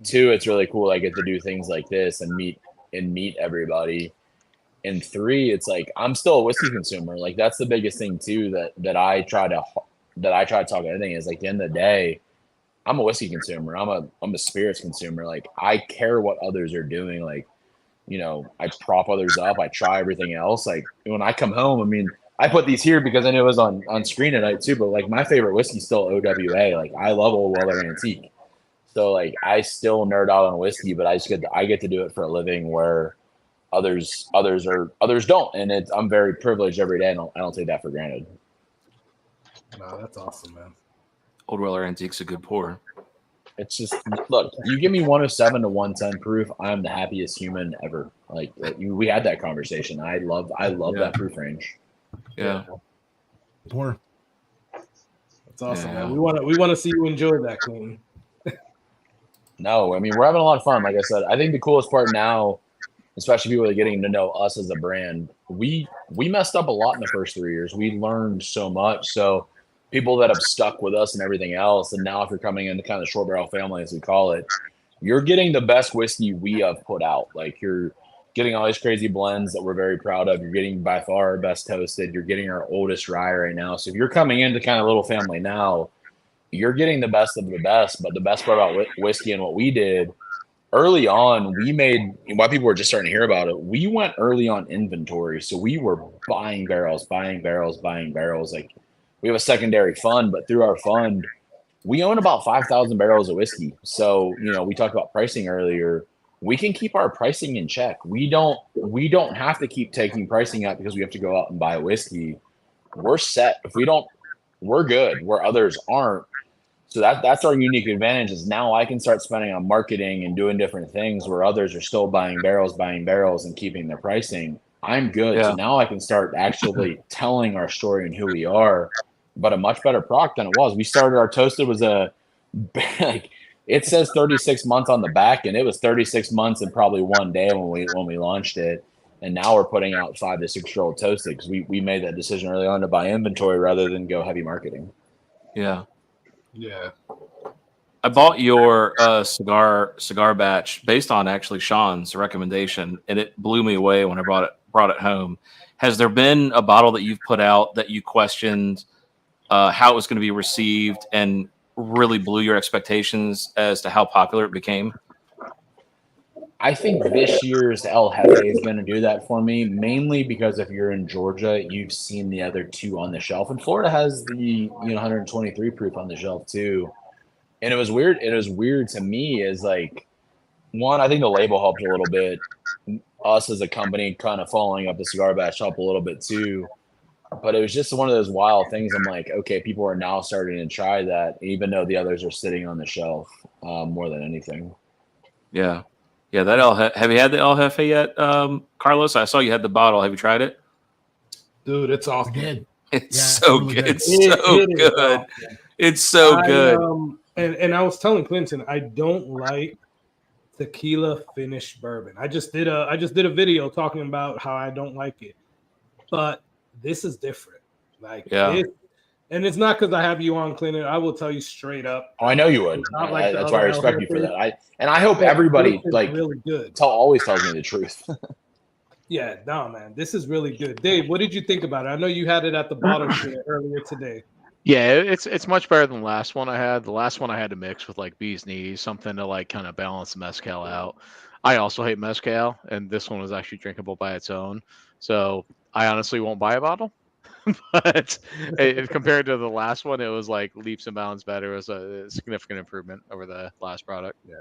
Two, it's really cool. I get to do things like this and meet everybody. And three, it's like, I'm still a whiskey consumer. Like, that's the biggest thing too, that I try to talk anything is, like, at the end of the day, I'm a whiskey consumer. I'm a spirits consumer. Like, I care what others are doing. Like, I prop others up. I try everything else. Like, when I come home, I mean, I put these here because I knew it was on screen tonight too, but like, my favorite whiskey is still OWA. Like, I love Old Weller Antique. So like, I still nerd out on whiskey, but I get to do it for a living where others don't. And I'm very privileged every day. And I don't take that for granted. No, that's awesome, man. Old Weller Antique's a good pour. It's just, look, you give me 107 to 110 proof, I'm the happiest human ever. Like, we had that conversation. I love that proof range. Yeah. Pour. That's awesome, man. We want to see you enjoy that, Clinton. No, I mean, we're having a lot of fun. Like I said, I think the coolest part now, especially people that are getting to know us as a brand, we messed up a lot in the first 3 years. We learned so much. So people that have stuck with us and everything else, and now if you're coming into kind of the short barrel family, as we call it, you're getting the best whiskey we have put out. Like, you're getting all these crazy blends that we're very proud of. You're getting by far our best toasted. You're getting our oldest rye right now. So if you're coming into kind of little family now, you're getting the best of the best. But the best part about whiskey and what we did early on, why people were just starting to hear about it, we went early on inventory. So we were buying barrels. Like, we have a secondary fund, but through our fund, we own about 5,000 barrels of whiskey. So, we talked about pricing earlier. We can keep our pricing in check. We don't have to keep taking pricing up because we have to go out and buy whiskey. We're set. If we don't, we're good where others aren't. So that's our unique advantage, is now I can start spending on marketing and doing different things where others are still buying barrels and keeping their pricing. I'm good. Yeah. So now I can start actually telling our story and who we are, but a much better product than it was. We started, our toasted was it says 36 months on the back, and it was 36 months and probably 1 day when we launched it. And now we're putting out 5 to 6 year old toasted because we made that decision early on to buy inventory rather than go heavy marketing. Yeah. Yeah. I bought your cigar batch based on actually Sean's recommendation, and it blew me away when I brought it home. Has there been a bottle that you've put out that you questioned how it was going to be received and really blew your expectations as to how popular it became? I think this year's El Jefe is going to do that for me, mainly because if you're in Georgia, you've seen the other two on the shelf, and Florida has the 123 proof on the shelf too. And it was weird. It was weird to me is like, one, I think the label helped a little bit. Us as a company kind of following up the cigar batch helped a little bit too. But it was just one of those wild things. I'm like, okay, people are now starting to try that, even though the others are sitting on the shelf more than anything. Yeah. Yeah, have you had the El Jefe yet, Carlos? I saw you had the bottle. Have you tried it? Dude, it's awesome. It's so good. It's so good. It's so good. And I was telling Clinton, I don't like tequila finished bourbon. I just did a video talking about how I don't like it. But this is different. Like, yeah. And it's not because I have you on, Clinton. I will tell you straight up. Oh, I know you would. Like that's why I respect you for that. I hope everybody really good. always tells me the truth. Yeah, no, man, this is really good. Dave, what did you think about it? I know you had it at the bottle share earlier today. Yeah, it's much better than the last one I had. The last one I had to mix with like bee's knees, something to like kind of balance the mezcal out. I also hate mezcal, and this one was actually drinkable by its own. So I honestly won't buy a bottle. But compared to the last one, it was like leaps and bounds better. It was a significant improvement over the last product. Yeah,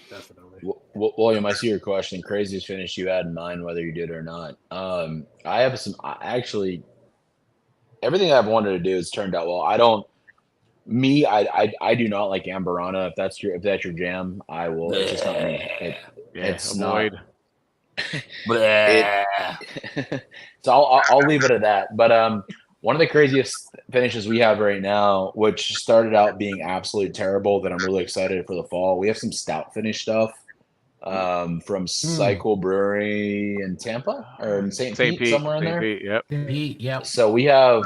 definitely. William, I see your question. Craziest finish you had in mind, whether you did or not. I have some. Actually, everything I've wanted to do has turned out well. I do not like Amberana. If that's your jam, I will. It's just not me. It's avoid. So I'll leave it at that. But one of the craziest finishes we have right now, which started out being absolutely terrible, that I'm really excited for the fall. We have some stout finish stuff from Cycle Brewery in Tampa or in St. Pete, somewhere in there. Pete, yep. Pete, yep. So we have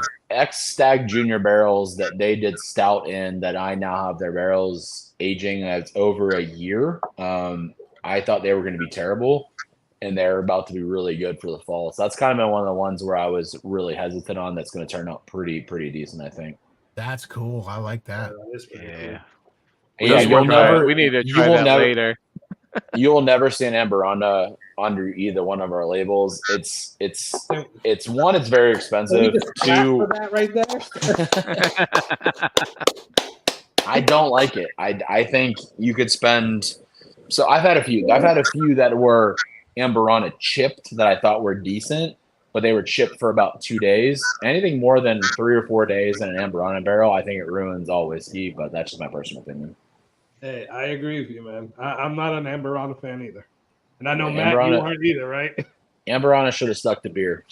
Stag Junior barrels that they did stout in that I now have their barrels aging as over a year. I thought they were going to be terrible, and they're about to be really good for the fall. So that's kind of been one of the ones where I was really hesitant on. That's going to turn out pretty decent, I think. That's cool. I like that. Yeah. Cool. We need to try that later. You will never see an Amberana under either one of our labels. It's one, it's very expensive. Two, that right there. I don't like it. I think you could spend. So I've had a few that were Amberana chipped that I thought were decent, but they were chipped for about 2 days. Anything more than 3 or 4 days in an Amberana barrel, I think it ruins all whiskey. But that's just my personal opinion. Hey, I agree with you, man. I'm not an Amberana fan either. And I know, Matt, Amberana, you aren't either, right? Amberana should have stuck to beer.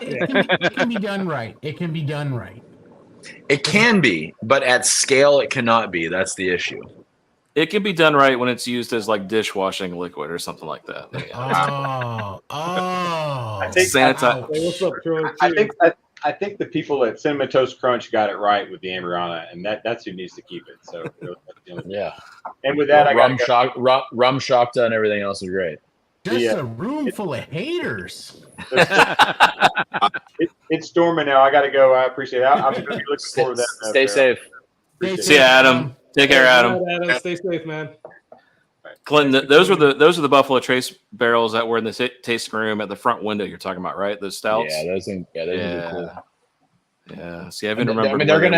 It can be done right. It can be done right. It can be, but at scale, it cannot be. That's the issue. It can be done right when it's used as like dishwashing liquid or something like that. I think, sanitize. Hey, what's up, Troy? I think the people at Cinnamon Toast Crunch got it right with the Amberana, and that's who needs to keep it. So yeah. And with that, rum Shakta and everything else is great. Just a room full of haters. It's storming now. I got to go. I appreciate it. I'm going to be looking forward to that. Stay safe. See you, Adam. Take care, Adam. Stay safe, man. Clinton, those are the Buffalo Trace barrels that were in the tasting room at the front window. You're talking about, right? Those stouts. Yeah, those things. Yeah, those are cool. Yeah. See, I even remember. I mean, they're gonna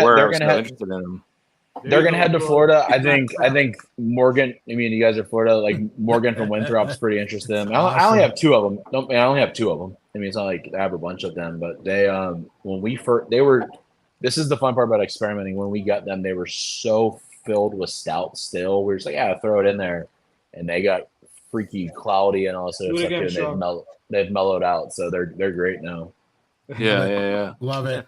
head to Florida. I think Morgan. I mean, you guys are Florida. Like Morgan from Winthrop's pretty interested. I only have 2 of them. I only have 2 of them. I mean, it's not like I have a bunch of them, but they This is the fun part about experimenting. When we got them, they were so filled with stout still. We were just like, yeah, throw it in there. And they got freaky cloudy and all sorts of stuff. And they've mellowed out. So they're great now. Yeah. Love it.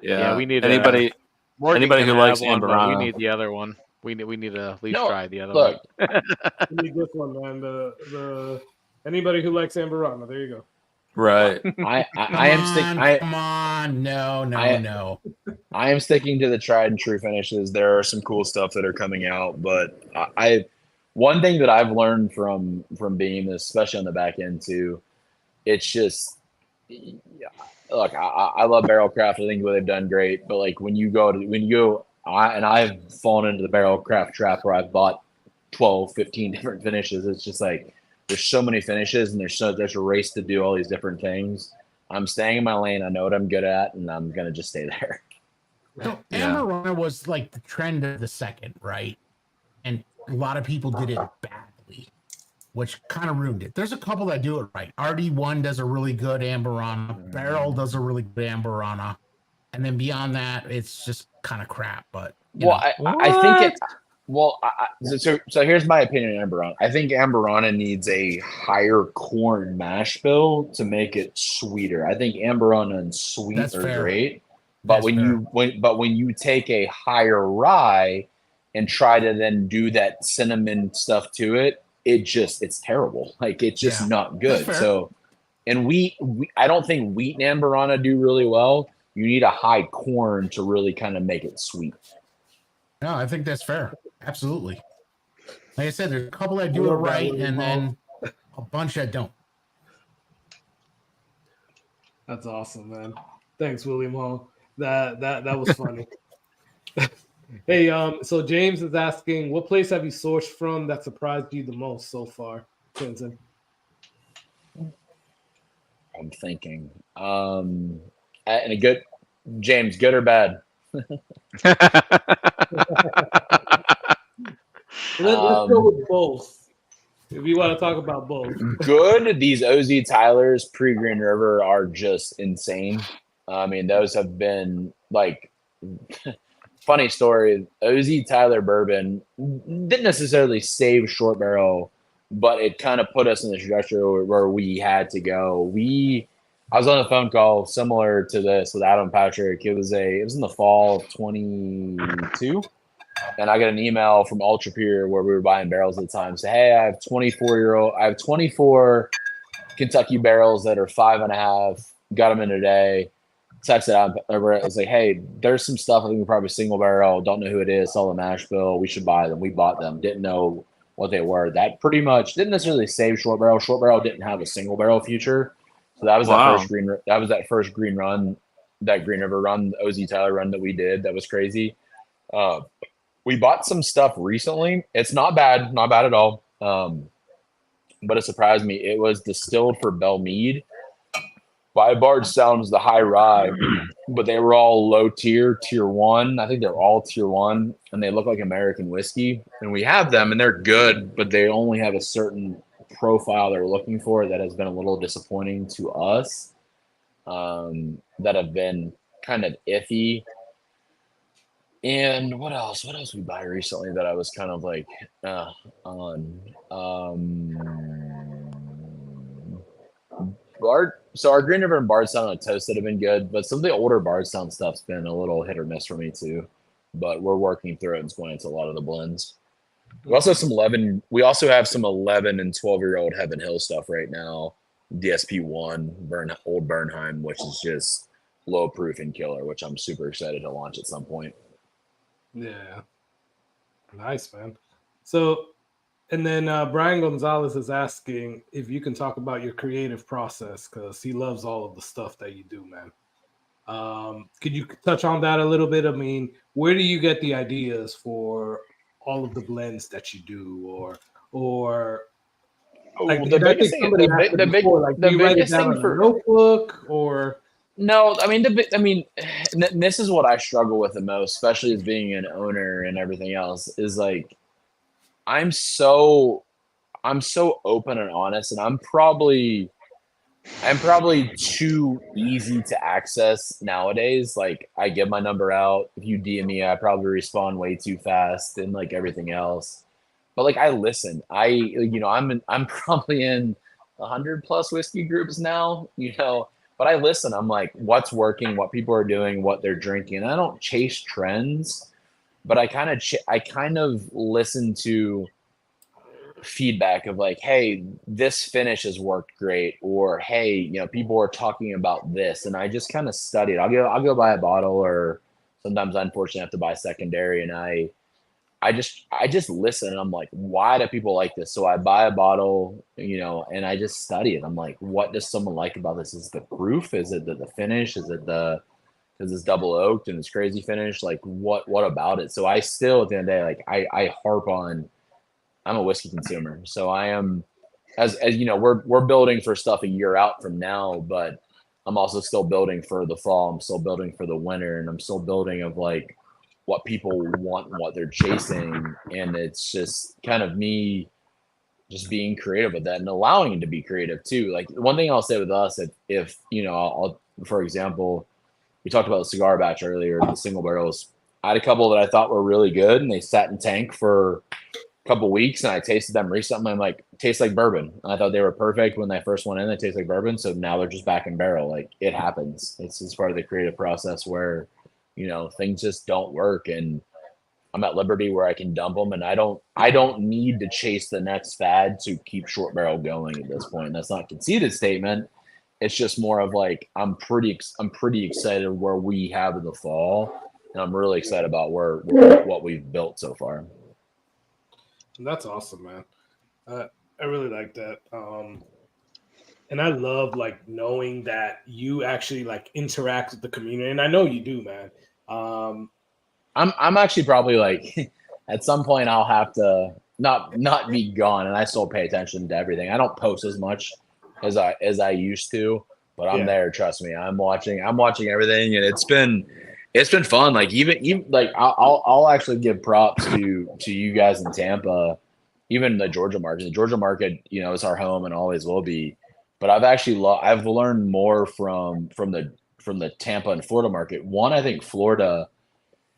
Yeah. We need anybody who likes Amberana. We need the other one. We need to at least try the other one. We need this one, man. The anybody who likes Amberana. There you go. Right. I am sticking to the tried and true finishes. There are some cool stuff that are coming out, but one thing that I've learned from being this, especially on the back end too, it's just look, I love Barrel Craft. I think what they've done great, but like I've fallen into the Barrel Craft trap where I've bought 12, 15 different finishes. It's just like there's so many finishes and there's a race to do all these different things. I'm staying in my lane. I know what I'm good at, and I'm gonna just stay there. So Amberana was like the trend of the second, right? And a lot of people did it badly, which kind of ruined it. There's a couple that do it right. RD1 does a really good Amberana. Barrel does a really good Amberana. And then beyond that, it's just kind of crap. But I think it. Well, so here's my opinion on Amberana. I think Amberana needs a higher corn mash bill to make it sweeter. I think Amberana and sweet are great, but when you take a higher rye and try to then do that cinnamon stuff to it, it's terrible. Like it's just not good. So, and I don't think wheat and Amberana do really well. You need a high corn to really kind of make it sweet. No, I think that's fair. Absolutely. Like I said, there's a couple that do it right, and then a bunch that don't. That's awesome, man. Thanks, William Hall. That was funny. Hey, so James is asking, what place have you sourced from that surprised you the most so far, Clinton? I'm thinking. And a good James, good or bad? Let's go with both. If you want to talk about both. Good. These OZ Tylers pre-Green River are just insane. I mean, those have been like funny story. OZ Tyler Bourbon didn't necessarily save short barrel, but it kind of put us in the trajectory where we had to go. I was on a phone call similar to this with Adam Patrick. It was in the fall of 22. And I got an email from Ultra Pure where we were buying barrels at the time. Say, hey, I have 24 Kentucky barrels that are 5.5. Got them in today. Texted out. I was like, hey, there's some stuff. I think we probably single barrel. Don't know who it is. Saw the mash bill. We should buy them. We bought them. Didn't know what they were. That pretty much didn't necessarily save short barrel. Short barrel didn't have a single barrel future. So that was Wow. that first green run, that Green River run, the OZ Tyler run that we did. That was crazy. We bought some stuff recently. It's not bad at all. But it surprised me. It was distilled for Bell Mead by Bardstown's the high rye, but they were all low tier 1. I think they're all tier 1, and they look like American whiskey. And we have them, and they're good, but they only have a certain profile they're looking for that has been a little disappointing to us. That have been kind of iffy. And what else? What else we buy recently that I was kind of like on? So our Green River and Bardstown and Toasted have been good, but some of the older Bardstown stuff's been a little hit or miss for me too. But we're working through it and it's going into a lot of the blends. We also have some 11. We also have some 11 and 12-year-old Heaven Hill stuff right now. DSP1 Old Bernheim, which is just low proof and killer, which I'm super excited to launch at some point. Yeah. Nice, man. So, and then Brian Gonzalez is asking if you can talk about your creative process because he loves all of the stuff that you do, man. Could you touch on that a little bit? I mean, where do you get the ideas for all of the blends that you do, or like the biggest thing, the biggest thing for notebook or no, I mean, this is what I struggle with the most, especially as being an owner and everything else, is like I'm so open and honest, and I'm probably too easy to access nowadays. Like I give my number out. If you DM me, I probably respond way too fast and like everything else. But like I listen. I'm probably in 100+ whiskey groups now, but I listen. I'm like, what's working, what people are doing, what they're drinking. And I don't chase trends, but I kind of listen to feedback of like, hey, this finish has worked great, or hey, people are talking about this, and I just kind of study it. I'll go buy a bottle, or sometimes I unfortunately have to buy secondary, and I just listen, and I'm like, why do people like this? So I buy a bottle, and I just study it. I'm like, what does someone like about this? Is it the proof? Is it the finish? Is it because it's double oaked and it's crazy finish? Like what about it? So I still, at the end of the day, like I harp on, I'm a whiskey consumer. So I am, as we're building for stuff a year out from now, but I'm also still building for the fall. I'm still building for the winter, and I'm still building of like what people want and what they're chasing. And it's just kind of me just being creative with that and allowing it to be creative too. Like one thing I'll say with us, if I'll, for example, we talked about the cigar batch earlier, the single barrels. I had a couple that I thought were really good, and they sat in tank for a couple weeks, and I tasted them recently. I'm like, tastes like bourbon. I thought they were perfect when they first went in. They taste like bourbon, so now they're just back in barrel. Like it happens. It's part of the creative process where things just don't work, and I'm at liberty where I can dump them, and I don't need to chase the next fad to keep short barrel going at this point. That's not a conceited statement. It's just more of like I'm pretty excited where we have in the fall, and I'm really excited about what we've built so far. That's awesome, man. I really like that. And I love like knowing that you actually like interact with the community, and I know you do, man. I'm actually probably like at some point I'll have to not be gone, and I still pay attention to everything. I don't post as much as I used to, but I'm there. Trust me, I'm watching everything, and it's been fun. Like even like I'll actually give props to you guys in Tampa, even the Georgia market. The Georgia market, is our home and always will be. But I've learned more from the Tampa and Florida market. One, I think Florida,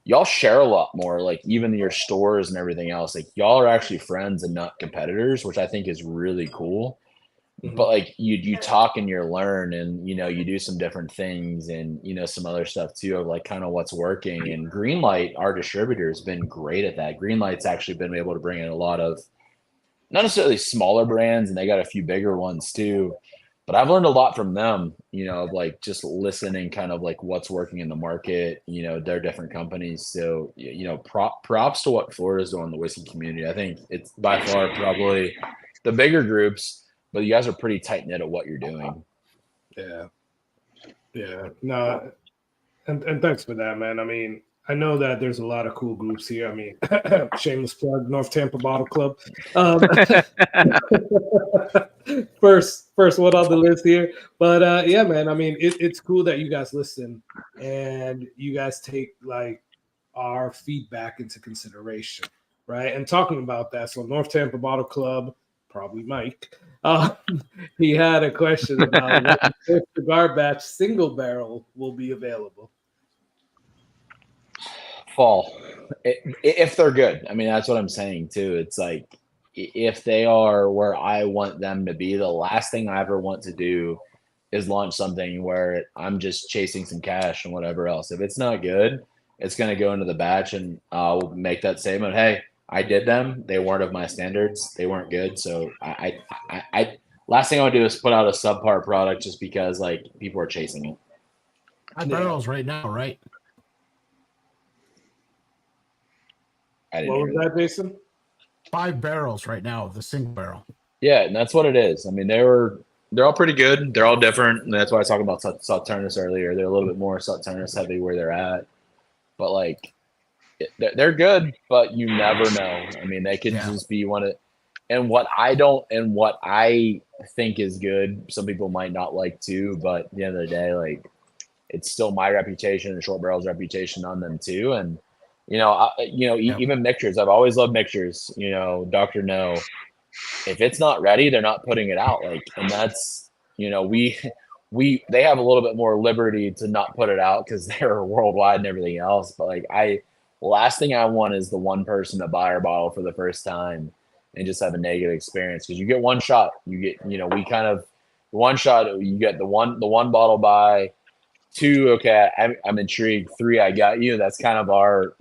y'all share a lot more, like even your stores and everything else. Like y'all are actually friends and not competitors, which I think is really cool. But like you talk and you learn, and you know, you do some different things, and you know, some other stuff too of like kind of what's working. And Greenlight, our distributor, has been great at that. Greenlight's actually been able to bring in a lot of not necessarily smaller brands, and they got a few bigger ones too. But I've learned a lot from them, you know, like just listening kind of like what's working in the market, you know, they're different companies. So, you know, props to what Florida's doing in the whiskey community. I think it's by far probably the bigger groups, but you guys are pretty tight knit at what you're doing. Yeah. Yeah. No, and thanks for that, man. I mean, I know that there's a lot of cool groups here. I mean, shameless plug, North Tampa Bottle Club. First one on the list here. But yeah, man, I mean, it's cool that you guys listen and you guys take like our feedback into consideration, right? And talking about that, so North Tampa Bottle Club, probably Mike, he had a question about when the fifth cigar batch single barrel will be available. Fall, if they're good. I mean, that's what I'm saying too. It's like if they are where I want them to be, the last thing I ever want to do is launch something where I'm just chasing some cash and whatever else. If it's not good, it's going to go into the batch, and I'll make that statement. Hey, I did them. They weren't of my standards. They weren't good. So I last thing I would do is put out a subpar product just because like people are chasing it. 5 barrels right now, right? What was that, Jason? 5 barrels right now of the single barrel. Yeah, and that's what it is. I mean, they're all pretty good. They're all different, and that's why I was talking about Sauternes earlier. They're a little bit more Sauternes heavy where they're at, but like they're good. But you never know. I mean, they could just be one of. And what I think is good, some people might not like too. But at the end of the day, like it's still my reputation and Short Barrel's reputation on them too, and. Even mixtures. I've always loved mixtures. You know, Dr. No. If it's not ready, they're not putting it out. Like, and that's, you know, they have a little bit more liberty to not put it out because they're worldwide and everything else. But like, last thing I want is the one person to buy our bottle for the first time and just have a negative experience, because you get one shot. You get, you know, we kind of one shot. You get the one bottle buy. 2, okay, I'm intrigued. 3, I got you. That's kind of our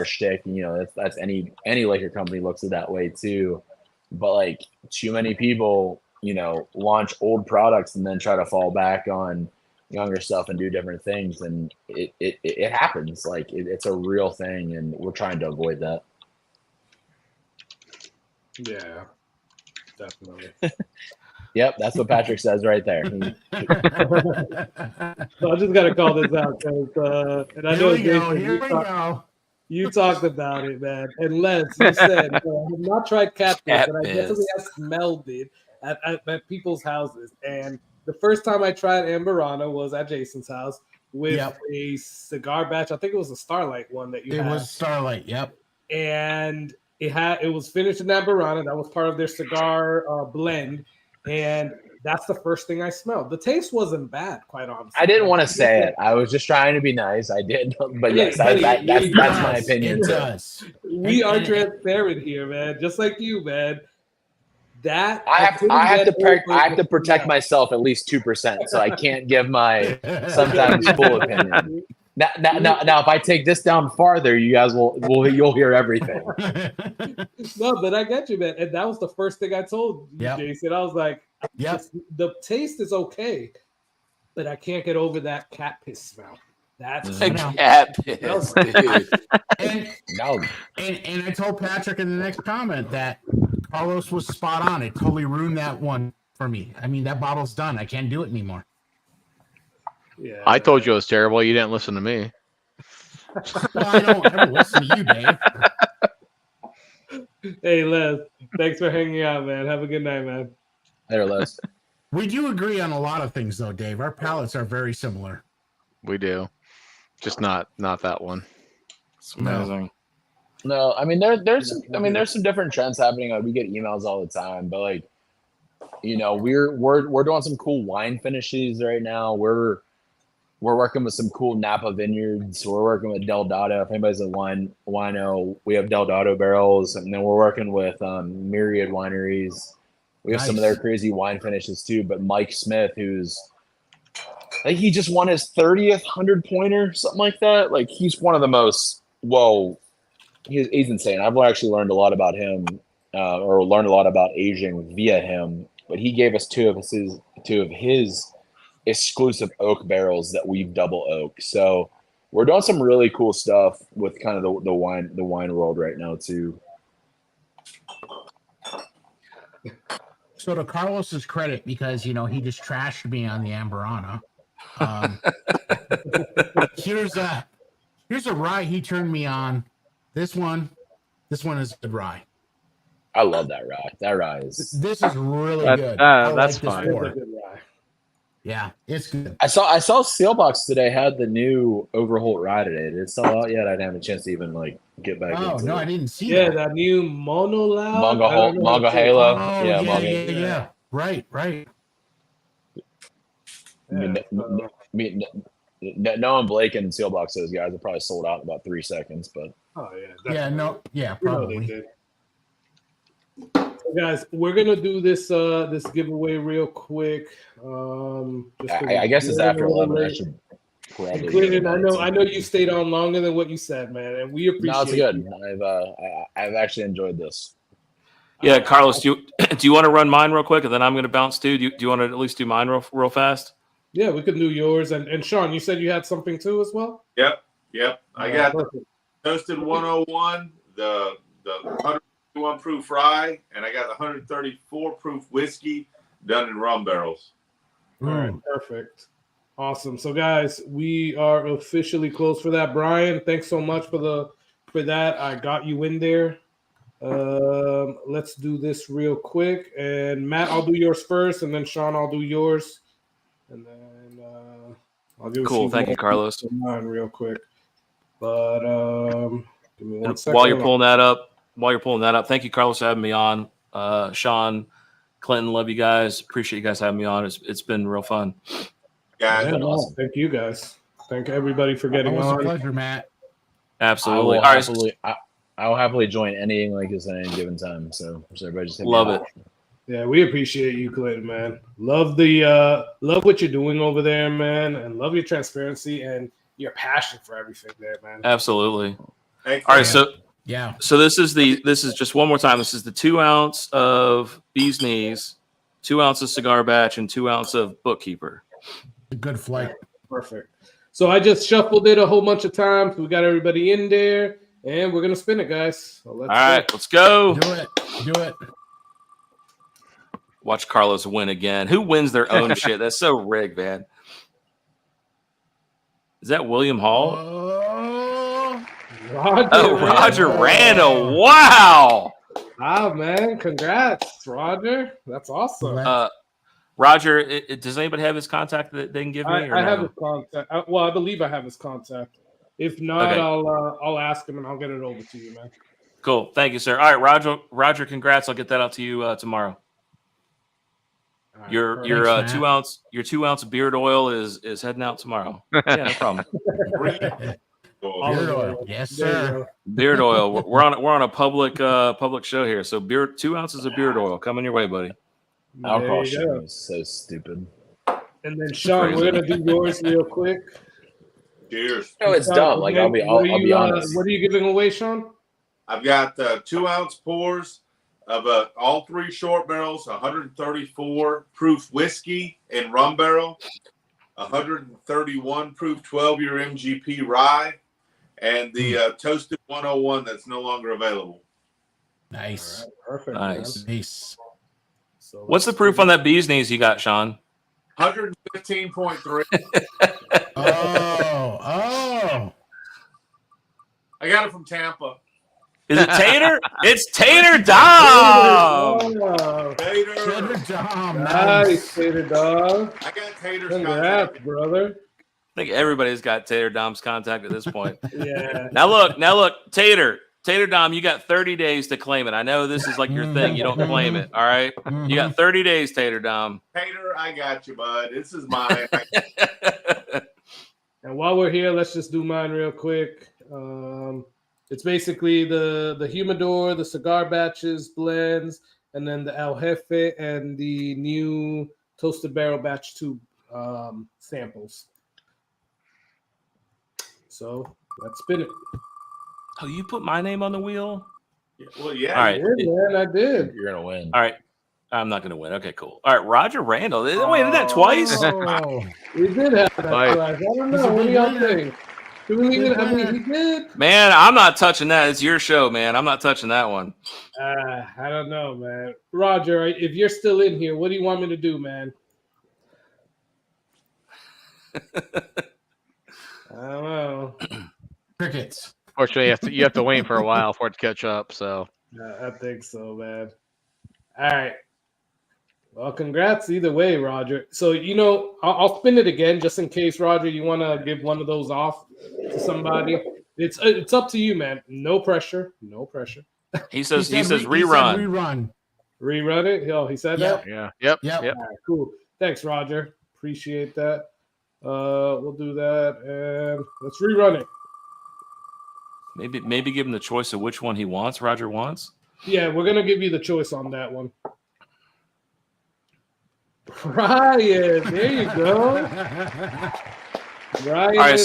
shtick. You know, that's any liquor company looks at that way too. But like too many people, you know, launch old products and then try to fall back on younger stuff and do different things, and it happens. Like it's a real thing, and we're trying to avoid that. Yeah, definitely. Yep, that's what Patrick says right there. So I just got to call this out because, and I know Jason, you talked about it, man. And Les, you said, I have not tried Cat Piss, but I definitely have smelled it at people's houses. And the first time I tried Amberana was at Jason's house with a cigar batch. I think it was a Starlight one that you had. It was Starlight, yep. And it was finished in Amberana. That was part of their cigar blend. And that's the first thing I smelled. The taste wasn't bad, quite honestly. I didn't want to say it. I was just trying to be nice. I did, but yes, that's my opinion too. We are transparent here, man. Just like you, man. That I have to protect myself at least 2%, so I can't give my sometimes full opinion. Now, if I take this down farther, you guys you'll hear everything. No, but I get you, man. And that was the first thing I told you, Jason. I was like, the taste is okay, but I can't get over that cat piss smell. That's cat piss, dude. And I told Patrick in the next comment that Carlos was spot on. It totally ruined that one for me. I mean, that bottle's done. I can't do it anymore. Yeah, I told you it was terrible. You didn't listen to me. Well, I don't ever listen to you, Dave. Hey, Les, thanks for hanging out, man. Have a good night, man. Later, Les. We do agree on a lot of things, though, Dave. Our palates are very similar. We do, just not that one. It's amazing. No, I mean there's some different trends happening. Like, we get emails all the time, but like, you know, we're doing some cool wine finishes right now. We're working with some cool Napa vineyards. We're working with Del Dotto. If anybody's a wino, we have Del Dotto barrels, and then we're working with Myriad Wineries. We have some of their crazy wine finishes too. But Mike Smith, I think he just won his 30th 100-pointer, something like that. Like he's one of the most. He's insane. I've actually learned a lot about him, or learned a lot about aging via him. But he gave us two of his exclusive oak barrels that we've double oak. So we're doing some really cool stuff with kind of the wine world right now too. So to Carlos's credit, because he just trashed me on the Amberana. Here's a rye he turned me on. This one is a good rye. I love that rye. That rye is. This is really good. That's fine. Yeah, it's good. I saw Sealbox today had the new Overholt rye today. Did it sell out yet? I didn't have a chance to even get back. Oh no, I didn't see that. that. That new Monolab. Mongo Halo. Oh, yeah. Right. Knowing Blake and Sealbox, those guys are probably sold out in about 3 seconds. But probably. So guys, we're gonna do this giveaway real quick. I guess it's after 11. I should probably. I know you stayed on longer than what you said, man, and we appreciate. No, it's good. I've actually enjoyed this. Yeah, Carlos, do you want to run mine real quick, and then I'm going to bounce too? Do you want to at least do mine real fast? Yeah, we could do yours. And Sean, you said you had something too as well? Yep. I got the Toasted 101, the 101 proof rye, and I got the 134 proof whiskey done in rum barrels. All right, perfect. Awesome. So guys, we are officially closed for that. Brian, thanks so much for that. I got you in there. Let's do this real quick. And Matt, I'll do yours first, and then Sean, I'll do yours. And then I'll do cool. Thank you, Carlos. Mine real quick. But give me 1 second. While you're pulling that up, thank you, Carlos, for having me on. Sean, Clinton, love you guys. Appreciate you guys having me on. It's been real fun. Guys, awesome. Thank you guys. Thank everybody for getting on. It was a pleasure, Matt. Absolutely. I will happily join anything like this at any given time. So everybody just love it. Yeah, we appreciate you, Clayton, man. Love what you're doing over there, man, and love your transparency and your passion for everything there, man. Absolutely. All right, so yeah. So this is just one more time. This is the 2 ounce of Bee's Knees, 2 ounces cigar batch, and 2 ounce of Bookkeeper. A good flight. Perfect. So I just shuffled it a whole bunch of times. We got everybody in there, and we're gonna spin it, guys. So let's go. Do it. Watch Carlos win again. Who wins their own shit? That's so rigged, man. Is that William Hall? Roger Randall. Wow. Wow, man. Congrats, Roger. That's awesome. Roger, does anybody have his contact that they can give me? I have his contact. I believe I have his contact. If not, okay. I'll ask him and I'll get it over to you, man. Cool. Thank you, sir. All right, Roger, congrats. I'll get that out to you tomorrow. Right, your 2 ounce beard oil is heading out tomorrow. Yeah, no problem. Beard oil, yes, sir. Beard oil. We're on a public show here, so 2 ounces of beard oil coming your way, buddy. Alcohol shit is so stupid. And then Sean, we're gonna do yours real quick. Cheers. No, it's dumb. Like I'll be honest. What are you giving away, Sean? I've got 2 ounce pours of all 3 short barrels, 134 proof whiskey in rum barrel, 131 proof 12-year MGP rye, and the Toasted 101 that's no longer available. Nice. Right, perfect. Nice. So what's the proof on that Bee's Knees you got, Sean? 115.3. Oh. I got it from Tampa. Is it Tater? It's Tater Dom. Tater Dom. Nice, Tater Dom. I got Tater's congrats, contact, brother. I think everybody's got Tater Dom's contact at this point. Yeah. Now look, Tater Dom, you got 30 days to claim it. I know this is like your thing. You don't claim it, all right? You got 30 days, Tater Dom. Tater, I got you, bud. This is mine. while we're here, let's just do mine real quick. It's basically the humidor, the cigar batches, blends, and then the El Jefe and the new toasted barrel batch 2 samples. So let's spin it. Oh, you put my name on the wheel? Well, yeah. All right. I did, man, I did. You're gonna win. All right. I'm not going to win. Okay, cool. All right, Roger Randall. Wait, did that twice? Oh, We did have that Right. twice. I don't know. What do y'all think? Do we leave it? I mean, he did. Man, I'm not touching that. It's your show, man. I'm not touching that one. I don't know, man. Roger, if you're still in here, what do you want me to do, man? I don't know. crickets. Fortunately, you have to wait for a while for it to catch up. So I think so, man. All right. Well, congrats either way, Roger. So, I'll spin it again just in case, Roger, you want to give one of those off to somebody. It's up to you, man. No pressure. No pressure. He says He said rerun. rerun. Rerun it? Oh, he said that? yeah, yep. All right, cool. Thanks, Roger. Appreciate that. We'll do that, and let's rerun it. Maybe give him the choice of which one he wants. Roger wants. Yeah, we're going to give you the choice on that one. Brian, there you go. Brian. All right,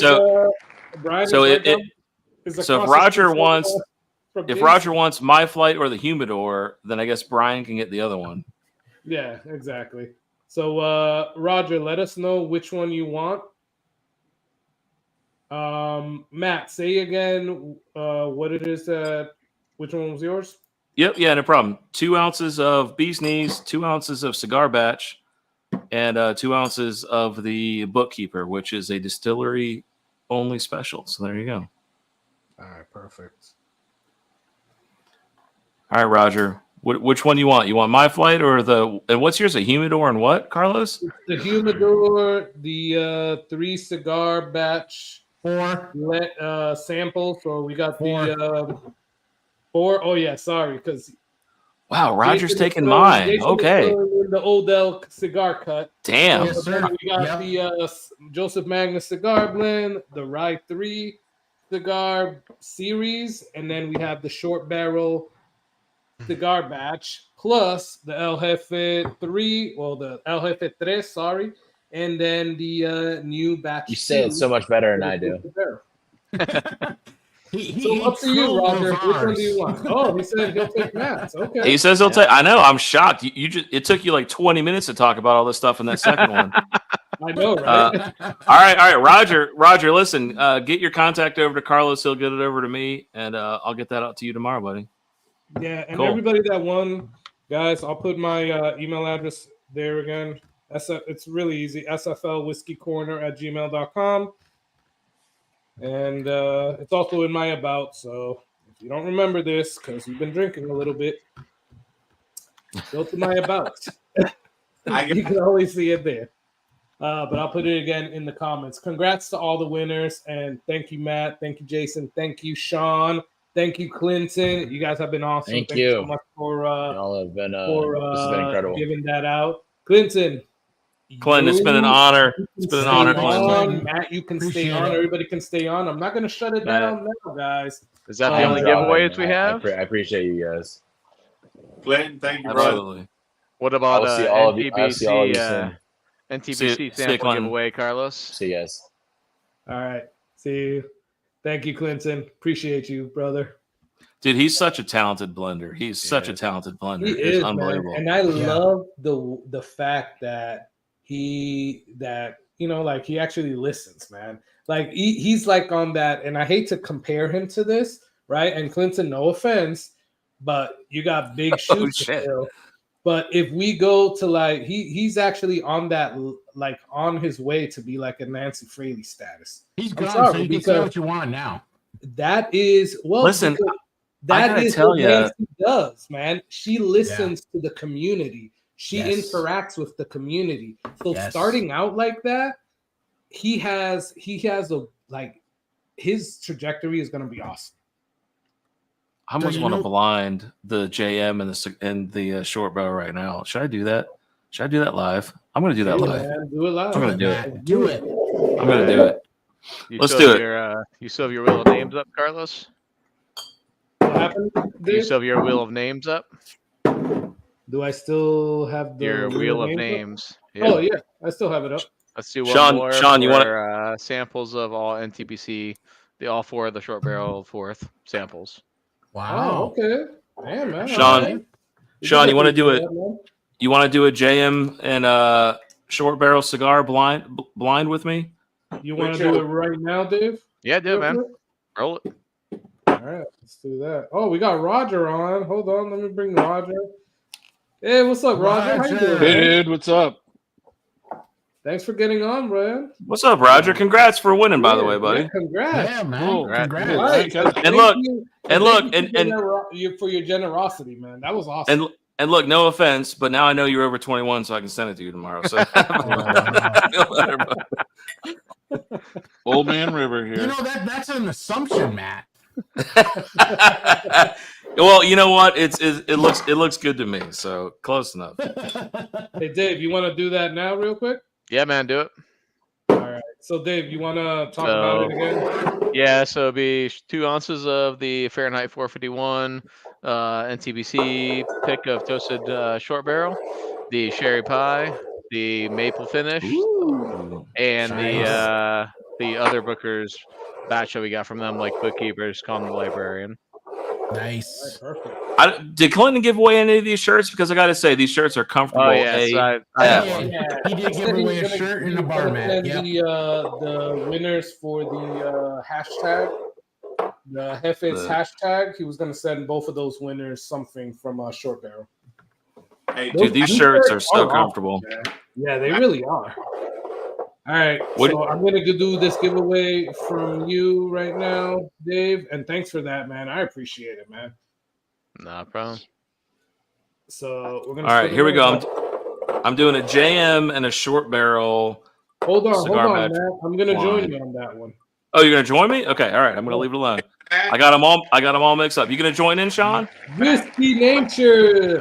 if Roger wants my flight or the humidor, then I guess Brian can get the other one. Yeah, exactly. So, Roger, let us know which one you want. Matt, say again what it is which one was yours? Yep, yeah, no problem. 2 ounces of bee's knees, 2 ounces of cigar batch, and 2 ounces of the bookkeeper, which is a distillery only special. So there you go. All right, perfect. All right, Roger. Which one you want? You want my flight or and what's yours? A humidor and what, Carlos? The humidor, the 3 cigar batch 4 sample. So we got 4. the 4. Oh yeah, sorry, because wow, Roger's taking mine. Okay, the Odell cigar cut. damn. Yes, So sir. then we got the Joseph Magnus cigar blend, the Rye 3 cigar series, and then we have the short barrel cigar batch plus the El Jefe 3, well, the El Jefe 3, sorry, and then the new batch. You say it so much better than I do. So up to you, Roger. Which one do you want? Oh, he said he'll take Matt's. Okay. He says he'll take. I know. I'm shocked. It took you like 20 minutes to talk about all this stuff in that second one. I know, right? All right, Roger. Listen, get your contact over to Carlos. He'll get it over to me, and I'll get that out to you tomorrow, buddy. Yeah, and Cool. everybody that won, guys, I'll put my email address there again. It's really easy. sflwhiskeycorner@gmail.com. And it's also in my about. So if you don't remember this, because you've been drinking a little bit, go to my about. You can always see it there. But I'll put it again in the comments. Congrats to all the winners. And thank you, Matt. Thank you, Jason. Thank you, Sean. Thank you, Clinton. You guys have been awesome. Thank you you so much for y'all have been this has been incredible. giving that out. Clinton, It's been an honor. It's been an honor, Clinton. Matt, you can Appreciate stay on. it. Everybody can stay on. I'm not going to shut it down now, guys. Is that the I'm only dropping. giveaways we have? I appreciate you guys. Clinton, thank you, brother. Absolutely. What about I'll see all of you. I'll see all of you soon. NTBC See you, sample Clinton. giveaway, Carlos? See you guys. All right. See you. Thank you, Clinton. Appreciate you, brother. Dude, he's such a talented blender. He's such a talented blender. He It's is, unbelievable. man. And I love the fact that he actually listens, man. Like he's like on that, and I hate to compare him to this, right? And Clinton, no offense, but you got big shoes to fill. But if we go to like he's actually on that, like on his way to be like a Nancy Fraley status. He's gone, sorry, so you can say what you want now. That is Listen, that I is tell what ya. Nancy does, man. She listens to the community. She interacts with the community. So starting out like that, he has a like his trajectory is going to be awesome. I almost want to blind the JM and the short bow right now. Should I do that? Should I do that live? I'm going to do that live. Man, do it live. I'm going to do it. Do it. I'm going to do it. Let's do it. You still have your wheel of names up, Carlos? What happened? Do you still have your wheel of names up? Do I still have the Your wheel of names? Yep. Oh yeah, I still have it up. Let's do one more. Sean, you want samples of all NTPC, all 4 of the short barrel fourth samples. Wow. Oh, okay. Damn, man. Sean, you want to do it? You want to do a JM and short barrel cigar blind with me? You want to do it right now, Dave? Yeah, do it, man. Roll it. All right, let's do that. Oh, we got Roger on. Hold on, let me bring Roger. Hey, what's up, Roger? How you doing? Hey, dude, what's up? Thanks for getting on, Brian. What's up, Roger? Congrats for winning, by the way, buddy. Yeah, congrats. Yeah, man. Cool. Congrats. Right. And look, for your generosity, man. That was awesome. And look, no offense, but now I know you're over 21, so I can send it to you tomorrow. So Old Man River here. You know that's an assumption, Matt. Well, you know what? It looks good to me, so close enough. Hey, Dave, you want to do that now, real quick? Yeah, man, do it. All right. So, Dave, you want to talk about it again? Yeah, so it'll be 2 ounces of the Fahrenheit 451 NTBC pick of toasted short barrel, the sherry pie, the maple finish, and the other Booker's batch that we got from them, like bookkeepers, calling the librarian. Nice. All right, perfect. Did Clinton give away any of these shirts? Because I got to say, these shirts are comfortable. Oh, yeah. He did give away a shirt and a bar mat. Yep. The winners for the hashtag, the Hefe's hashtag, he was going to send both of those winners something from a short barrel. Hey, dude, these shirts are so comfortable. Yeah, they really are. All right, so I'm going to do this giveaway from you right now, Dave, and thanks for that, man. I appreciate it, man. No problem. So we're going to. All right, here we go. I'm doing a JM and a short barrel. Hold on, man. I'm going to join you on that one. Oh, you're going to join me? Okay, all right. I'm going to leave it alone. I got them all mixed up. You going to join in, Sean? Whiskey Nature.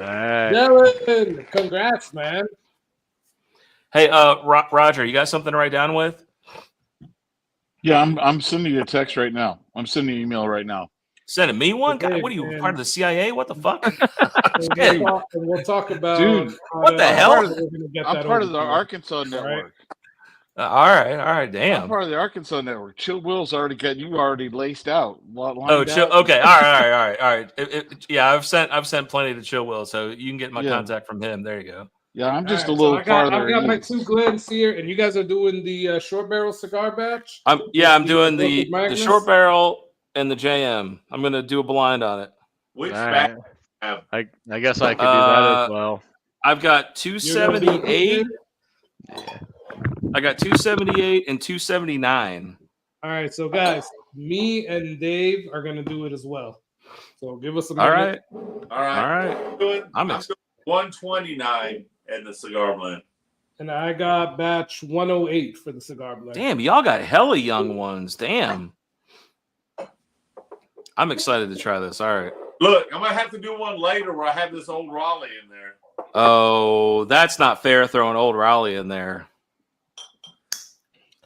Dylan, congrats, man. Hey, Roger, you got something to write down with? Yeah, I'm sending you a text right now. I'm sending you an email right now. Sending me one? God, what are you, part of the CIA? What the fuck? We'll talk about. Dude, what the hell? I'm part of the Arkansas network. All right, damn. I'm part of the Arkansas network. Chill Will's you already laced out. Chill. Okay, all right. Yeah, I've sent plenty to Chill Will, so you can get my contact from him. There you go. Yeah, I'm just a little farther. I've got my 2 Glens here, and you guys are doing the short barrel cigar batch. I'm doing the short barrel and the JM. I'm gonna do a blind on it. Which batch? I guess I could do that as well. I've got 278. I got 278 and 279. All right, so guys, me and Dave are gonna do it as well. So give us a minute. All right. I'm doing 129 in the cigar blend. And I got batch 108 for the cigar blend. Damn, y'all got hella young ones. Damn. I'm excited to try this. All right. Look, I'm gonna have to do one later where I have this old Raleigh in there. Oh, that's not fair throwing old Raleigh in there.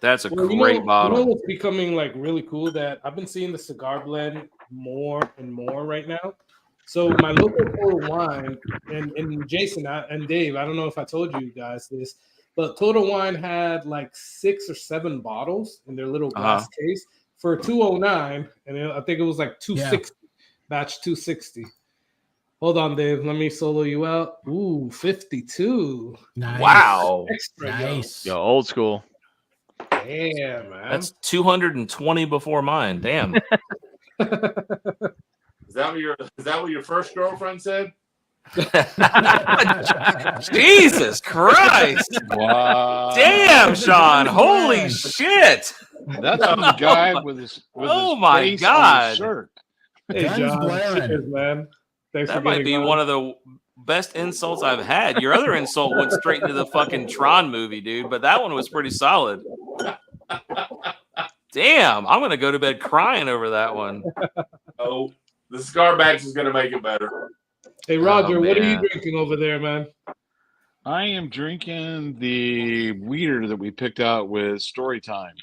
That's a great bottle. You know what's becoming like really cool that I've been seeing the cigar blend more and more right now. So my local Total Wine and Jason and Dave, I don't know if I told you guys this, but Total Wine had like 6 or 7 bottles in their little glass case for $209, and I think it was like 260, batch 260. Hold on, Dave. Let me solo you out. Ooh, 52. Nice. Wow. Extra nice. Yo, old school. Damn, man. That's 220 before mine. Damn. Is that what your first girlfriend said? Jesus Christ. Wow. Damn, Sean. Holy shit. That's the guy with his my face God. on his shirt. Hey, John. Cheers, man. Thanks that for might be one of the best insults I've had. Your other insult went straight into the fucking Tron movie, dude, but that one was pretty solid. Damn, I'm gonna go to bed crying over that one. Oh, the cigar batch is gonna make it better. Hey, Roger, what are you drinking over there, man? I am drinking the weeder that we picked out with Storytime.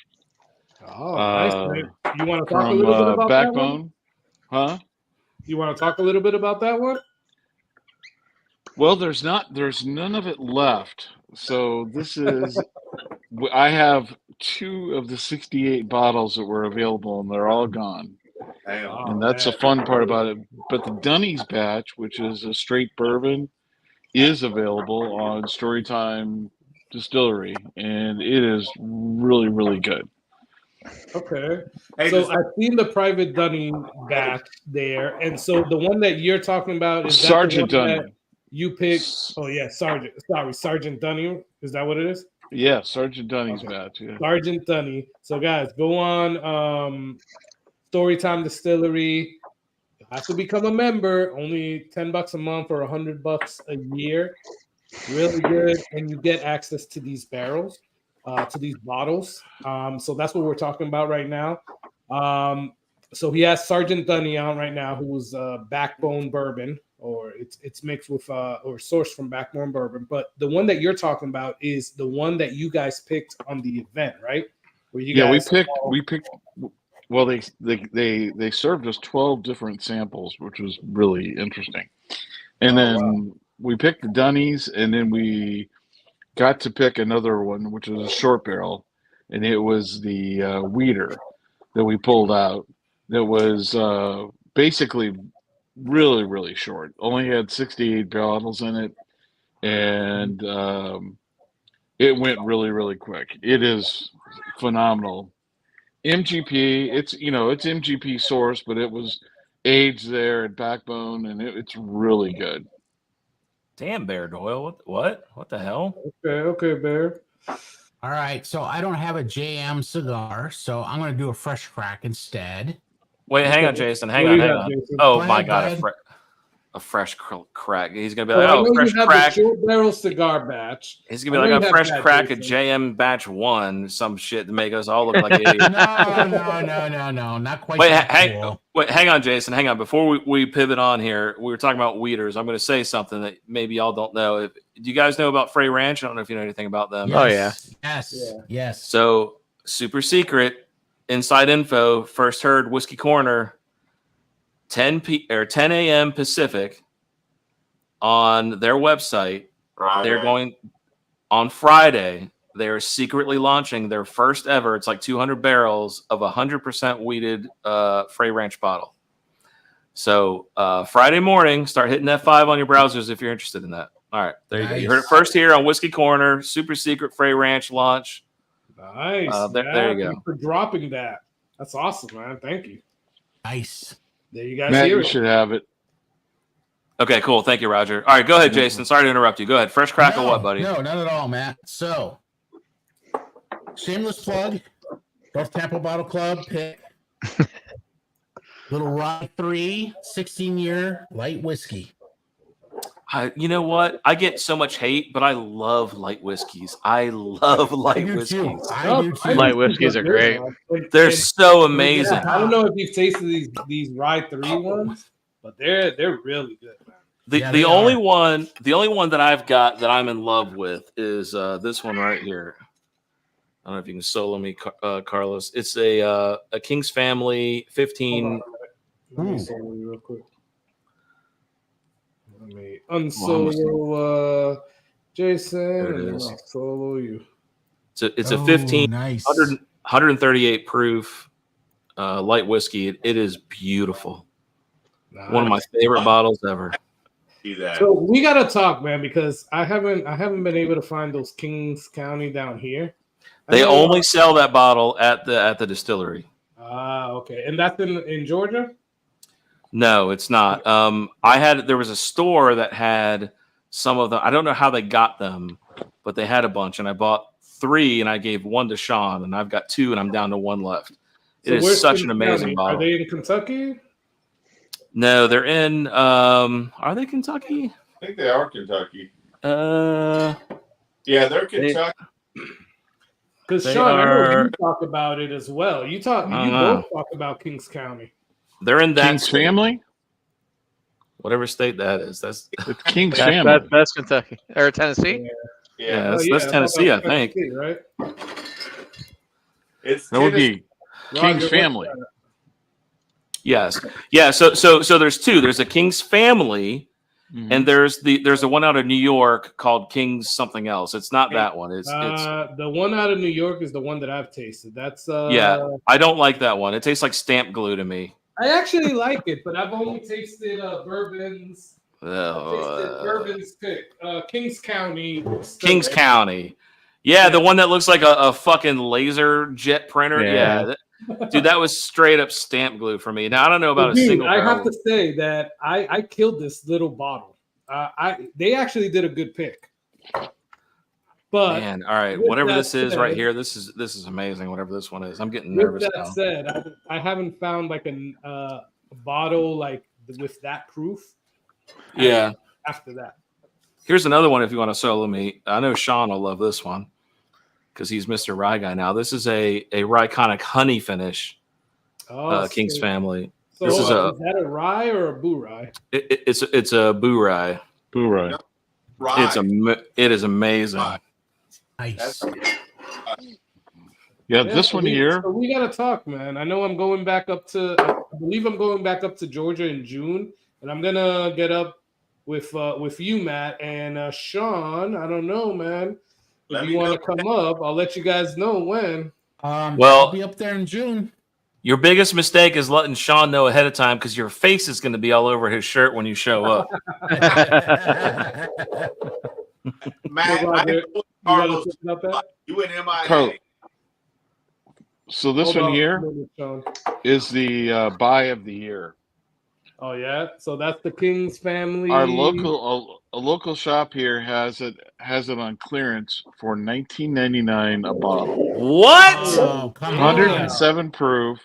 Oh, nice. Man. You want to talk a from little bit about that one? Backbone. Huh? You want to talk a little bit about that one? Well, there's none of it left. So this is, I have 2 of the 68 bottles that were available, and they're all gone. Damn. And that's the fun part about it. But the Dunny's batch, which is a straight bourbon, is available on Storytime Distillery, and it is really, really good. Okay. Hey, So this- I've seen the Private Dunny batch there, and so the one that you're talking about is that Sergeant the one Dunny. that you picked. Oh yeah, Sergeant. Sorry, Sergeant Dunny. Is that what it is? Yeah, Sergeant Dunny's Okay. batch. Yeah. Sergeant Dunny. So guys, go on Storytime Distillery. You have to become a member. Only $10 a month or $100 a year. Really good, and you get access to these barrels, to these bottles. So that's what we're talking about right now. So he has Sergeant Dunny on right now, who's Backbone Bourbon, or it's mixed with or sourced from Backbone Bourbon. But the one that you're talking about is the one that you guys picked on the event, right? Where you guys we picked. Well, they served us 12 different samples, which was really interesting. And then we picked the Dunnies, and then we got to pick another one, which was a short barrel, and it was the Weeder that we pulled out. That was basically really, really short. Only had 68 bottles in it, and it went really, really quick. It is phenomenal. MGP, it's MGP source, but it was aged there at Backbone, and it's really good. Damn, Bear Doyle. What the hell? Okay, Bear. All right, so I don't have a JM cigar, so I'm going to do a fresh crack instead. Wait, hang on, Jason. Hang What do on. you have, Jason? Oh Go my ahead, God, go ahead. a fresh crack. He's gonna be So like, I know fresh you have crack. the short barrel cigar batch. He's gonna be I know like you a have fresh that, crack at Jason. JM batch 1, some shit to make us all look like idiots. No, not quite. Wait, that cool. hang on, Jason. Hang on. Before we pivot on here, we were talking about weeders. I'm going to say something that maybe y'all don't know. Do you guys know about Frey Ranch? I don't know if you know anything about them. Yes, Oh, yeah. Yes. So, super secret, inside info, first heard Whiskey Corner, 10 a.m. Pacific on their website. Friday. They're going on Friday. They're secretly launching their first ever. It's like 200 barrels of 100% weeded Frey Ranch bottle. So Friday morning, start hitting F5 on your browsers if you're interested in that. All right, there you go. You heard it first here on Whiskey Corner. Super secret Frey Ranch launch. Nice. There you go. Thanks for dropping that. That's awesome, man. Thank you. Nice. There you guys Matt, hear you it. should have it. Okay, cool. Thank you, Roger. All right, go ahead, Jason. Sorry to interrupt you. Go ahead. Fresh crack or what, buddy? No, not at all, Matt. So, shameless plug. North Tampa Bottle Club pick. Little Rye 3, 16-year light whiskey. You know what? I get so much hate, but I love light whiskeys. I love light whiskeys. I do too. Light whiskeys are great. They're so amazing. I don't know if you've tasted these Rye 3 ones, but they're really good, man. The only one that I've got that I'm in love with is this one right here. I don't know if you can solo me, Carlos. It's a King's Family 15. Let me solo you real quick. Let me unsolo Jason, and then I'll solo you. It's a 15, nice. 138 proof light whiskey. It is beautiful. Nice. One of my favorite bottles ever. See that. So we gotta talk, man, because I haven't been able to find those Kings County down here. They only sell that bottle at the distillery. Okay, and that's in Georgia. No, it's not. There was a store that had some of them. I don't know how they got them, but they had a bunch, and I bought 3, and I gave 1 to Sean, and I've got 2, and I'm down to 1 left. It is such an amazing bottle. Are they in Kentucky? No, they're in. Are they Kentucky? I think they are Kentucky. Yeah, they're Kentucky. Because Sean, I know you talk about it as well. You both talk about Kings County. They're in that King's Family? Whatever state that is. That's it's King's Family. That's Kentucky or Tennessee. Yeah, that's Tennessee, I think. Right? It's that would be King's family. Yes. Yeah. So there's two. There's a King's family, and there's the one out of New York called King's something else. It's not that one. It's the one out of New York is the one that I've tasted. That's yeah. I don't like that one. It tastes like stamp glue to me. I actually like it, but I've only tasted bourbons. Bourbon's pick. Kings County. Kings County. Yeah, the one that looks like a fucking laser jet printer. Yeah. Dude, that was straight up stamp glue for me. Now I don't know about a single. I have to say that I killed this little bottle. They actually did a good pick. But man, all right, whatever this is right here, this is amazing. Whatever this one is, I'm getting nervous. With that said, I haven't found like a bottle like with that proof. Yeah. After that, here's another one. If you want to solo me, I know Sean will love this one because he's Mr. Rye guy now. This is a Ryconic honey finish. King's family. So this is that a rye or a boo rye? It's a boo rye. Boo rye. It is amazing. Nice. Yeah, this one here. So we gotta talk, man. I know I'm going back up to. I believe I'm going back up to Georgia in June, and I'm gonna get up with you, Matt, and Sean. I don't know, man. If you want to come up, I'll let you guys know when. Well, I'll be up there in June. Your biggest mistake is letting Sean know ahead of time because your face is going to be all over his shirt when you show up. Matt, Carlos, you in MIA. So this one here is the buy of the year. Oh yeah, so that's the King's family. Our local shop here has it on clearance for $19.99 a bottle. What? Oh, come 107 proof,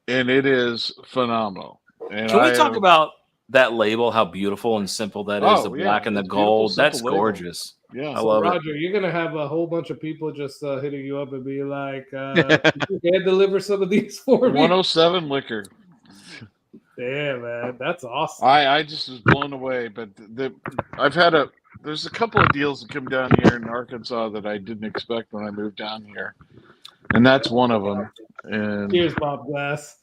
and it is phenomenal. And Can we talk about that label? How beautiful and simple that is. The black and the gold. That's gorgeous. Yeah, I love Roger, you're gonna have a whole bunch of people just hitting you up and be like, "You can deliver some of these for me." 107 liquor. Damn, man, that's awesome. I just was blown away. But there's a couple of deals that come down here in Arkansas that I didn't expect when I moved down here, and that's one of them. And Cheers, Bob Glass.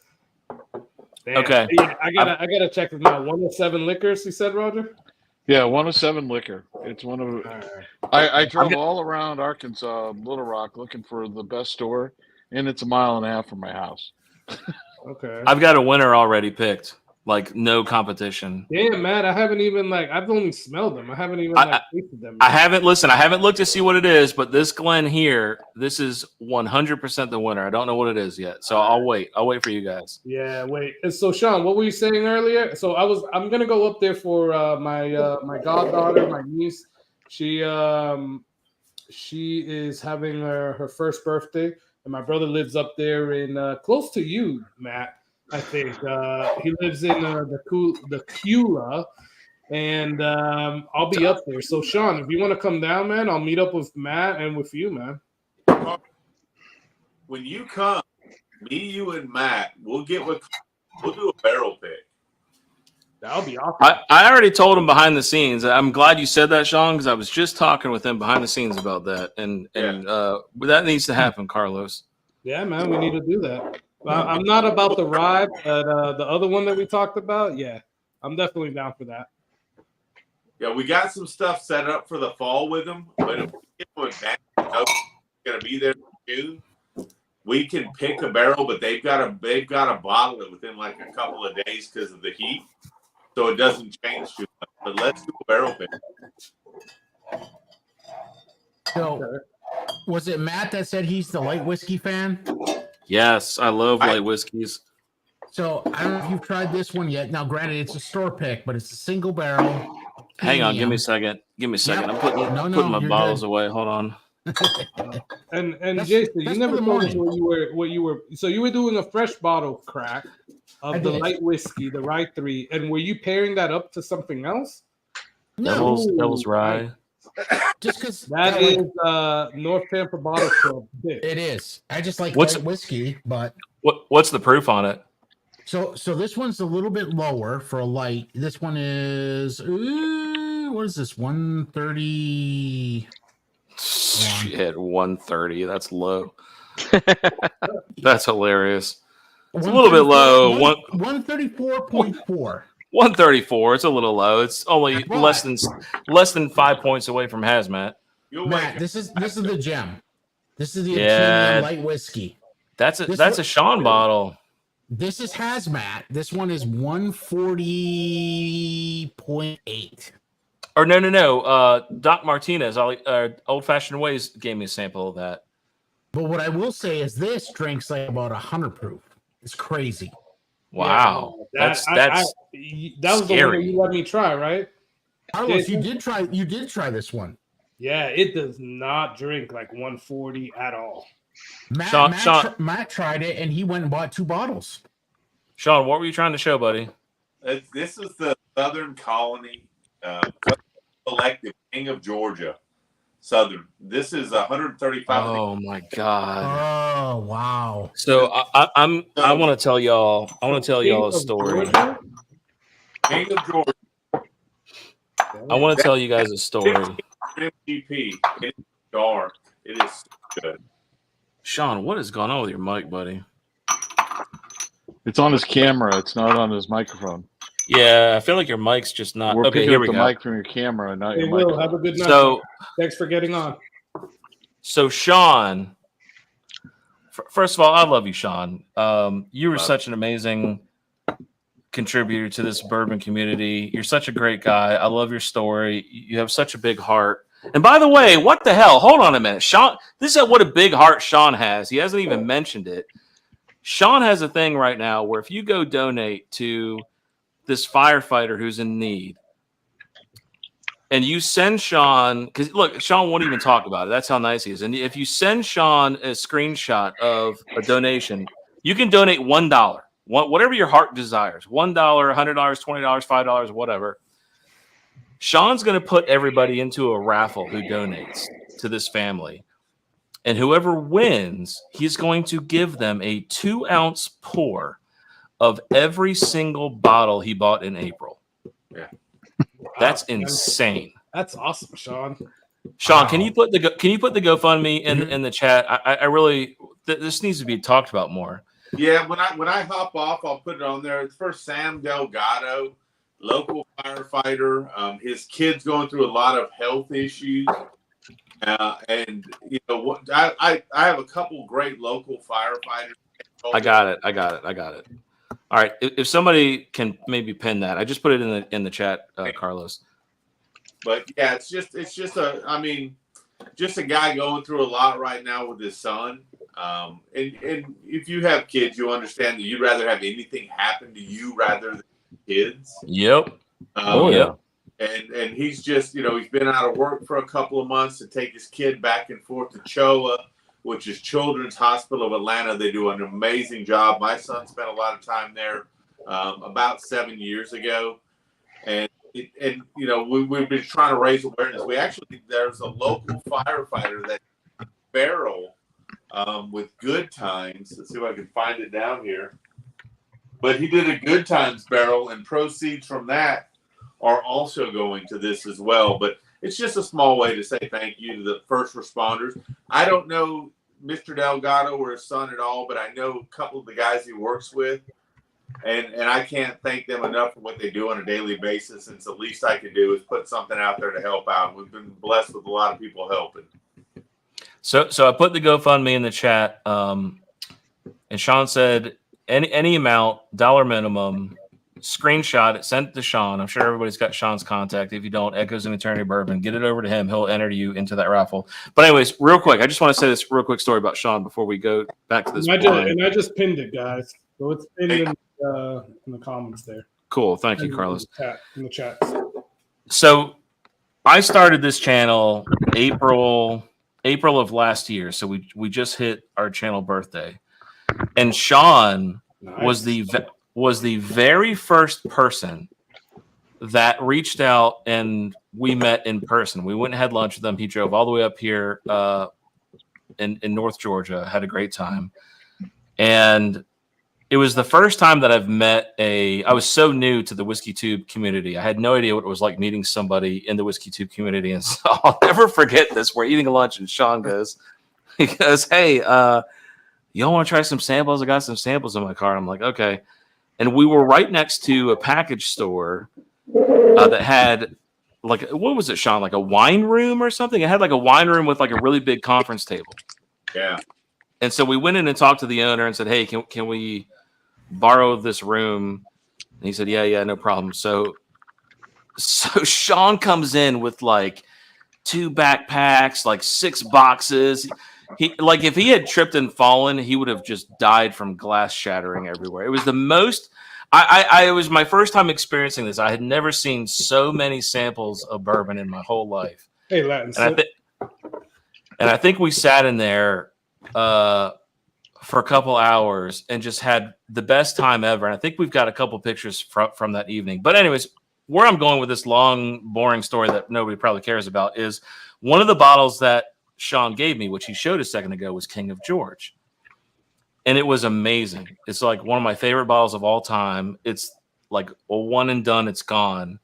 Damn. Okay, I gotta check them out. 107 liquors, you said, Roger? Yeah, 107 liquor. It's one of. I drove all around Arkansas, Little Rock, looking for the best store, and it's a mile and a half from my house. Okay. I've got a winner already picked. Like no competition. Damn, Matt, I haven't even I've only smelled them. I haven't even tasted them. I haven't looked to see what it is, but this Glen here, this is 100% the winner. I don't know what it is yet, so I'll wait for you guys. Yeah, wait. And so, Sean, what were you saying earlier? So I'm gonna go up there for my goddaughter, my niece. She is having her first birthday, and my brother lives up there in close to you, Matt. I think he lives in the Cula, and I'll be up there. So, Sean, if you want to come down, man, I'll meet up with Matt and with you, man. When you come, me, you, and Matt, we'll do a barrel pick. That'll be awesome. I already told him behind the scenes. I'm glad you said that, Sean, because I was just talking with him behind the scenes about that, and that needs to happen, Carlos. Yeah, man, we need to do that. I'm not about the ride, but the other one that we talked about, yeah, I'm definitely down for that. Yeah, we got some stuff set up for the fall with them, but if we get one back, going to be there in June, we can pick a barrel, but they've got to bottle it within like a couple of days because of the heat, so it doesn't change too much. But let's do a barrel pick. So, was it Matt that said he's the light whiskey fan? Yes, I love light whiskeys. So I don't know if you've tried this one yet. Now, granted, it's a store pick, but it's a single barrel. Hang on, give me a second. Yep. I'm putting my bottles away. Hold on. And Jason, you never told us what you were. So you were doing a fresh bottle crack of the light whiskey, the Rye 3, and were you pairing that up to something else? No, Devil's Rye. Just because that is North Tampa Bottle Club. It is. I just like light whiskey, but what's the proof on it? So this one's a little bit lower for a light. This one is what is this? 130. Shit, 130. That's low. That's hilarious. It's a little bit low. 134.4. 134. It's a little low. It's only less than 5 points away from Hazmat. Matt, this is the gem. This is the Yeah. Obsidian light whiskey. That's a Sean bottle. This is Hazmat. This one is 140.8. Or no. Doc Martinez, Old Fashioned Ways, gave me a sample of that. But what I will say is this drinks like about 100 proof. It's crazy. Wow, that was scary. the one that you let me try, right? Carlos, you did try this one. Yeah, it does not drink like 140 at all. Matt tried it and he went and bought 2 bottles. Sean, what were you trying to show, buddy? This is the Southern Colony Collective King of Georgia. Southern. This is 135. Oh my God! Oh wow! So I want to tell y'all. I want to tell y'all a story. King of Georgia. I want to tell you guys a story. MGP. It's dark. It is good. Sean, what is going on with your mic, buddy? It's on his camera. It's not on his microphone. Yeah, I feel like your mic's just not. We're Okay, picking here up we the go. mic from your camera, not Hey, your Will, microphone. have a good night. So, thanks for getting on. So Sean, first of all, I love you, Sean. You were such an amazing contributor to this bourbon community. You're such a great guy. I love your story. You have such a big heart. And by the way, what the hell? Hold on a minute. Sean, this is what a big heart Sean has. He hasn't even mentioned it. Sean has a thing right now where if you go donate to this firefighter who's in need, and you send Sean, because look, Sean won't even talk about it. That's how nice he is. And if you send Sean a screenshot of a donation, you can donate $1, whatever your heart desires. $1, $100, $20, $5, whatever. Sean's going to put everybody into a raffle who donates to this family. And whoever wins, he's going to give them a 2-ounce pour of every single bottle he bought in April. Yeah. That's insane. That's awesome, Sean. Sean, wow. Can you put the GoFundMe in the chat? I really this needs to be talked about more. Yeah, when I hop off, I'll put it on there. It's for Sam Delgado, local firefighter. His kid's going through a lot of health issues, and you know I have a couple great local firefighters. I got it. All right, if somebody can maybe pin that, I just put it in the chat, Carlos. But yeah, it's just a guy going through a lot right now with his son. And if you have kids, you understand that you'd rather have anything happen to you rather than kids. Yep. Yep. And he's just, he's been out of work for a couple of months to take his kid back and forth to CHOA, which is Children's Hospital of Atlanta. They do an amazing job. My son spent a lot of time there about 7 years ago. And we've been trying to raise awareness. There's a local firefighter that Barrel with Good Times. Let's see if I can find it down here. But he did a Good Times barrel, and proceeds from that are also going to this as well. But it's just a small way to say thank you to the first responders. I don't know Mr. Delgado or his son at all, but I know a couple of the guys he works with. And I can't thank them enough for what they do on a daily basis. And it's the least I can do is put something out there to help out. We've been blessed with a lot of people helping. So I put the GoFundMe in the chat. And Sean said any amount, dollar minimum, screenshot it, send it to Sean. I'm sure everybody's got Sean's contact. If you don't, Echoes of Eternity Bourbon, get it over to him. He'll enter you into that raffle. But anyways, real quick, I just want to say this real quick story about Sean before we go back to this. And I just pinned it, guys. So it's pinned in the comments there. Cool. Thank you, Carlos. In the chat. So I started this channel April of last year. So we just hit our channel birthday. And Sean was the very first person that reached out, and we met in person. We went and had lunch with him. He drove all the way up here in North Georgia, had a great time. And it was the first time that I've met I was so new to the Whiskey Tube community. I had no idea what it was like meeting somebody in the Whiskey Tube community. And so I'll never forget this. We're eating lunch and Sean goes, hey, y'all want to try some samples? I got some samples in my car. I'm like, okay. And we were right next to a package store that had like, what was it, Sean? Like a wine room or something? It had like a wine room with like a really big conference table. Yeah. And so we went in and talked to the owner and said, hey, can we borrow this room? And he said, yeah, no problem. So Sean comes in with like 2 backpacks, like 6 boxes. He like if he had tripped and fallen, he would have just died from glass shattering everywhere. It was the most. It was my first time experiencing this. I had never seen so many samples of bourbon in my whole life. Hey, Latin. And I think we sat in there for a couple hours and just had the best time ever. And I think we've got a couple pictures from that evening. But anyways, where I'm going with this long, boring story that nobody probably cares about is one of the bottles that Sean gave me, which he showed a second ago, was King of George. And it was amazing. It's like one of my favorite bottles of all time. It's like a one and done. It's gone.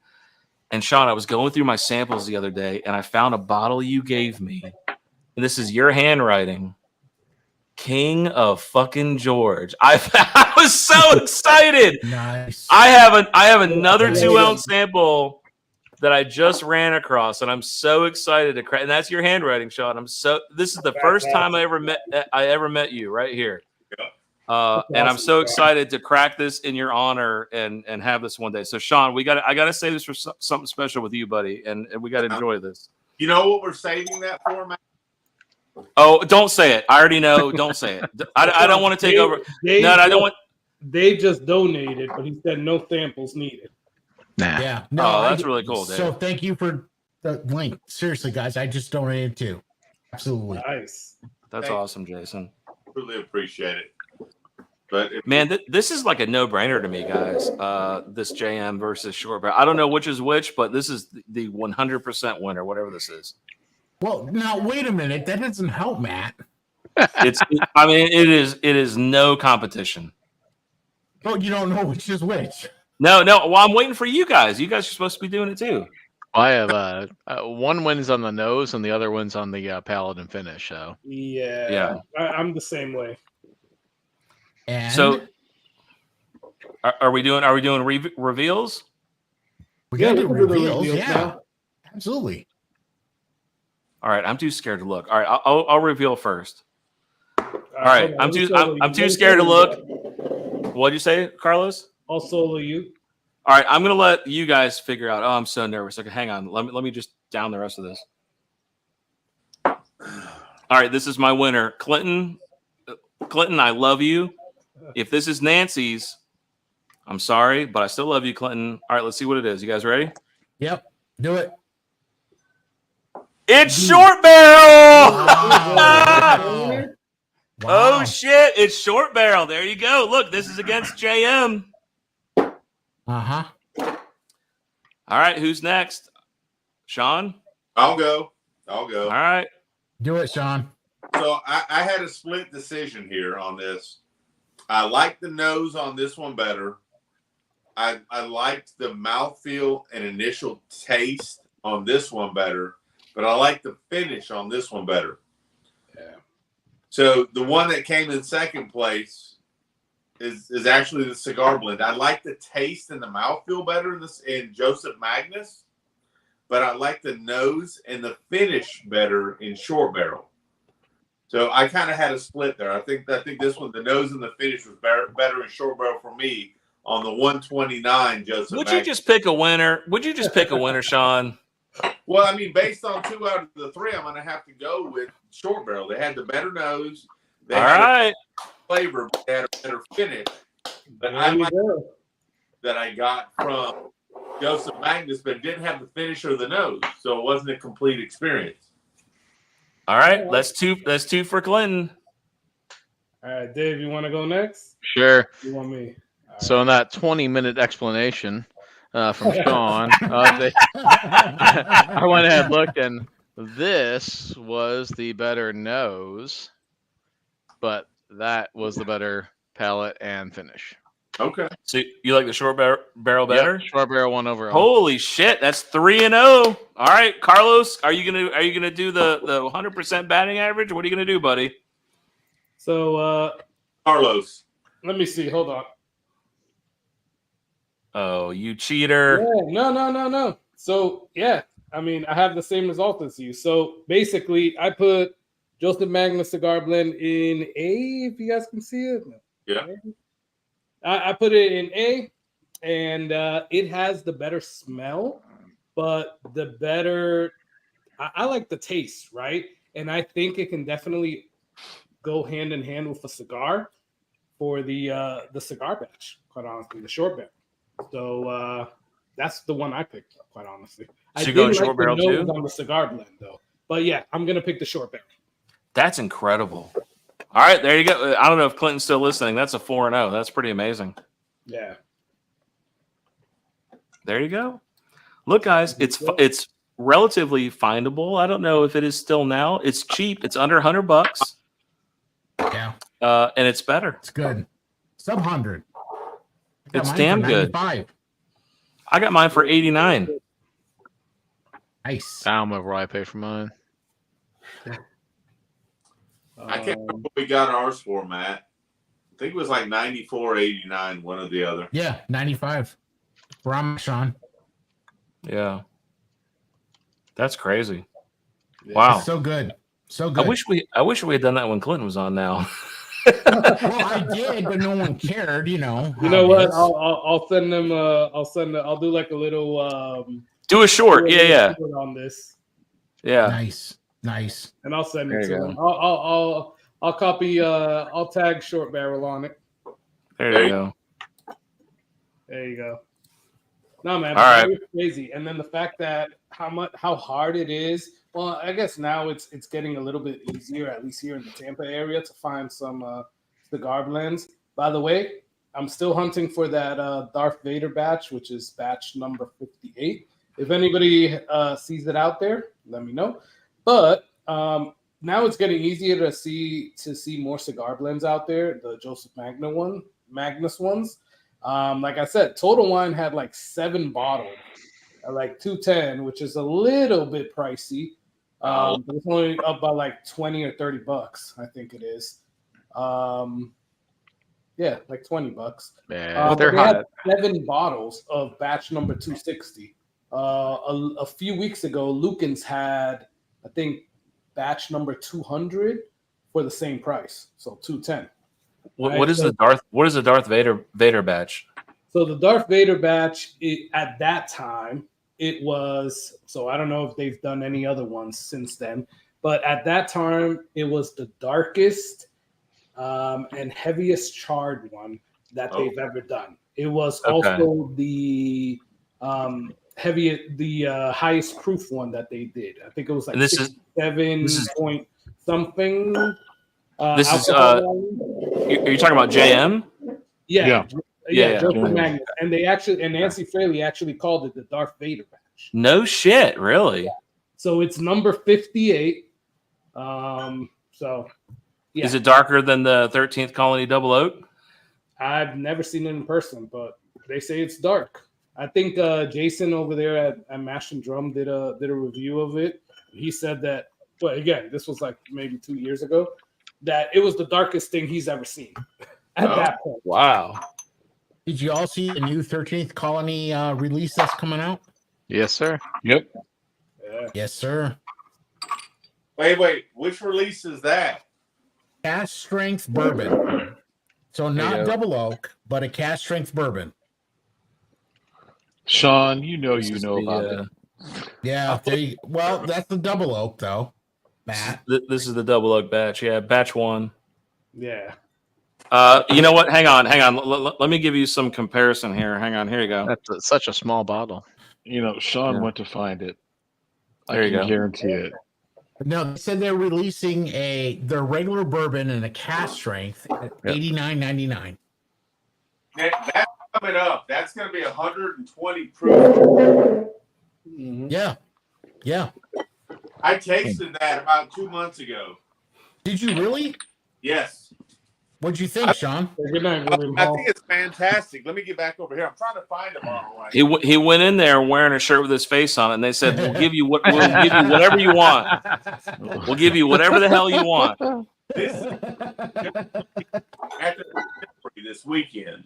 And Sean, I was going through my samples the other day and I found a bottle you gave me. And this is your handwriting. King of fucking George. I was so excited. Nice. I have another 2-ounce sample that I just ran across, and I'm so excited to crack. And that's your handwriting, Sean. This is the first time I ever met you right here. And I'm so excited to crack this in your honor and have this one day. So Sean, I gotta say this for something special with you, buddy, and we gotta enjoy this. You know what we're saving that for, Matt? Oh, don't say it. I already know. Don't say it. I don't want to take over. No, I don't want. Dave just donated, but he said no samples needed. Nah. Yeah. No, that's really cool, Dave. So thank you for the link. Seriously, guys, I just donated too. Absolutely. Nice. That's awesome, Jason. Really appreciate it. But man, this is like a no-brainer to me, guys. This JM versus short barrel. I don't know which is which, but this is the 100% winner, whatever this is. Well, now wait a minute. That doesn't help, Matt. It is no competition. Oh, you don't know which is which. No. Well, I'm waiting for you guys. You guys are supposed to be doing it too. I have one wins on the nose and the other wins on the palate and finish. So yeah. I'm the same way. And so, are we doing reveals? We got to do we'll do the reveals. reveals Yeah, now. absolutely. All right, I'm too scared to look. All right, I'll reveal first. All right, I'm too scared to look. What'd you say, Carlos? I'll solo you. All right, I'm gonna let you guys figure out. Oh, I'm so nervous. Okay, hang on. Let me just down the rest of this. All right, this is my winner, Clinton. Clinton, I love you. If this is Nancy's, I'm sorry, but I still love you, Clinton. All right, let's see what it is. You guys ready? Yep. Do it. It's Short Barrel. Wow. Oh shit! It's Short Barrel. There you go. Look, this is against JM. Uh-huh. All right, who's next? Sean? I'll go. All right. Do it, Sean. So I had a split decision here on this. I like the nose on this one better. I liked the mouthfeel and initial taste on this one better, but I like the finish on this one better. Yeah. So the one that came in second place is actually the cigar blend. I like the taste and the mouthfeel better in Joseph Magnus, but I like the nose and the finish better in Short Barrel. So I kind of had a split there. I think this one, the nose and the finish was better in Short Barrel for me on the 129 Joseph Would Magnus. you just pick a winner? Would you just pick a winner, Sean? Well, I mean, based on 2 out of the 3, I'm going to have to go with Short Barrel. They had the better nose. They All had right. flavor, but they had a better finish. But I like that I got from Joseph Magnus, but it didn't have the finish or the nose, so it wasn't a complete experience. All right, that's two for Clinton. All right, Dave, you want to go next? Sure. You want me? So in that 20-minute explanation from Sean, I went ahead and looked, and this was the better nose, but that was the better palate and finish. Okay. So you like the Short Barrel better? Yep, Short Barrel won overall. Holy shit, that's 3-0. All right, Carlos, are you gonna do the 100% batting average? What are you gonna do, buddy? So, Carlos. let me see. Hold on. Oh, you cheater. Yeah, no. So, yeah, I mean, I have the same result as you. So, basically, I put Joseph Magnus Cigar Blend in A, if you guys can see it. Yeah. I put it in A, and it has the better smell, but the better, I like the taste, right? And I think it can definitely go hand in hand with a cigar for the cigar batch, quite honestly, the short barrel. So that's the one I picked, quite honestly. So you going short barrel too? On the cigar blend though, but yeah, I'm gonna pick the short barrel. That's incredible. All right, there you go. I don't know if Clinton's still listening. That's a 4-0. That's pretty amazing. Yeah. There you go. Look, guys, it's relatively findable. I don't know if it is still now. It's cheap. It's under $100. Yeah. And it's better. It's good. Sub 100. It's damn good. 95. I got mine for 89. Nice. I don't remember what I paid for mine. I can't remember what we got ours for, Matt. I think it was like 94, 89, one or the other. Yeah, 95. Where I'm Sean. Yeah. That's crazy. Yeah. Wow. It's so good. So good. I wish we had done that when Clinton was on now. Well, I did, but no one cared, you know. You know what? I'll send them. I'll do like a little. Do a short. Yeah. On this. Yeah. Nice. And I'll send There it you to go. them. I'll copy. I'll tag short barrel on it. There you go. There you go. No, man. All right. It's crazy. And then the fact that how hard it is. Well, I guess now it's getting a little bit easier, at least here in the Tampa area, to find some cigar blends. By the way, I'm still hunting for that Darth Vader batch, which is batch number 58. If anybody sees it out there, let me know. But now it's getting easier to see more cigar blends out there. The Joseph Magnus ones. Like I said, Total Wine had like 7 bottles at like $210, which is a little bit pricey. But it's only up by like $20 or $30, I think it is. Yeah, like $20. Yeah, they're they hot. had 7 bottles of batch number 260. A few weeks ago, Lucan's had, I think, batch number 200 for the same price, so $210. What is the Darth Vader batch? So the Darth Vader batch, at that time, it was, so I don't know if they've done any other ones since then, but at that time, it was the darkest and heaviest charred one that they've ever done. It was also the highest proof one that they did. I think it was like 67 point something. Are you talking about JM? Yeah. Joseph Yeah. Magnus. And Nancy Fraley actually called it the Darth Vader batch. No shit, really? Yeah. So it's number 58. So yeah. Is it darker than the 13th Colony Double Oak? I've never seen it in person, but they say it's dark. I think Jason over there at Mash and Drum did a review of it. He said that, well, again, this was like maybe 2 years ago, that it was the darkest thing he's ever seen at that point. Wow. Did you all see the new 13th Colony release that's coming out? Yes, sir. Yep. Yeah. Yes, sir. Wait. Which release is that? Cast strength bourbon. So not double oak, but a cast strength bourbon. Sean, you know about that. Yeah. Well, that's the double oak, though. Matt. This is the Double Oak batch. Yeah, batch 1. Yeah. You know what? Hang on. Let me give you some comparison here. Hang on. Here you go. That's such a small bottle. You know, Sean went to find it. There you I go. can guarantee it. No, they said they're releasing their regular bourbon in a cast strength at $89.99. That's coming up. That's going to be 120 proof. Mm-hmm. Yeah. I tasted that about 2 months ago. Did you really? Yes. What'd you think, Sean? Good night, William I Hall. think it's fantastic. Let me get back over here. I'm trying to find a bottle right He went in there wearing a shirt with his face on it, and they said, "We'll give you whatever you want. We'll give you whatever the hell you want." This is after this weekend.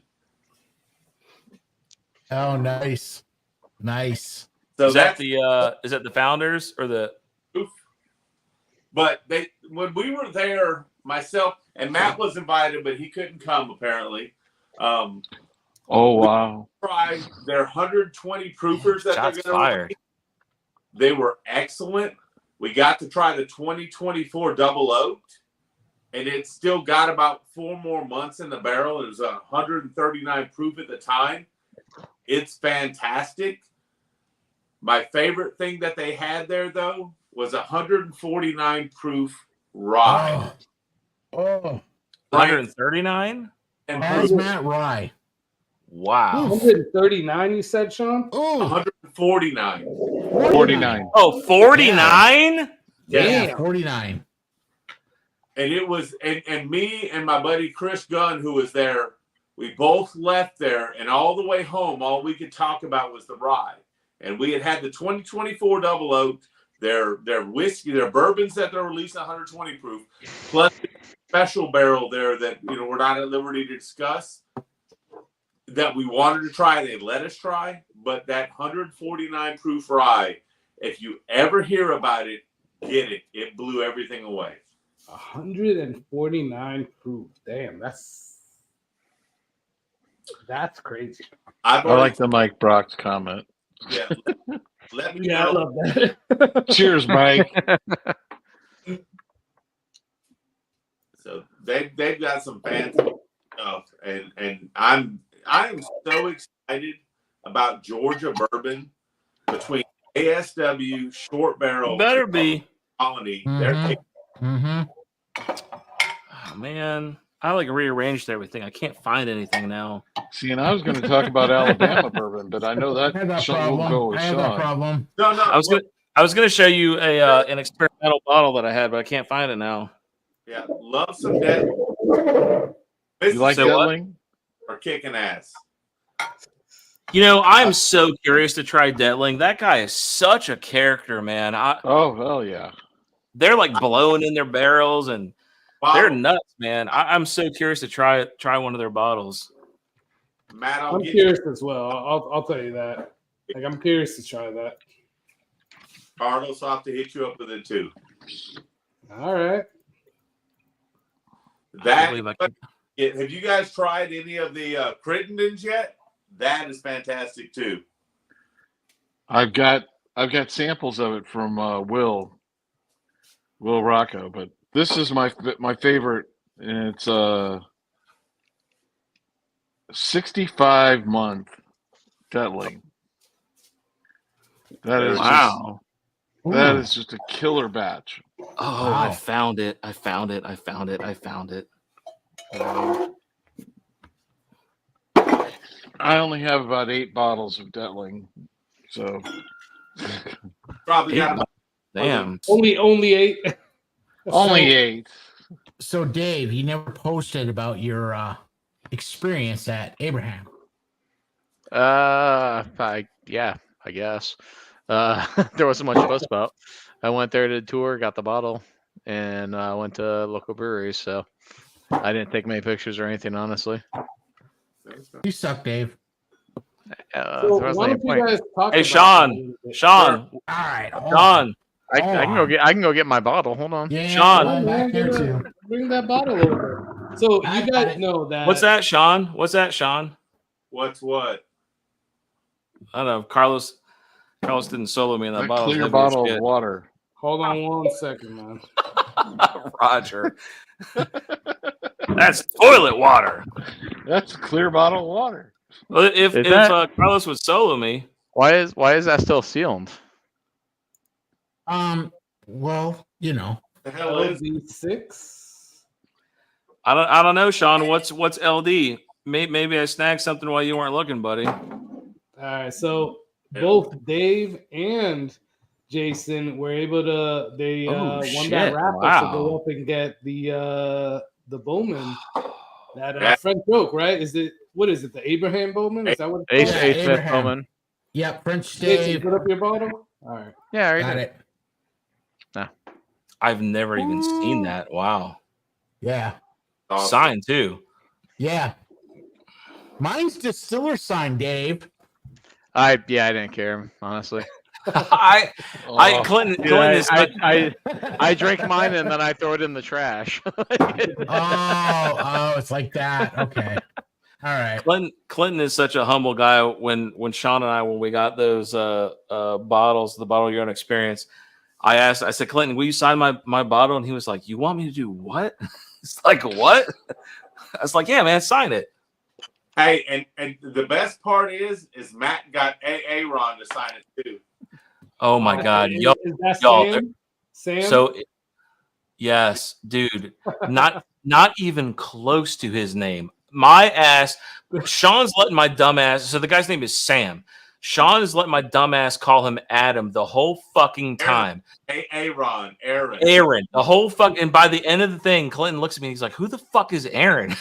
Oh, nice. Nice. So is that the founders or the? But when we were there, myself and Matt was invited, but he couldn't come apparently. Oh wow! Try their 120 proofers that Shots they're going to fired. They were excellent. We got to try the 2024 double oaked, and it still got about 4 more months in the barrel. It was 139 proof at the time. It's fantastic. My favorite thing that they had there, though, was 149 proof rye. Oh. 139? And Hazmat rye. Wow. 139, you said, Sean? Oh. 149. 49. Oh, 49? Yeah, 49. And it was, and me and my buddy Chris Gunn, who was there, we both left there, and all the way home, all we could talk about was the rye. And we had the 2024 double oak, their whiskey, their bourbons that they're releasing 120 proof, plus the special barrel there that we're not at liberty to discuss, that we wanted to try. They let us try, but that 149 proof rye, if you ever hear about it, get it. It blew everything away. 149 proof. Damn, that's crazy. I like the Mike Brock's comment. Yeah, let me I know. love that. Cheers, Mike. So they've got some fancy stuff, and I'm so excited about Georgia bourbon between ASW, Short Barrel, Better be. Colony. Mm-hmm. Oh, man. I rearranged everything. I can't find anything now. See, and I was going to talk about Alabama bourbon, but I know I had that Sean will go with problem. I had that Sean. problem. No. I was gonna show you an experimental bottle that I had, but I can't find it now. Yeah, love some dead. You like So what? Detling? Or kicking ass. I'm so curious to try Detling. That guy is such a character, man. Oh, hell yeah. They're like blowing in their barrels and they're Bottle. nuts, man. I'm so curious to try one of their bottles. Matt, I'll I'm get curious as well. I'll tell you that. I'm curious to try that. Carlos. I'll have to hit you up with it too. All right. That. believe I can- Have you guys tried any of the Crittendens yet? That is fantastic too. I've got samples of it from Will Rocco, but this is my favorite, and it's a 65-month Detling. That is Wow. that is just a killer batch. Oh, Wow. I found it. I only have about 8 bottles of Detling, so Probably got Yeah. about Damn. Only 8. only 8. So, Dave, you never posted about your experience at Abraham. I guess. There wasn't much to post about. I went there to tour, got the bottle, and went to local breweries. So I didn't take many pictures or anything, honestly. You suck, Dave. There So wasn't why any don't you point. guys talk Hey, about Sean. that a little bit? Sean. All right. hold on. Sean. I can go get my bottle. Hold on. Yeah, Sean. I'm back here too. Bring that bottle over. So I you got guys it. know that. What's that, Sean? what's what? I don't know. Carlos didn't solo me in that That bottle. clear bottle of water. Hold on 1 second, man. Roger. That's toilet water. That's a clear bottle of water. Well, if Is that- Carlos would solo me, Why is that still sealed? Well, The hell is LZ6. I don't know, Sean. What's LD? Maybe I snagged something while you weren't looking, buddy. All right, so both Dave and Jason were able to. They Oh, won shit. that raffle Wow. to go up and get the Bowman. That French oak, right? What is it? The Abraham Bowman? Is that what it's Ace called? Yeah, Smith Abraham. Bowman. Yep, French Jason, Dave. put up your bottle. All right. Yeah, I already Got did. it. I've never even seen that. Wow. Yeah. Awesome. Signed too. Yeah. Mine's distiller sign, Dave. I didn't care, honestly. Clinton is I drink mine and then I throw it in the trash. Oh, it's like that. Okay. All right. Clinton is such a humble guy. When Sean and I, when we got those bottles, the Bottle Your Own Experience, I said, Clinton, will you sign my bottle? And he was like, you want me to do what? It's like, what? I was like, yeah, man, sign it. Hey, and the best part is Matt got Aaron to sign it too. Oh my God, Is y'all, that Sam? So yes, dude, not even close to his name. My ass, Sean's letting my dumb ass. So the guy's name is Sam. Sean is letting my dumb ass call him Adam the whole fucking time. Aaron. The whole fucking. And by the end of the thing, Clinton looks at me and he's like, "Who the fuck is Aaron?"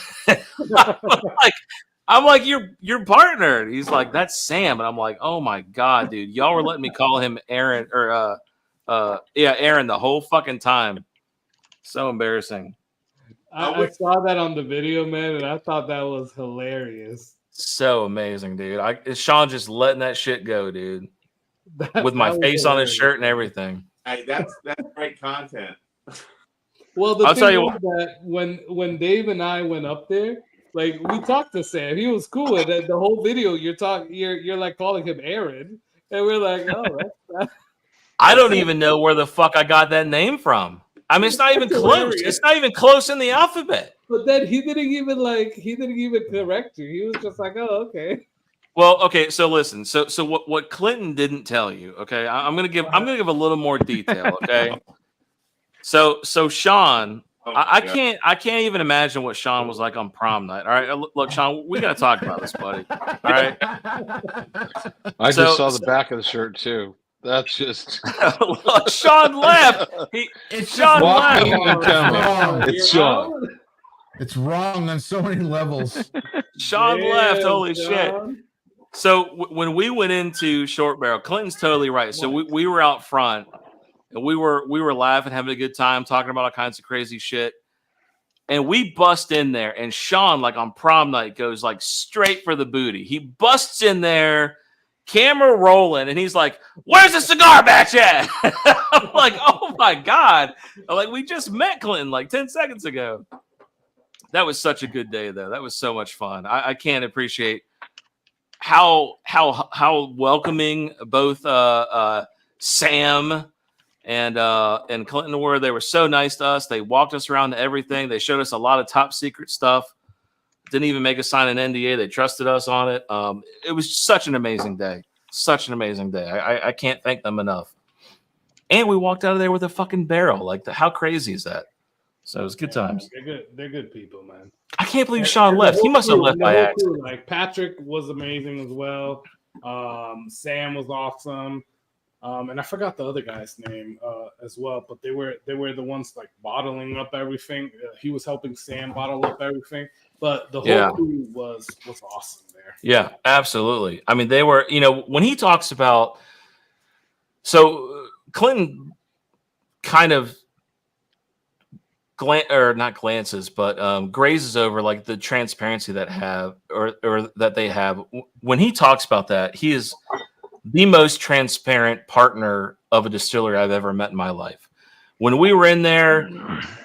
I'm like, your partner. And he's like, that's Sam. And I'm like, oh my God, dude. Y'all were letting me call him Aaron or Aaron the whole fucking time. So embarrassing. I saw that on the video, man, and I thought that was hilarious. So amazing, dude. Sean just letting that shit go, dude. With my face on his shirt and everything. Hey, that's great content. Well, the I'll thing tell you is that when Dave and I went up there, like we talked to Sam, he was cool, and then the whole video you're like calling him Aaron, and we're like, oh, that's I don't even know where the fuck I got that name from. I mean, it's not even close. It's not even close in the alphabet. But then he didn't even correct you. He was just like, oh, okay. Well, okay, so listen. So what Clinton didn't tell you, okay? I'm gonna give a little more detail, okay? So Sean, I can't even imagine what Sean was like on prom night. All right, look, Sean, we gotta talk about this, buddy. All right. I just saw the back of the shirt too. That's just look, Sean left. Sean left. It's Sean. It's wrong on so many levels. Sean left. Holy shit. So when we went into Short Barrel, Clinton's totally right. So we were out front and we were laughing, having a good time, talking about all kinds of crazy shit. And we bust in there, and Sean, like on prom night, goes like straight for the booty. He busts in there, camera rolling, and he's like, "Where's the cigar batch at?" I'm like, "Oh my God!" I'm like, we just met Clinton like 10 seconds ago. That was such a good day, though. That was so much fun. I can't appreciate how welcoming both Sam and Clinton were. They were so nice to us. They walked us around to everything. They showed us a lot of top secret stuff. Didn't even make us sign an NDA. They trusted us on it. It was such an amazing day. Such an amazing day. I can't thank them enough. And we walked out of there with a fucking barrel. Like, how crazy is that? So it was good times. They're good people, man. I can't believe Sean left. He must have left by accident. Like Patrick was amazing as well. Sam was awesome. And I forgot the other guy's name as well, but they were the ones like bottling up everything. He was helping Sam bottle up everything, but the whole crew was awesome there. Yeah, absolutely. I mean, they were, when he talks about, so Clinton kind of glances, but grazes over like the transparency that that they have. When he talks about that, he is the most transparent partner of a distillery I've ever met in my life. When we were in there,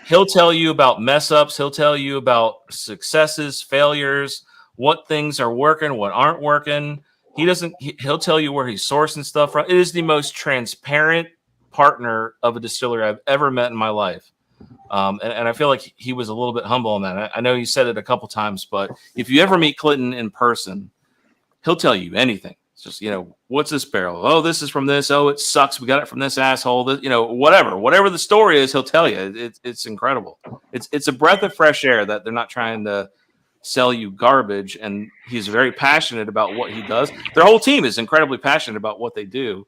he'll tell you about mess ups. He'll tell you about successes, failures, what things are working, what aren't working. He'll tell you where he's sourcing stuff from. It is the most transparent partner of a distillery I've ever met in my life. And I feel like he was a little bit humble on that. I know he said it a couple times, but if you ever meet Clinton in person, he'll tell you anything. It's just, what's this barrel? Oh, this is from this. Oh, it sucks. We got it from this asshole. Whatever the story is, he'll tell you. It's incredible. It's a breath of fresh air that they're not trying to sell you garbage. And he's very passionate about what he does. Their whole team is incredibly passionate about what they do.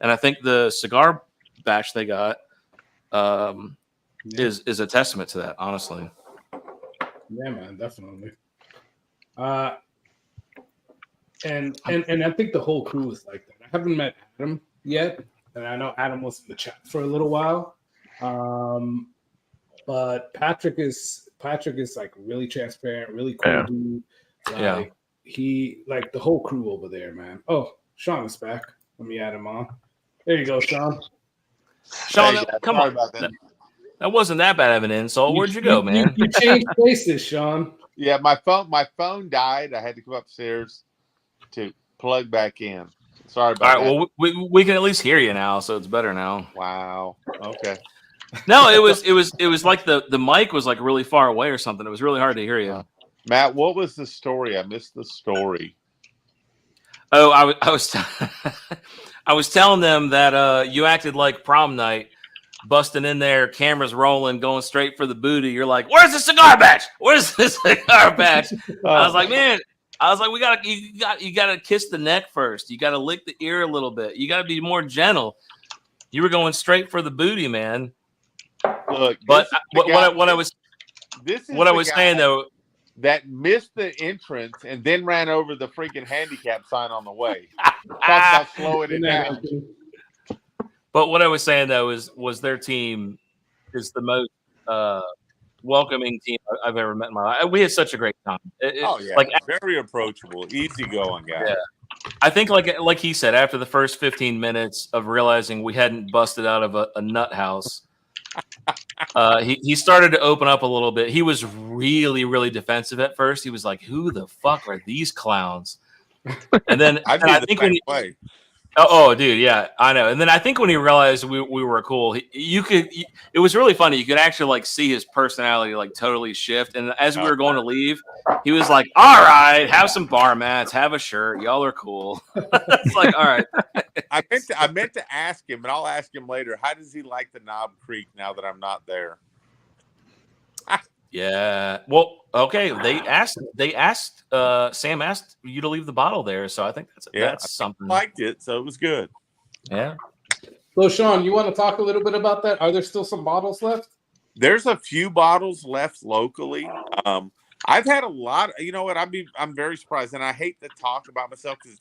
And I think the cigar batch they got is a testament to that, honestly. Yeah, man, definitely. And I think the whole crew is like that. I haven't met Adam yet, and I know Adam was in the chat for a little while. But Patrick is like really transparent, really cool dude. Like he like the whole crew over there, man. Oh, Sean is back. Let me add him on. There you go, Sean. Sean, Hey, come sorry on. about that. That wasn't that bad of an insult. Where'd you go, man? You changed places, Sean. Yeah, my phone died. I had to come upstairs to plug back in. Sorry about that. All right, well, we can at least hear you now, so it's better now. Wow. Okay. No, it was like the mic was like really far away or something. It was really hard to hear you. Matt, what was the story? I missed the story. Oh, I was I was telling them that you acted like prom night, busting in there, cameras rolling, going straight for the booty. You're like, "Where's the cigar batch? Where's the cigar batch?" I was like, "Man." I was like, you gotta kiss the neck first. You gotta lick the ear a little bit. You gotta be more gentle. You were going straight for the booty, man. Look, but what I was saying though, that missed the entrance and then ran over the freaking handicap sign on the way. Talk about slowing it down. But what I was saying though was their team is the most welcoming team I've ever met in my life. We had such a great time. Like very approachable, easygoing guy. Yeah. I think like he said, after the first 15 minutes of realizing we hadn't busted out of a nut house, he started to open up a little bit. He was really, really defensive at first. He was like, "Who the fuck are these clowns?" And then I think when Oh, dude, yeah, I know. And then I think when he realized we were cool, it was really funny. You could actually like see his personality like totally shift. And as we were going to leave, he was like, "All right, have some bar mats, have a shirt. Y'all are cool." It's like, all right. I meant to ask him, and I'll ask him later. How does he like the Knob Creek now that I'm not there? Yeah. Well, okay. Sam asked you to leave the bottle there, so I think that's something. I liked it, so it was good. Yeah. So, Sean, you want to talk a little bit about that? Are there still some bottles left? There's a few bottles left locally. I've had a lot. You know what? I'm very surprised, and I hate to talk about myself because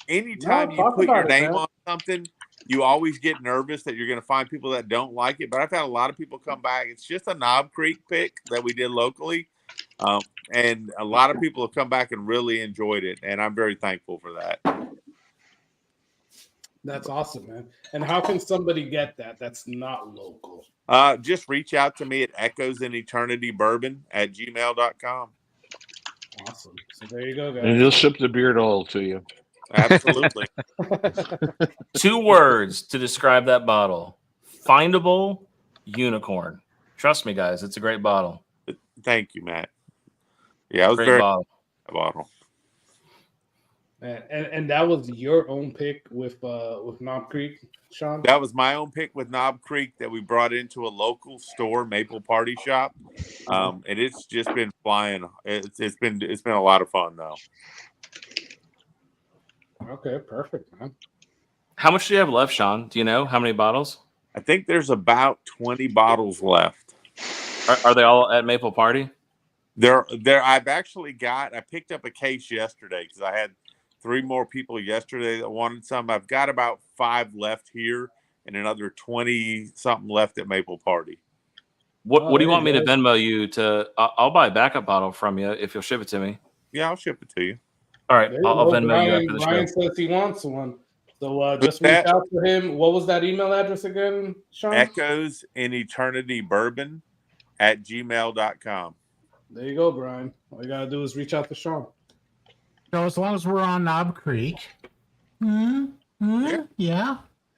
anytime you put your name on something, you always get nervous that you're going to find people that don't like it. But I've had a lot of people come back. It's just a Knob Creek pick that we did locally. And a lot of people have come back and really enjoyed it. And I'm very thankful for that. That's awesome, man. And how can somebody get that that's not local? Just reach out to me at echoesineternitybourbon@gmail.com. Awesome. So there you go, guys. And he'll ship the beard oil to you. Absolutely. 2 words to describe that bottle: findable unicorn. Trust me, guys, it's a great bottle. Thank you, Matt. Yeah, it was great very bottle. And that was your own pick with Knob Creek, Sean? That was my own pick with Knob Creek that we brought into a local store, Maple Party Shop. And it's just been flying. It's been a lot of fun though. Okay, perfect, man. How much do you have left, Sean? Do you know how many bottles? I think there's about 20 bottles left. Are they all at Maple Party? There. I picked up a case yesterday because I had 3 more people yesterday that wanted some. I've got about 5 left here and another 20 something left at Maple Party. What do you want me to Venmo you to? I'll buy a backup bottle from you if you'll ship it to me. Yeah, I'll ship it to you. All right, I'll Venmo you after the show. Ryan says he wants one. So just reach out to him. What was that email address again, Sean? echoesineternitybourbon@gmail.com. There you go, Brian. All you got to do is reach out to Sean. So as long as we're on Knob Creek. Yeah.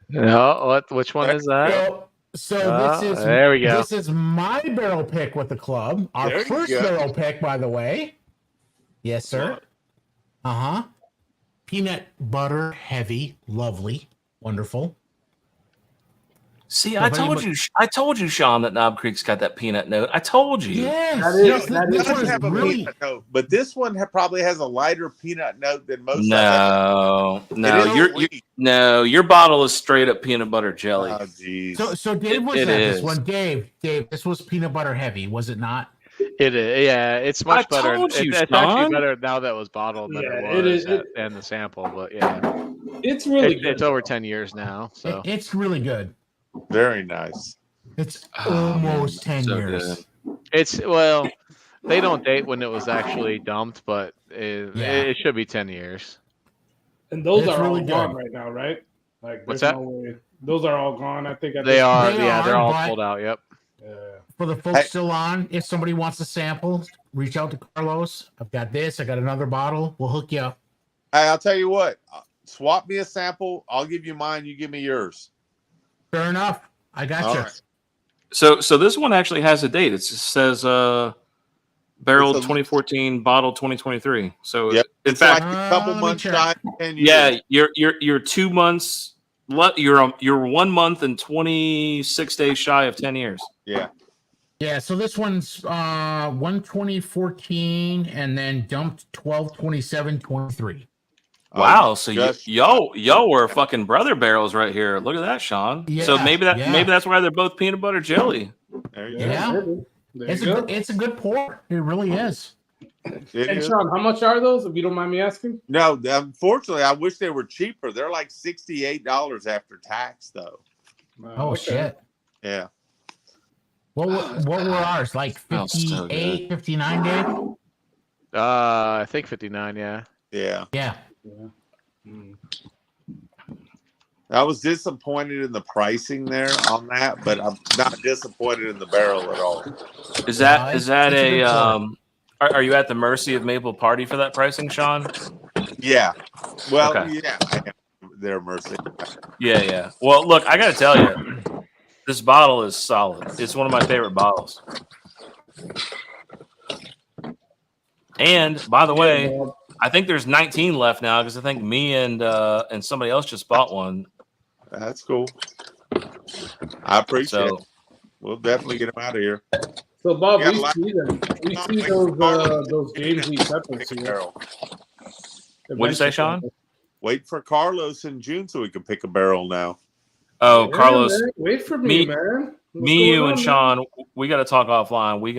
No, which one is that? So this is there we go. This is my barrel pick with the club. Our first barrel pick, by the way. Yes, sir. Peanut butter heavy, lovely, wonderful. See, I told you, Sean, that Knob Creek's got that peanut note. I told you. Yes, this one have a peanut note, but this one probably has a lighter peanut note than most. No, your bottle is straight up peanut butter jelly. Oh, geez. So Dave was this one. Dave, this was peanut butter heavy, was it not? It is, yeah. It's much better. It's actually better now that it was bottled than it was and the sample. But yeah, it's really good. It's over 10 years now, so it's really good. Very nice. It's almost 10 so years. good. It's they don't date when it was actually dumped, but it should be 10 years. And those It's are really all gone good. right now, right? Like, What's there's that? no way. Those are all gone. I think They are. They Yeah, they're are, all but- sold out. Yep. For the folks still on, if somebody wants to sample, reach out to Carlos. I've got this. I got another bottle. We'll hook you up. Hey, I'll tell you what. Swap me a sample. I'll give you mine. You give me yours. Fair enough. I got All you. right. So this one actually has a date. It says barrel It's a- 2014, bottle 2023. So Yep. in It's fact, like a couple let me months check. shy of 10 years. yeah, you're 2 months. You're 1 month and 26 days shy of 10 years. Yeah. Yeah, so this one's 1/2014 and then dumped 12/27/23. Wow, so Just- y'all were fucking brother barrels right here. Look at that, Sean. So Yeah, maybe that's why they're both peanut butter jelly. There you go. Yeah. maybe. There It's you go. it's a good pour. It really is. It And is. Sean, how much are those, if you don't mind me asking? No, unfortunately, I wish they were cheaper. They're like $68 after tax, though. Oh Okay. shit. Yeah. What were ours? Like Smells so 58, 59, Dave? I think 59. Yeah. Yeah. Yeah. I was disappointed in the pricing there on that, but I'm not disappointed in the barrel at all. Is that it's a a good pour. are you at the mercy of Maple Party for that pricing, Sean? Yeah. Well, Okay. yeah, I am their mercy. Yeah. Well, look, I got to tell you, this bottle is solid. It's one of my favorite bottles. And by the way, I think there's 19 left now because I think me and somebody else just bought one. That's cool. I appreciate So it. We'll definitely get them out of here. So, Bob, Yeah, we like- see them. We see those James Lee peppers here. Barrel. what'd you say, Sean? Wait for Carlos in June so we can pick a barrel now. Oh, Yeah, Carlos, man. Wait for me, me- man. What's me, going you, on, and man? Sean, we got to talk offline. We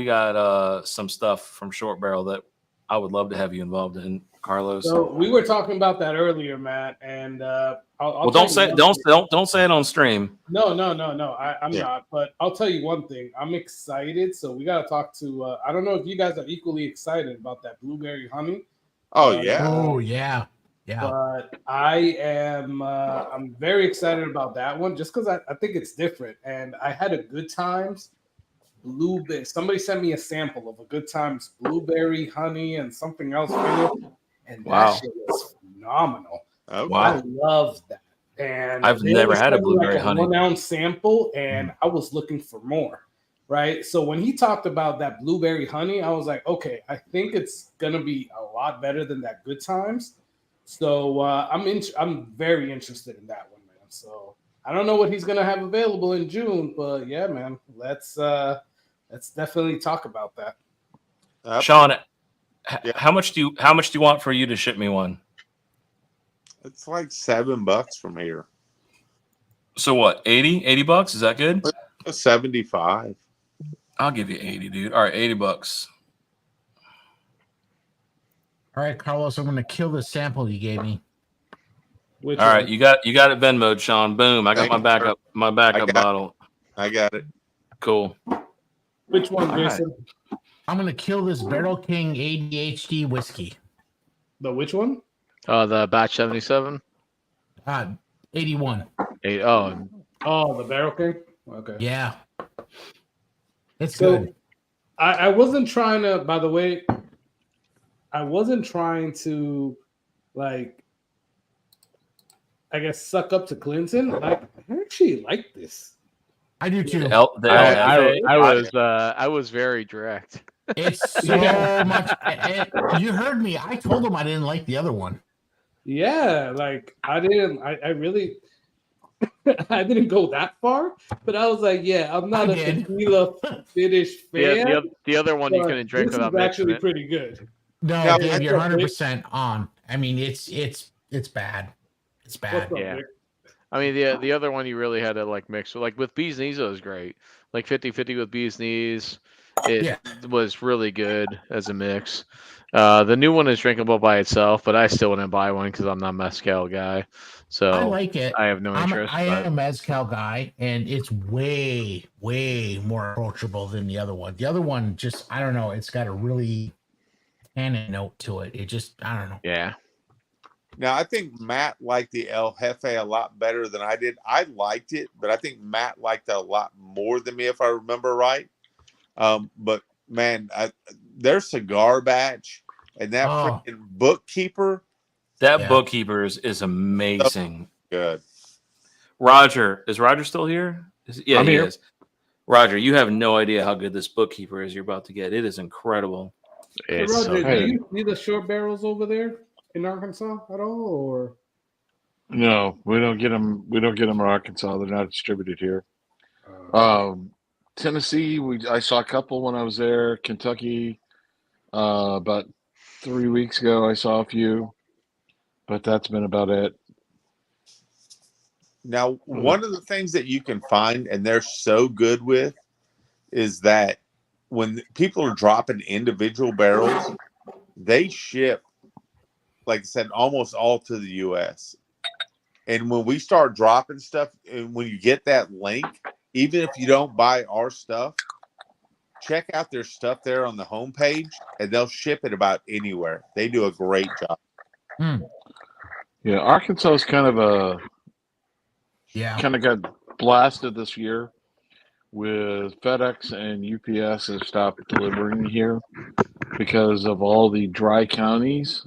got some stuff from Short Barrel that I would love to have you involved in, Carlos. So we were talking about that earlier, Matt, and I'll Well, don't tell say you don't say it on stream. No. I'm Yeah. not. But I'll tell you one thing. I'm excited. So we got to talk to. I don't know if you guys are equally excited about that blueberry honey. Oh, yeah. Oh yeah. Yeah. But I am. I'm very excited about that one, just because I think it's different, and I had a Good Times blueberry. Somebody sent me a sample of a Good Times blueberry honey and something else, and Wow. that shit was phenomenal. Okay. I love that. And I've they never only had a sent me blueberry like honey. 1 ounce sample, and I was looking for more. Right. So when he talked about that blueberry honey, I was like, okay, I think it's gonna be a lot better than that Good Times. So I'm very interested in that one, man. So I don't know what he's gonna have available in June, but yeah, man, let's definitely talk about that. Sean, Yeah. how much do you want for you to ship me one? It's like $7 from here. So what? 80 bucks? Is that good? 75. I'll give you 80, dude. All right, $80. All right, Carlos, I'm gonna kill the sample you gave me. Which All right, one? you got it Venmo'd, Sean. Boom. I got Thank my you, sir. backup I got- bottle. I got it. Cool. Which one, All right. Jason? I'm gonna kill this Barrel King ADHD whiskey. The which one? The batch 77. 81. Oh, the Barrel King. Okay. Yeah. It's So good. I wasn't trying to, by the way, I wasn't trying to like, I guess, suck up to Clinton. Like, I actually like this. I do too. I was very direct. It's so much. You heard me. I told him I didn't like the other one. Yeah, like I really I didn't go that far, but I was like, yeah, I'm not I a did. tequila finish fan. The other one you but couldn't drink this without is actually mixing it. pretty good. No, Yeah, Dave, I you're thought 100% on. I mean, it's bad. It's bad. What's up, Yeah. Rick? I mean, the other one you really had to like mix. Like with bee's knees, it was great. Like 50-50 with bee's knees, it was really good as a mix. The new one is drinkable by itself, but I still wouldn't buy one because I'm not a mezcal guy. So I like it. I have no interest. I am but- a mezcal guy, and it's way, way more approachable than the other one. The other one, just I don't know. It's got a really tannin note to it. It just I don't know. Yeah. Now, I think Matt liked the El Jefe a lot better than I did. I liked it, but I think Matt liked it a lot more than me, if I remember right. But, man, their cigar batch and that freaking bookkeeper. That bookkeeper is amazing. Good. Roger, is Roger still here? Yeah, I'm he here. is. Roger, you have no idea how good this bookkeeper is you're about to get. It is incredible. Hey, Roger, do you see the short barrels over there in Arkansas at all, or? No, we don't get them. We don't get them in Arkansas. They're not distributed here. Tennessee, I saw a couple when I was there. Kentucky, about 3 weeks ago, I saw a few, but that's been about it. Now, one of the things that you can find, and they're so good with, is that when people are dropping individual barrels, they ship, like I said, almost all to the U.S. And when we start dropping stuff, and when you get that link, even if you don't buy our stuff, check out their stuff there on the homepage, and they'll ship it about anywhere. They do a great job. Yeah, Arkansas is kind of kind of got blasted this year with FedEx and UPS have stopped delivering here because of all the dry counties.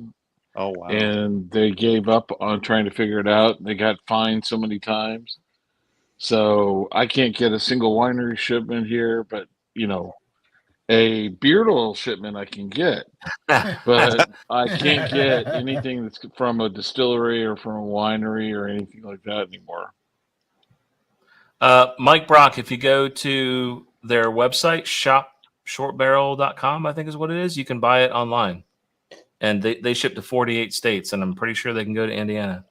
Oh, wow. And they gave up on trying to figure it out. They got fined so many times. So I can't get a single winery shipment here, but, you know, a beard oil shipment I can get. But I can't get anything that's from a distillery or from a winery or anything like that anymore. Mike Brock, if you go to their website, shopshortbarrel.com, I think is what it is, you can buy it online. And they ship to 48 states, and I'm pretty sure they can go to Indiana.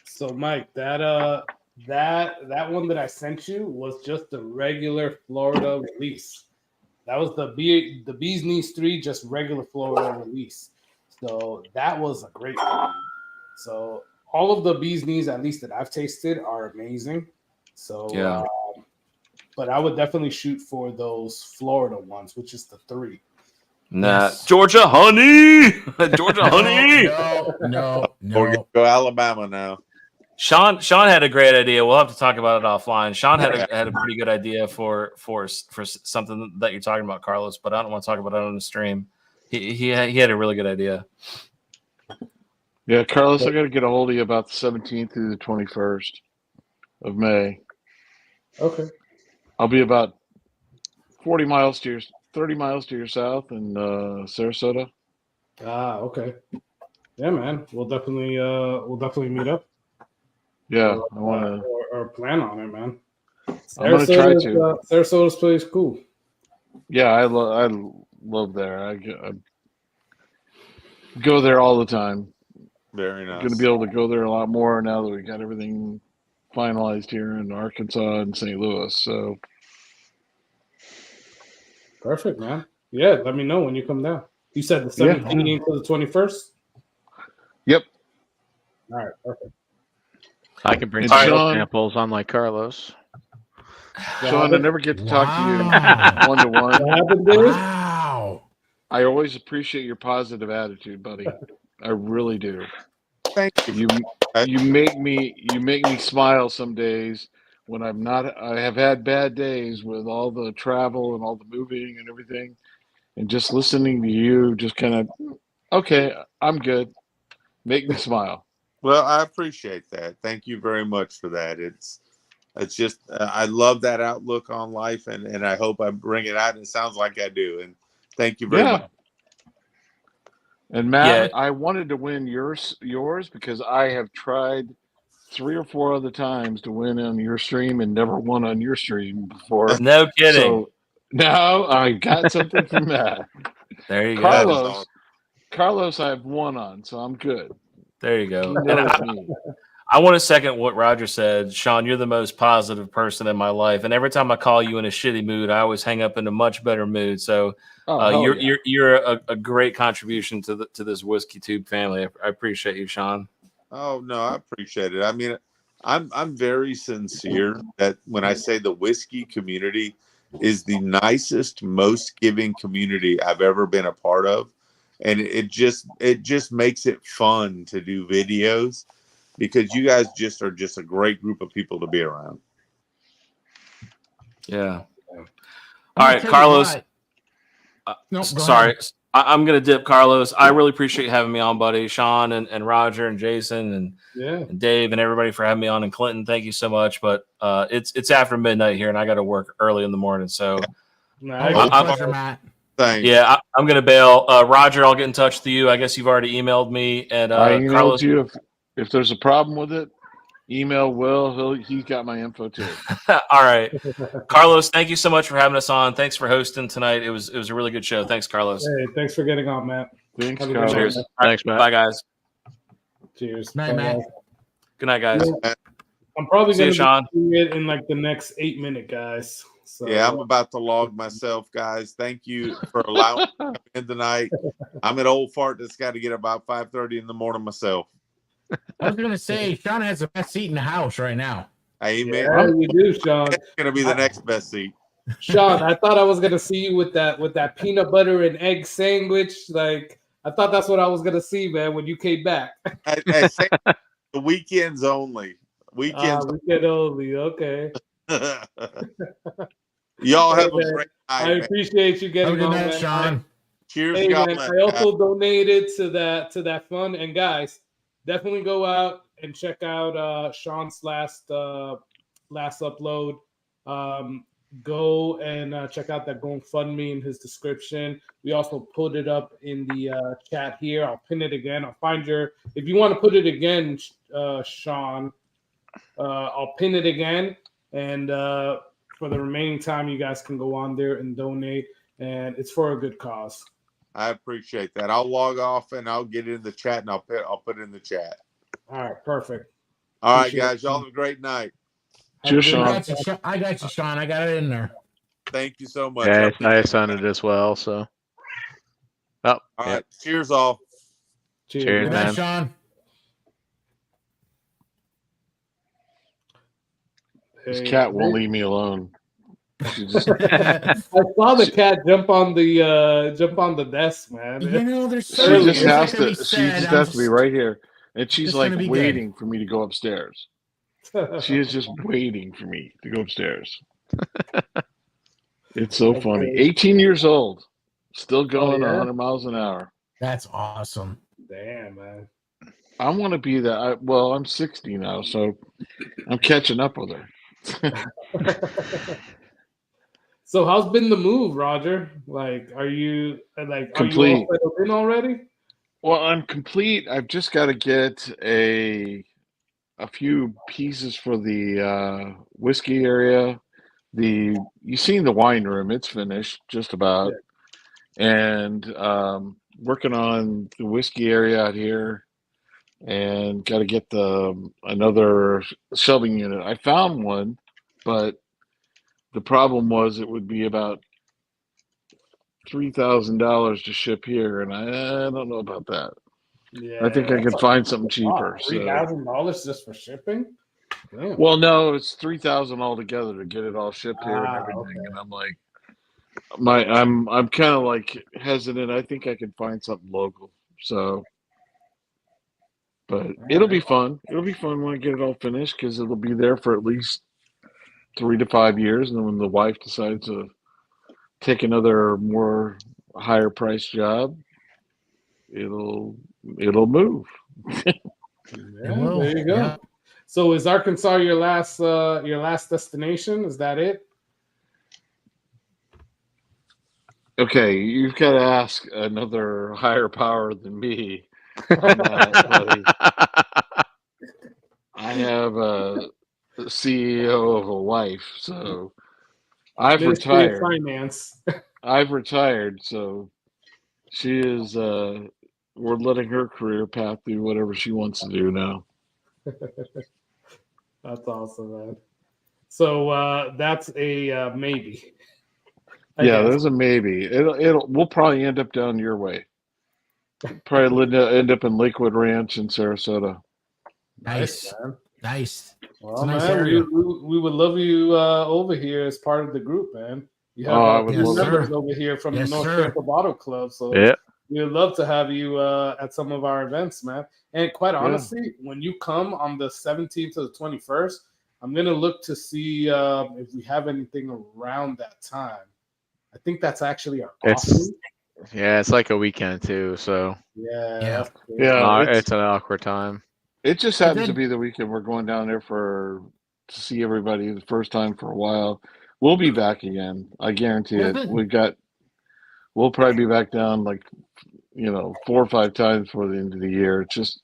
So, Mike, that one that I sent you was just the regular Florida release. That was the Bee's Knees 3, just regular Florida release. So that was a great one. So all of the Bee's Knees, at least that I've tasted, are amazing. So yeah, but I would definitely shoot for those Florida ones, which is the 3. Georgia honey, Georgia honey. No. Go Alabama now. Sean had a great idea. We'll have to talk about it offline. Sean had a pretty good idea for something that you're talking about, Carlos, but I don't want to talk about it on the stream. He had a really good idea. Yeah, Carlos, I got to get a hold of you about the 17th through the 21st of May. Okay. I'll be about 30 miles to your south in Sarasota. Okay. Yeah, man. We'll definitely meet up. Yeah, I want to or plan on it, man. I'm gonna try to. Sarasota's place cool. Yeah, I love there. I go there all the time. Very nice. Going to be able to go there a lot more now that we got everything finalized here in Arkansas and St. Louis. So perfect, man. Yeah, let me know when you come down. You said the 17th to the 21st? Yep. All right, perfect. I can bring some samples, unlike Carlos. Sean, I never get to talk to you one-to-one. Wow. I always appreciate your positive attitude, buddy. I really do. Thank you. You make me smile some days when I'm not. I have had bad days with all the travel and all the moving and everything, and just listening to you, just kind of, okay, I'm good. Make me smile. Well, I appreciate that. Thank you very much for that. It's just I love that outlook on life, and I hope I bring it out. And it sounds like I do. And thank you very much. And Matt, I wanted to win yours because I have tried 3 or 4 other times to win on your stream and never won on your stream before. No kidding. So now I got something from that. There you go. Carlos, I have won on, so I'm good. There you go. I want to second what Roger said. Sean, you're the most positive person in my life, and every time I call you in a shitty mood, I always hang up in a much better mood. So you're a great contribution to this Whiskey Tube family. I appreciate you, Sean. Oh no, I appreciate it. I mean, I'm very sincere that when I say the whiskey community is the nicest, most giving community I've ever been a part of, and it just makes it fun to do videos because you guys are just a great group of people to be around. Yeah. All right, Carlos. Sorry. I'm going to dip, Carlos. I really appreciate you having me on, buddy. Sean and Roger and Jason and Dave and everybody for having me on. And Clinton, thank you so much. But it's after midnight here, and I got to work early in the morning. So pleasure, Matt. Thanks. Yeah, I'm going to bail. Roger, I'll get in touch with you. I guess you've already emailed me. And I emailed Carlos, you. If there's a problem with it, email Will. He's got my info too. All right, Carlos. Thank you so much for having us on. Thanks for hosting tonight. It was a really good show. Thanks, Carlos. Hey, thanks for getting on, Matt. Thanks, Carlos. Cheers. Thanks, Matt. Bye, guys. Cheers. Night, Matt. Good night, guys. I'm probably See you, going Sean. to do it in like the next 8 minute, guys. So, Yeah, I'm about to log myself, guys. Thank you for allowing me to come in tonight. I'm an old fart that's got to get about 5:30 in the morning myself. I was going to say, Sean has the best seat in the house right now. Amen. Yeah, you do, Sean. It's going to be the next best seat. Sean, I thought I was going to see you with that peanut butter and egg sandwich. Like, I thought that's what I was going to see, man, when you came back. The weekends only. Weekend only. Okay. Y'all have a man, great night. I appreciate you getting on, man. Sean. Cheers, hey, God man, bless. I also donated to that fund. And guys, definitely go out and check out Sean's last upload. Go and check out that GoFundMe in his description. We also put it up in the chat here. I'll pin it again. I'll find if you want to put it again, Sean, I'll pin it again. And for the remaining time, you guys can go on there and donate. And it's for a good cause. I appreciate that. I'll log off and I'll get it in the chat and I'll put it in the chat. All right, perfect. All right, guys. Y'all have a great night. Cheers, Sean. I got you, Sean. I got it in there. Thank you so much. Yeah, I signed it as well. So, all right. Cheers, all. Cheers, Good night, man. Sean. This cat won't leave me alone. She just... I saw the cat jump on the desk, man. You know, there's she so just has to be right here, and she's like gonna be waiting for me to go upstairs. She is just waiting for me to go upstairs. It's so funny. 18 years old, still going 100 miles an hour. That's awesome. Damn, man. I want to be that. Well, I'm 60 now, so I'm catching up with her. So how's been the move, Roger? Like, are you complete? Are you all settled in already? Well, I'm complete. I've just got to get a few pieces for the whiskey area. You seen the wine room? It's finished just about, and working on the whiskey area out here, and got to get another shelving unit. I found one, but the problem was it would be about $3,000 to ship here, and I don't know about that. Yeah, I think I could find something cheaper. $3,000 just for shipping? Damn. Well, no, it's $3,000 altogether to get it all shipped here and everything. Okay. And I'm like, I'm kind of like hesitant. I think I can find something local. So, but it'll be fun. It'll be fun when I get it all finished because it'll be there for at least 3 to 5 years. And then when the wife decides to take another more higher price job, it'll move. There you go. Yeah. So is Arkansas your last destination? Is that it? Okay, you've got to ask another higher power than me. Buddy. I have a CEO of a wife, so I've retired. Finance. I've retired, so she is. We're letting her career path do whatever she wants to do now. That's awesome, man. So that's a maybe. I Yeah, guess. there's a maybe. We'll probably end up down your way. Probably end up in Lakewood Ranch in Sarasota. Nice. man. Nice. Well, It's a nice man, area. we would love you over here as part of the group, man. You have I would two love members it. over here from Yes, the North sir. Tampa Bottle Club, so Yeah. we would love to have you at some of our events, man. And quite Yeah. honestly, when you come on the 17th to the 21st, I'm gonna look to see if we have anything around that time. I think that's actually our off It's week. yeah, it's like a weekend too, so Yeah, Yeah. that's crazy. Yeah, it's an awkward time. it just But happens to then- be the weekend we're going down there to see everybody the first time for a while. We'll be back again. I guarantee it. Doesn't- We'll probably be back down like 4 or 5 times before the end of the year. It's just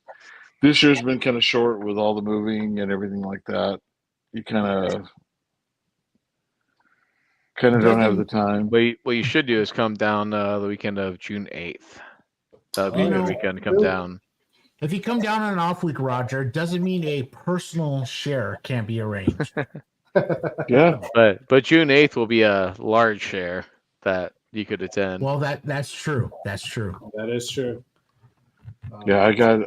this year's been kind of short with all the moving and everything like that. You kind of don't have the time. What you should do is come down the weekend of June 8th. That would be a good weekend to come down. If you come down on an off week, Roger, doesn't mean a personal share can't be arranged. Yeah. But June 8th will be a large share that you could attend. Well, that's true. That's true. That is true. Yeah, I've got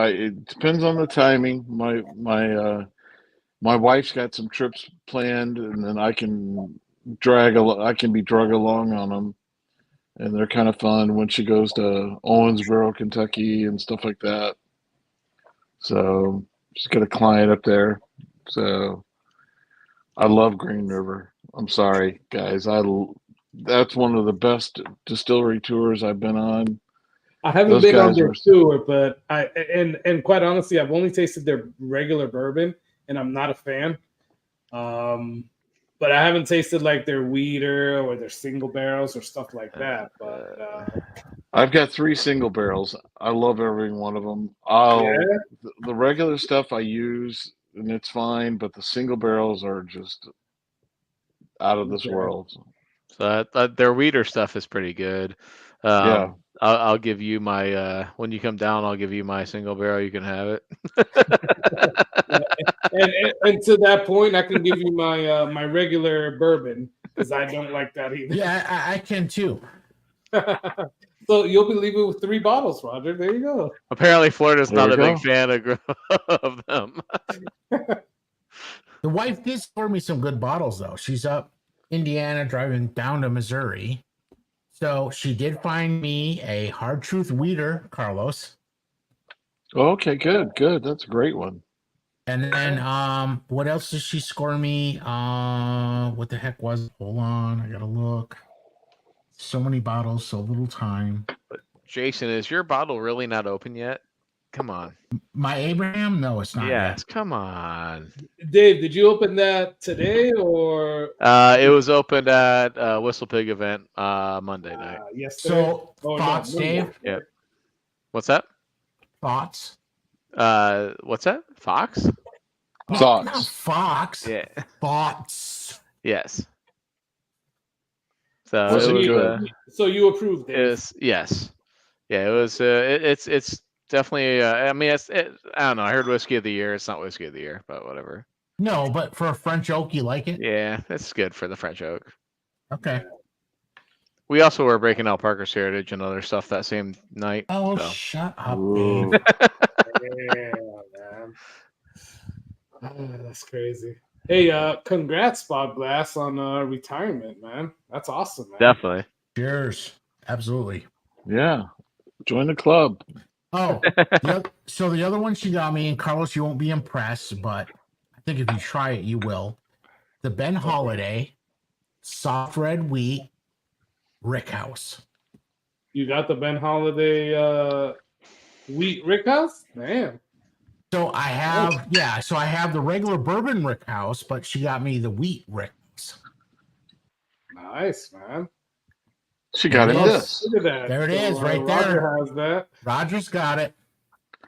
it depends on the timing. My wife's got some trips planned, and then I can be drug along on them, and they're kind of fun when she goes to Owensboro, Kentucky, and stuff like that. So she's got a client up there. So I love Green River. I'm sorry, guys. That's one of the best distillery tours I've been on. I haven't been on their tour, but and quite honestly, I've only tasted their regular bourbon, and I'm not a fan. But I haven't tasted like their weeder or their single barrels or stuff like that. But I've got 3 single barrels. I love every one of them. The regular stuff I use, and it's fine, but the single barrels are just out of this world. So their weeder stuff is pretty good. Yeah. I'll give you my when you come down. I'll give you my single barrel. You can have it. and to that point, I can give you my my regular bourbon because I don't like that either. Yeah, I can too. So you'll be leaving with 3 bottles, Roger. There you go. Apparently, Florida's There not you a big go. fan of them. The wife did score me some good bottles, though. She's up Indiana, driving down to Missouri. So she did find me a Hard Truth Weeder, Carlos. Okay, good. That's a great one. And then what else did she score me? What the heck was it? Hold on, I gotta look. So many bottles, so little time. Jason, is your bottle really not open yet? Come on. My Abraham? No, it's not. Yes, Yet. come on. Dave, did you open that today or? It was opened at Whistle Pig event Monday night. Yesterday. So Oh, no, thoughts, Monday. Dave? Yep. What's that? Thoughts? What's that? Fox? Not Fox. Yeah. Thoughts. Yes. So Was it was, good? So you approved it? Yes. Yeah, it was. It's definitely. I mean, I don't know. I heard whiskey of the year. It's not whiskey of the year, but whatever. No, but for a French oak, you like it? Yeah, it's good for the French oak. Okay. We also were breaking out Parker's Heritage and other stuff that same night. Oh, so. shut up, Ooh. Dave. Yeah, man. That's crazy. Hey, congrats, Bob Glass, on retirement, man. That's awesome, man. Definitely. Cheers. Absolutely. Yeah. Join the club. Oh, so the other one she got me, and Carlos, you won't be impressed, but I think if you try it, you will. The Ben Holiday soft red wheat Rickhouse. You got the Ben Holiday wheat Rickhouse? Man. So I have the regular bourbon Rickhouse, but she got me the wheat Rickhouse. Nice, man. She got There it. it is. This. Look at that. There it is, right Roger there. has that. Roger's got it.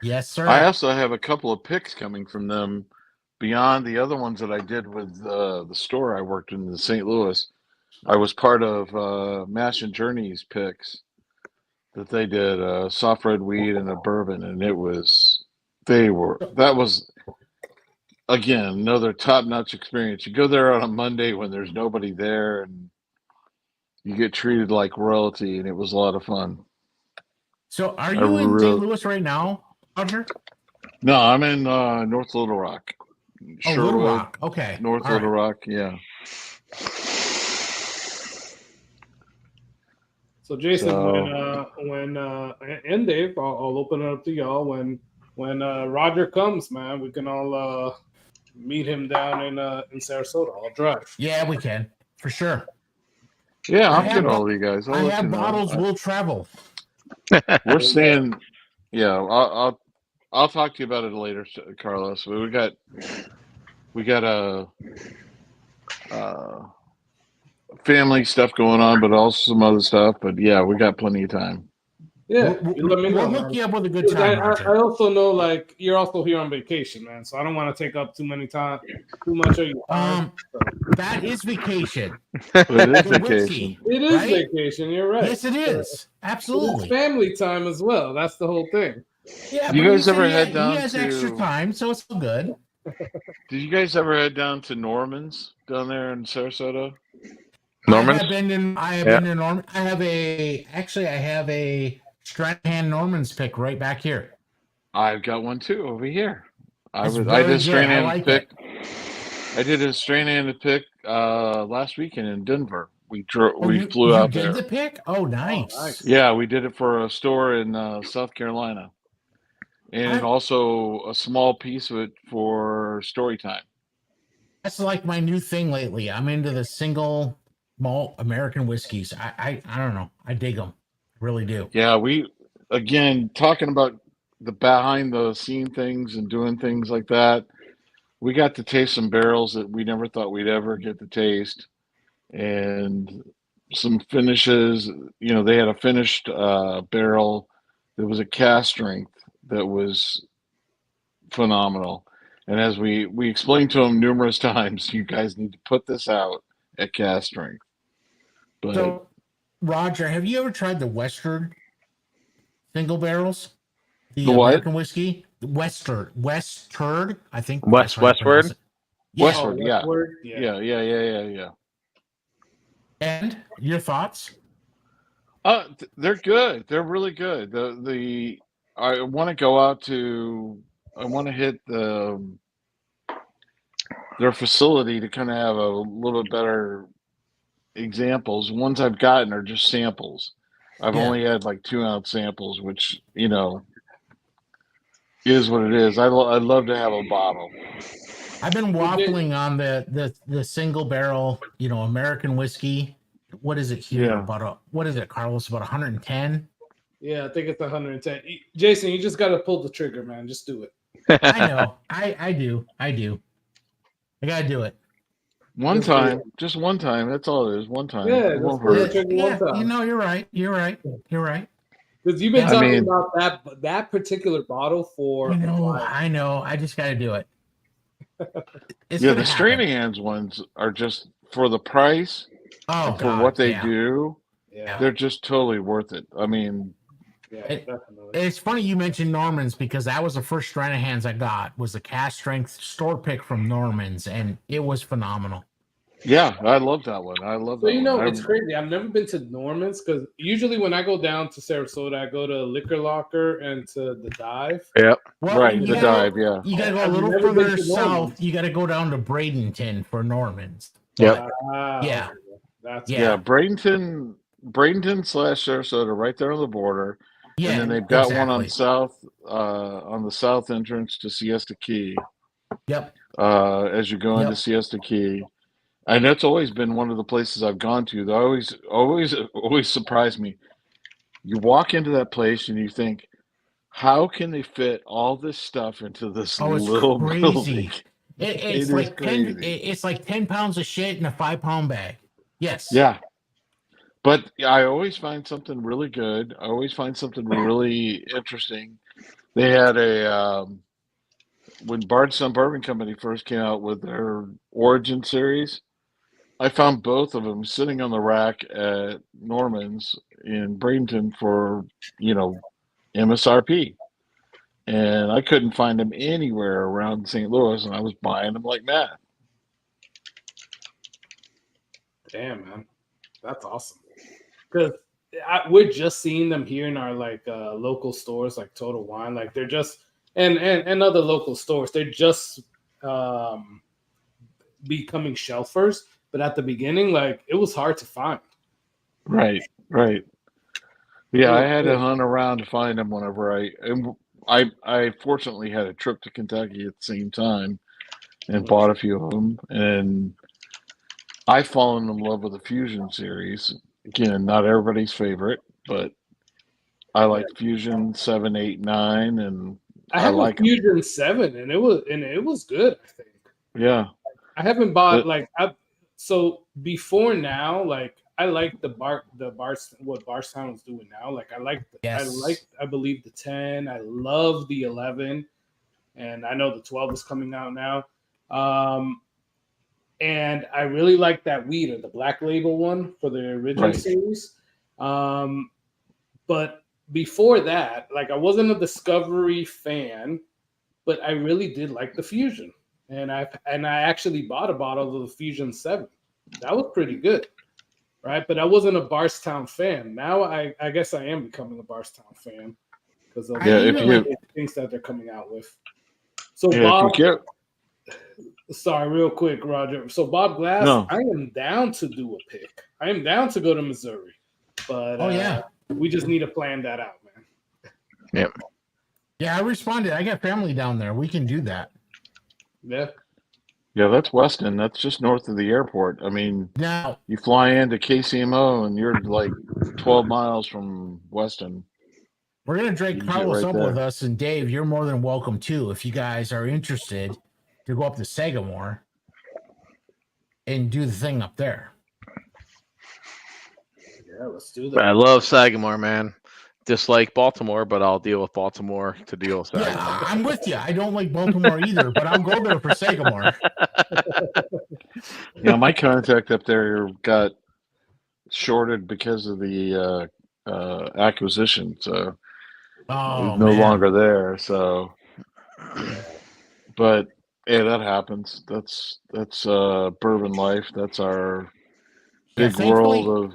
Yes, sir. I also have a couple of picks coming from them beyond the other ones that I did with the store I worked in St. Louis. I was part of Mash and Journey's picks. that they did a soft red wheat and a bourbon, and that was again another top-notch experience. You go there on a Monday when there's nobody there, and you get treated like royalty, and it was a lot of fun. So, are you in St. Louis right now, Roger? No, I'm in North Little Rock. Sherwood, Little Rock. Okay. North Little Rock, yeah. So Jason, when and Dave, I'll open it up to y'all. When Roger comes, man, we can all meet him down in Sarasota. I'll drive. Yeah, we can for sure. Yeah, I'll get all of you guys. I have bottles. We'll travel. We're staying. Yeah, I'll talk to you about it later, Carlos. We got a family stuff going on, but also some other stuff. But yeah, we got plenty of time. Yeah, you let me know. We'll hook you up with a good time. I also know, like, you're also here on vacation, man. So I don't want to take up too much of your time. That is vacation. It is vacation. It is vacation. You're right. Yes, it is. Absolutely. It's family time as well. That's the whole thing. Yeah. You guys ever head down He has extra time, so it's all good. Did you guys ever head down to Norman's down there in Sarasota? Norman's? I have been in Norman. I have a Stranahan Norman's pick right back here. I've got one too over here. I did a Stranahan pick. I did a Stranahan pick last weekend in Denver. We flew out there. You did the pick? Oh, nice. Yeah, we did it for a store in South Carolina, and also a small piece of it for story time. That's like my new thing lately. I'm into the single malt American whiskeys. I don't know. I dig them. Really do. Yeah, we again talking about the behind the scene things and doing things like that. We got to taste some barrels that we never thought we'd ever get to taste, and some finishes. You know, they had a finished barrel that was a cast strength that was phenomenal. And as we explained to them numerous times, you guys need to put this out at cast strength. But so, Roger, have you ever tried the Western single barrels? The American whiskey? The Western, I think. Westward? Westward, yeah. And your thoughts? They're good. They're really good. I want to go out to. I want to hit their facility to kind of have a little bit better examples. Ones I've gotten are just samples. I've only had like 2-ounce samples, which is what it is. I'd love to have a bottle. I've been waffling on the single barrel, American whiskey. What is it here? Yeah. What is it, Carlos? About 110? Yeah, I think it's 110. Jason, you just got to pull the trigger, man. Just do it. I know. I do. I got to do it. One time. Just one time. That's all it is. One time. Yeah, just pull the trigger one time. You're right. Because you've been talking about that particular bottle for. I know. I just got to do it. The Stranahans ones are just for the price. Oh, for what they do. Yeah. They're just totally worth it. I mean, definitely. It's funny you mentioned Norman's because that was the first Stranahans I got. Was the cast strength store pick from Norman's, and it was phenomenal. Yeah, I love that one. I love that. So it's crazy. I've never been to Norman's because usually when I go down to Sarasota, I go to Liquor Locker and to the Dive. Yep. Well, right, the Dive. Yeah. You got to go a little further south. You got to go down to Bradenton for Norman's. Yep. Yeah. Bradenton / Sarasota, right there on the border. Yeah, and then they've got one on the south entrance to Siesta Key. Yep. As you go into Siesta Key, and that's always been one of the places I've gone to. They always surprise me. You walk into that place and you think, how can they fit all this stuff into this little building? It's like 10. It's like 10 pounds of shit in a 5-pound bag. Yes. Yeah. But I always find something really good. I always find something really interesting. They had when Bardstown Bourbon Company first came out with their Origin series, I found both of them sitting on the rack at Norman's in Bradenton for, MSRP. And I couldn't find them anywhere around St. Louis, and I was buying them like mad. Damn, man, that's awesome. Because we're just seeing them here in our local stores, like Total Wine. Like they're just and other local stores. They're just becoming shelfers. But at the beginning, like it was hard to find. Right. Yeah, I had to hunt around to find them whenever I fortunately had a trip to Kentucky at the same time and bought a few of them. And I've fallen in love with the Fusion series. Again, not everybody's favorite, but I like Fusion 7, 8, 9, and I have like a Fusion 7, and it was good. I think. Yeah. I haven't bought so before now. Like I like what Barstown is doing now. Like I believe the 10. I love the 11, and I know the 12 is coming out now. And I really like that Weeder, the Black Label one for the original series. But before that, like I wasn't a Discovery fan, but I really did like the Fusion. And I actually bought a bottle of the Fusion 7. That was pretty good. Right? But I wasn't a Barstown fan. Now I guess I am becoming a Barstown fan because of the things that they're coming out with. So Bob, sorry, real quick, Roger. So Bob Glass, I am down to do a pick. I am down to go to Missouri, but we just need to plan that out, man. Yep. Yeah, I responded. I got family down there. We can do that. Yeah. Yeah, that's Weston. That's just north of the airport. I mean, you fly into KCMO and you're like 12 miles from Weston. We're going to drag Carlos up with us, and Dave, you're more than welcome too if you guys are interested to go up to Sagamore and do the thing up there. Yeah, let's do that. I love Sagamore, man. Dislike Baltimore, but I'll deal with Baltimore to deal with Sagamore. Yeah, I'm with you. I don't like Baltimore either, but I'll go there for Sagamore. Yeah, my contact up there got shorted because of the acquisition, so he's no longer there. So, but yeah, that happens. That's bourbon life. That's our big world of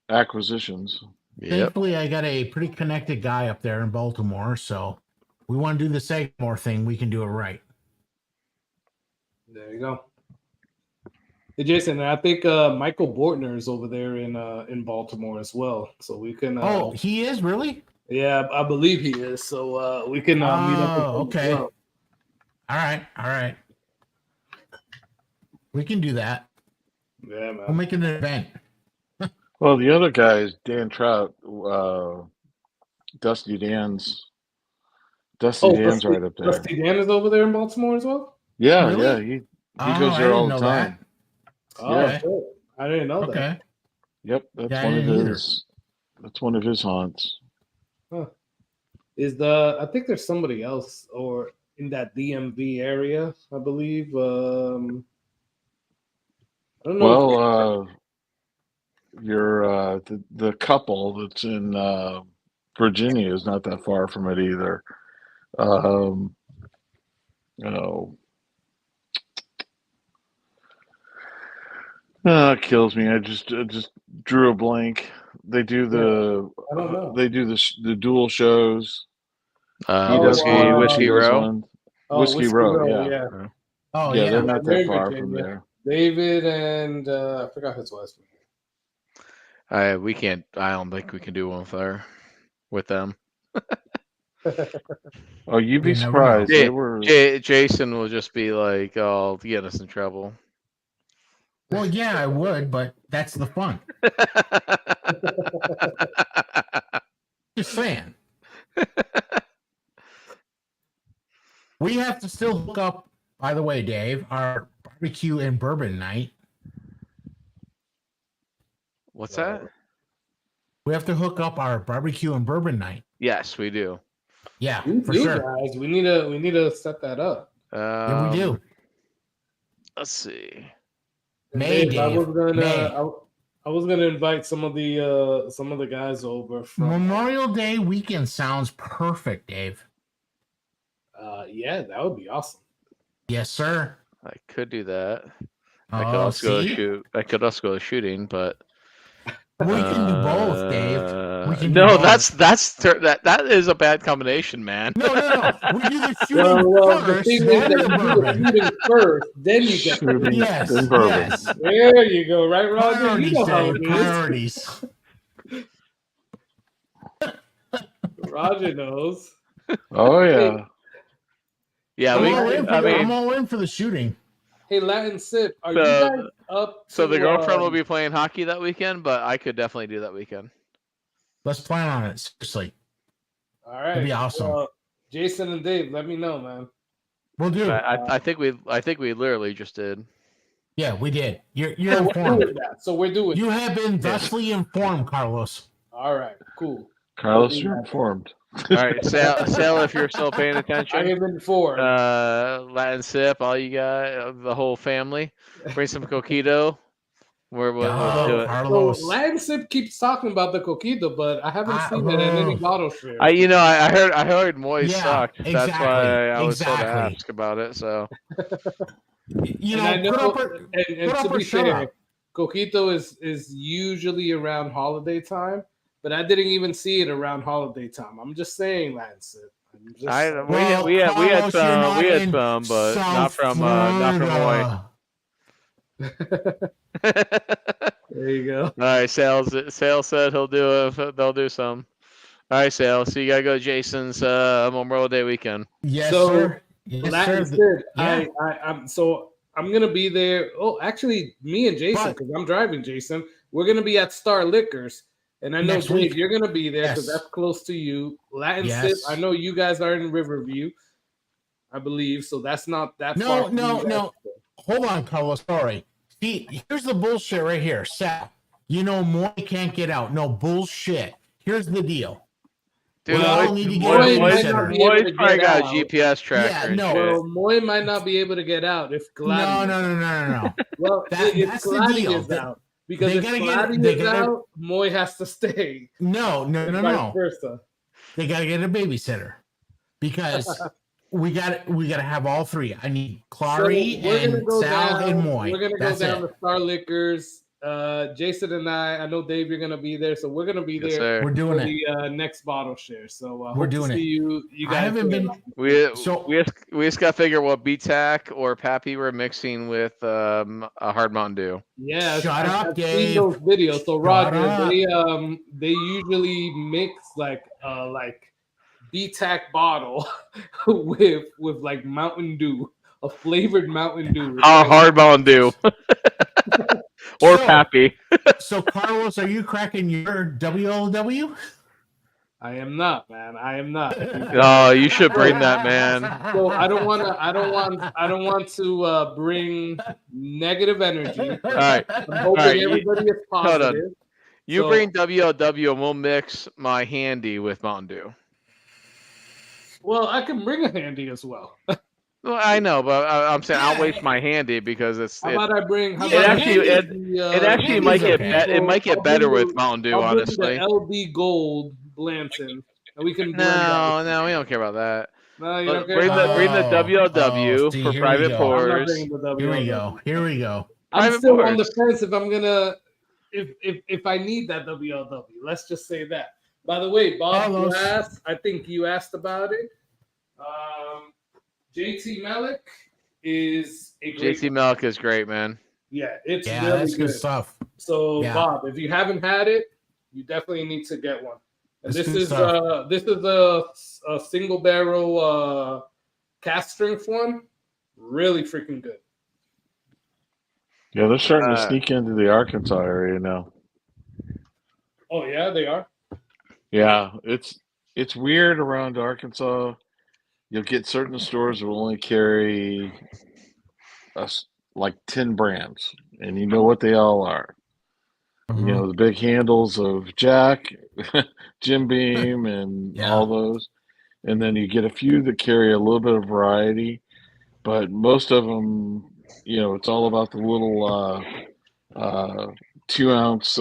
acquisitions. Thankfully, I got a pretty connected guy up there in Baltimore, so we want to do the Sagamore thing. We can do it right. There you go. Hey, Jason, I think Michael Bortner is over there in Baltimore as well, so we can. Oh, he is really? Yeah, I believe he is. So we can meet up. Okay. All right. We can do that. Yeah, man. We'll make an event. Well, the other guy is Dan Trout, Dusty Dan's. Dan's right up there. Dusty Dan is over there in Baltimore as well? Yeah, really? He goes there all the time. Oh, yeah. Cool. I didn't know that. Yep, that's one of his haunts. Huh. I think there's somebody else or in that DMV area, I believe. I don't know. Well, you're the couple that's in Virginia is not that far from it either. It kills me. I just drew a blank. They do the dual shows. He does Whiskey Row. Whiskey Row, yeah. Oh, yeah, they're not that far from there. David and I forgot his last name. We can't. I don't think we can do one with them. Oh, you'd be surprised. Jason will just be like, "Oh, get us in trouble." Well, yeah, I would, but that's the fun. Just saying. We have to still hook up. By the way, Dave, our barbecue and bourbon night. What's that? We have to hook up our barbecue and bourbon night. Yes, we do. Yeah, for sure, guys. We need to set that up. Yeah, we do. Let's see. May, Dave, I Dave. was gonna invite some of the guys over from Memorial Day weekend sounds perfect, Dave. yeah, that would be awesome. Yes, sir. I could do that. I could Oh, also go see? shoot. I could also go shooting, but We can do both, Dave. We can do no, both. that is a bad combination, man. No. We do the shooting Well, the first, thing is then that the you do the bourbon. shooting first, then you get the Shooting Yes, and bourbon. yes. There you go, right, Roger? Priorities, You know how Dave. it Priorities. is. Roger knows. Oh yeah. Yeah, I'm all in for the shooting. Hey, Latin Sip, are you guys up? So the to, girlfriend will be playing hockey that weekend, but I could definitely do that weekend. Let's plan on it. Seriously. All right, It'd be awesome. Well, Jason and Dave, let me know, man. We'll do. I think we literally just did. Yeah, we did. You're So we're informed. doing that. So we're doing. You have been thusly informed, Carlos. All right, cool. Carlos, you're informed. All right, Sal, if you're still paying attention. I have been informed. Latin Sip, all you got, the whole family. Bring some coquito. We'll do it. Carlos. So Latin Sip keeps talking about the coquito, but I haven't seen it in any bottle share. I heard Moist Yeah, sucked. That's exactly, why I was told to exactly. ask about it. So You And know, I know, put up or, and put up to or be shut fair, up. coquito is usually around holiday time, but I didn't even see it around holiday time. I'm just saying, Latin Sip. I'm just saying. we had Carlos, you're not in some, but not South from Moy. Florida. There you go. All right, Sal said they'll do some. All right, Sal. So you gotta go to Jason's Memorial Day weekend. Yes, So, sir. Yes, Latin sir. Sip, Yeah. I'm gonna be there. Oh, actually, me and Jason, because I'm driving Jason. We're gonna be at Star Liquors, and I know Next Dave, week. you're gonna be there because Yes. that's close to you. Latin Yes. Sip, I know you guys are in Riverview, I believe, so that's not that far. No, from no, you guys. no. Hold on, Carlos. Sorry. See, here's the bullshit right here. Sal, you know Moy can't get out. No bullshit. Here's the deal. Dude, We all need to get Moy a might babysitter. not be able to Moy's probably get got out. a GPS tracker. Yeah, and no. shit. Well, Moy might not be able to get out if Gladys. No. Well, That- if that's the Gladys deal. is out, because They if gotta get- Gladys they is gotta- out, Moy has to stay. No. Vice versa. They gotta get a babysitter because we gotta have all three. I need Clary So we're gonna and go Sal down, and Moy. We're gonna That's go down it. to Star Liquors. Jason and I know Dave, you're gonna be there, so we're gonna be Yes, there. sir. We're doing for it. the next bottle share. So We're hope to doing see it. you I guys. haven't been. We So- just gotta figure what BTAC or Pappy we're mixing with a hard Mountain Dew. Yeah, Shut up, I've Dave. seen those videos. So Shut Roger, up. they usually mix like BTAC bottle with like Mountain Dew, a flavored Mountain Dew. Hard Mountain Dew. Or So- Pappy. So, Carlos, are you cracking your WLW? I am not, man. I am not. Oh, you should bring that, man. So I don't want to bring negative energy. All right. I'm hoping All right, everybody is hold on. positive. You So- bring WLW and we'll mix my handy with Mountain Dew. Well, I can bring a handy as well. Well, I know, but I'm saying I'll waste my handy because How about I bring? How it about I actually bring it actually might get it might get better with Mountain Dew, I'll bring honestly. the LD Gold Blanton, and we can blend No, that. we don't care about that. No, you But don't care bring about the that? WLW see, for here we private go. I'm not pours. bringing the Here we WLW. go. Here we go. I'm Private still on the pours. fence if I'm gonna if I need that WLW. Let's just say that. By the way, Bob Carlos. Glass, I think you asked about it. JT Malik is a great JT Milk is great, man. Yeah, it's Yeah, really that's good stuff. So Yeah. Bob, if you haven't had it, you definitely need to get one. And That's this good is stuff. a single barrel cast strength one. Really freaking good. Yeah, they're starting to sneak into the Arkansas area now. Oh yeah, they are. Yeah, it's weird around Arkansas. You'll get certain stores that will only carry like 10 brands, and you know what they all are. Mhm. You know, the big handles of Jack, Jim Beam, and Yeah. all those. And then you get a few that carry a little bit of variety, but most of them it's all about the little 2-ounce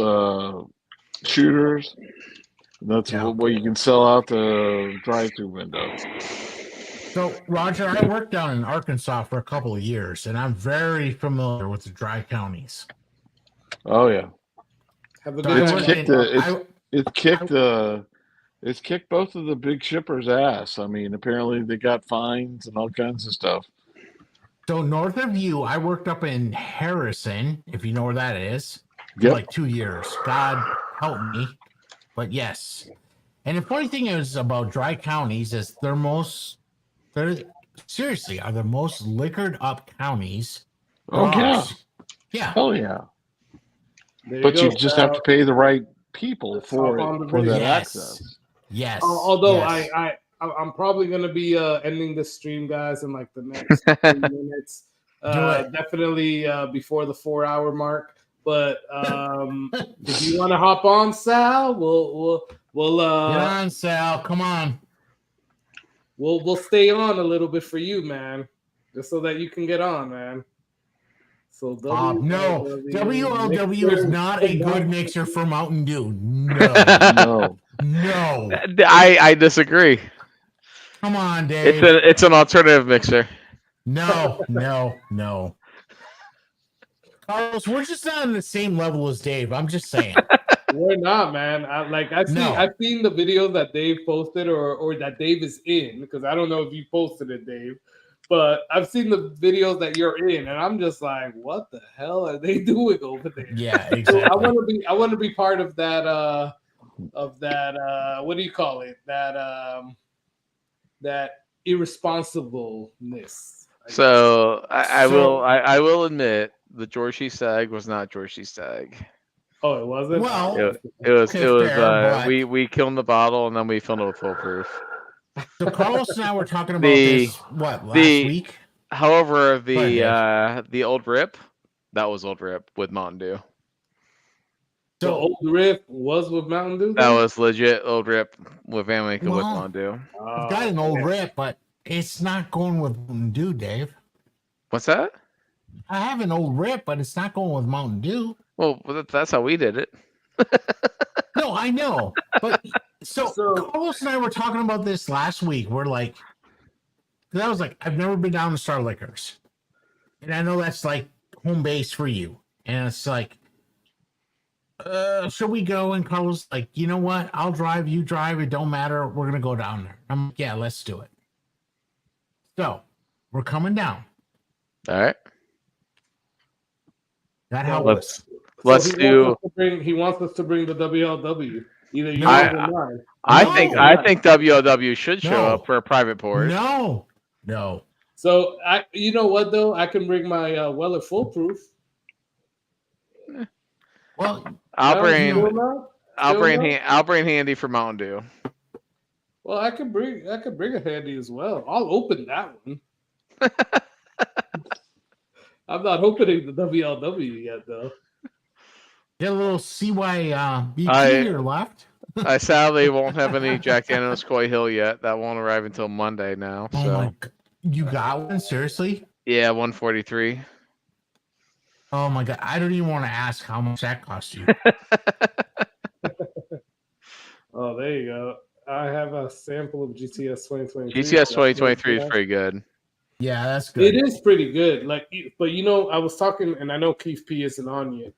shooters. That's what you can sell out the drive-through window. So, Roger, I worked down in Arkansas for a couple of years, and I'm very familiar with the dry counties. Oh yeah, Have a So good I night. worked in- It's kicked both of the big shippers' ass. I mean, apparently they got fines and all kinds of stuff. So north of you, I worked up in Harrison, if you know where that is, for Yep. like 2 years. God help me. But yes. And the funny thing is about dry counties is they're seriously are the most liquored up counties. Oh yeah. Yeah. Hell yeah. There But you go, just Sal. have to pay the right people Let's for hop on the it, for video. that Yes. access. Yes. Although yes. I'm probably gonna be ending this stream, guys, in like the next 3 minutes. Definitely before the 4-hour mark. But if you want to hop on, Sal, we'll Get on, Sal. Come on. We'll stay on a little bit for you, man, just so that you can get on, man. So No, WLW is not a good mixer for Mountain Dew. No. No. I disagree. Come on, Dave. It's an alternative mixer. No. Carlos, we're just not on the same level as Dave. I'm just saying. We're not, man. I've seen the videos that Dave posted or that Dave is in, because I don't know if you posted it, Dave, but I've seen the videos that you're in, and I'm just like, what the hell are they doing over there? Yeah, exactly. So I want to be part of that what do you call it? That irresponsibleness. So I will admit the George C. Stag was not George C. Stag. Oh, it wasn't. Well, it was. fair, We killed the bottle and then we filled it with full proof. So Carlos and I were talking about this last week. However, the old rip, that was old rip with Mountain Dew. So old rip was with Mountain Dew. That was legit old rip with Van Winkle with Mountain Dew. I've got an old rip, but it's not going with Mountain Dew, Dave. What's that? I have an old rip, but it's not going with Mountain Dew. Well, that's how we did it. No, I know. But so Carlos and I were talking about this last week. We're like, because I was like, I've never been down to Star Liquors. And I know that's like home base for you. And it's like, should we go? And Carlos like, you know what? I'll drive, you drive. It don't matter. We're going to go down there. I'm like, yeah, let's do it. So we're coming down. All right. That helps. Let's do. He wants us to bring the WLW. Either you or mine. I think WLW should show up for a private pour. No. So you know what though? I can bring my Weller Full Proof. Well, I'll bring Handy for Mountain Dew. Well, I could bring a Handy as well. I'll open that one. I'm not opening the WLW yet though. Get a little CYBP here left. I sadly won't have any Jack Daniel's Coy Hill yet. That won't arrive until Monday now. Oh so. my God. You got one? Seriously? Yeah, 143. Oh my God. I don't even want to ask how much that cost you. Oh, there you go. I have a sample of GTS 2023. GTS 2023 is pretty good. Yeah, that's good. It is pretty good. Like, but I was talking, and I know Keith P isn't on yet.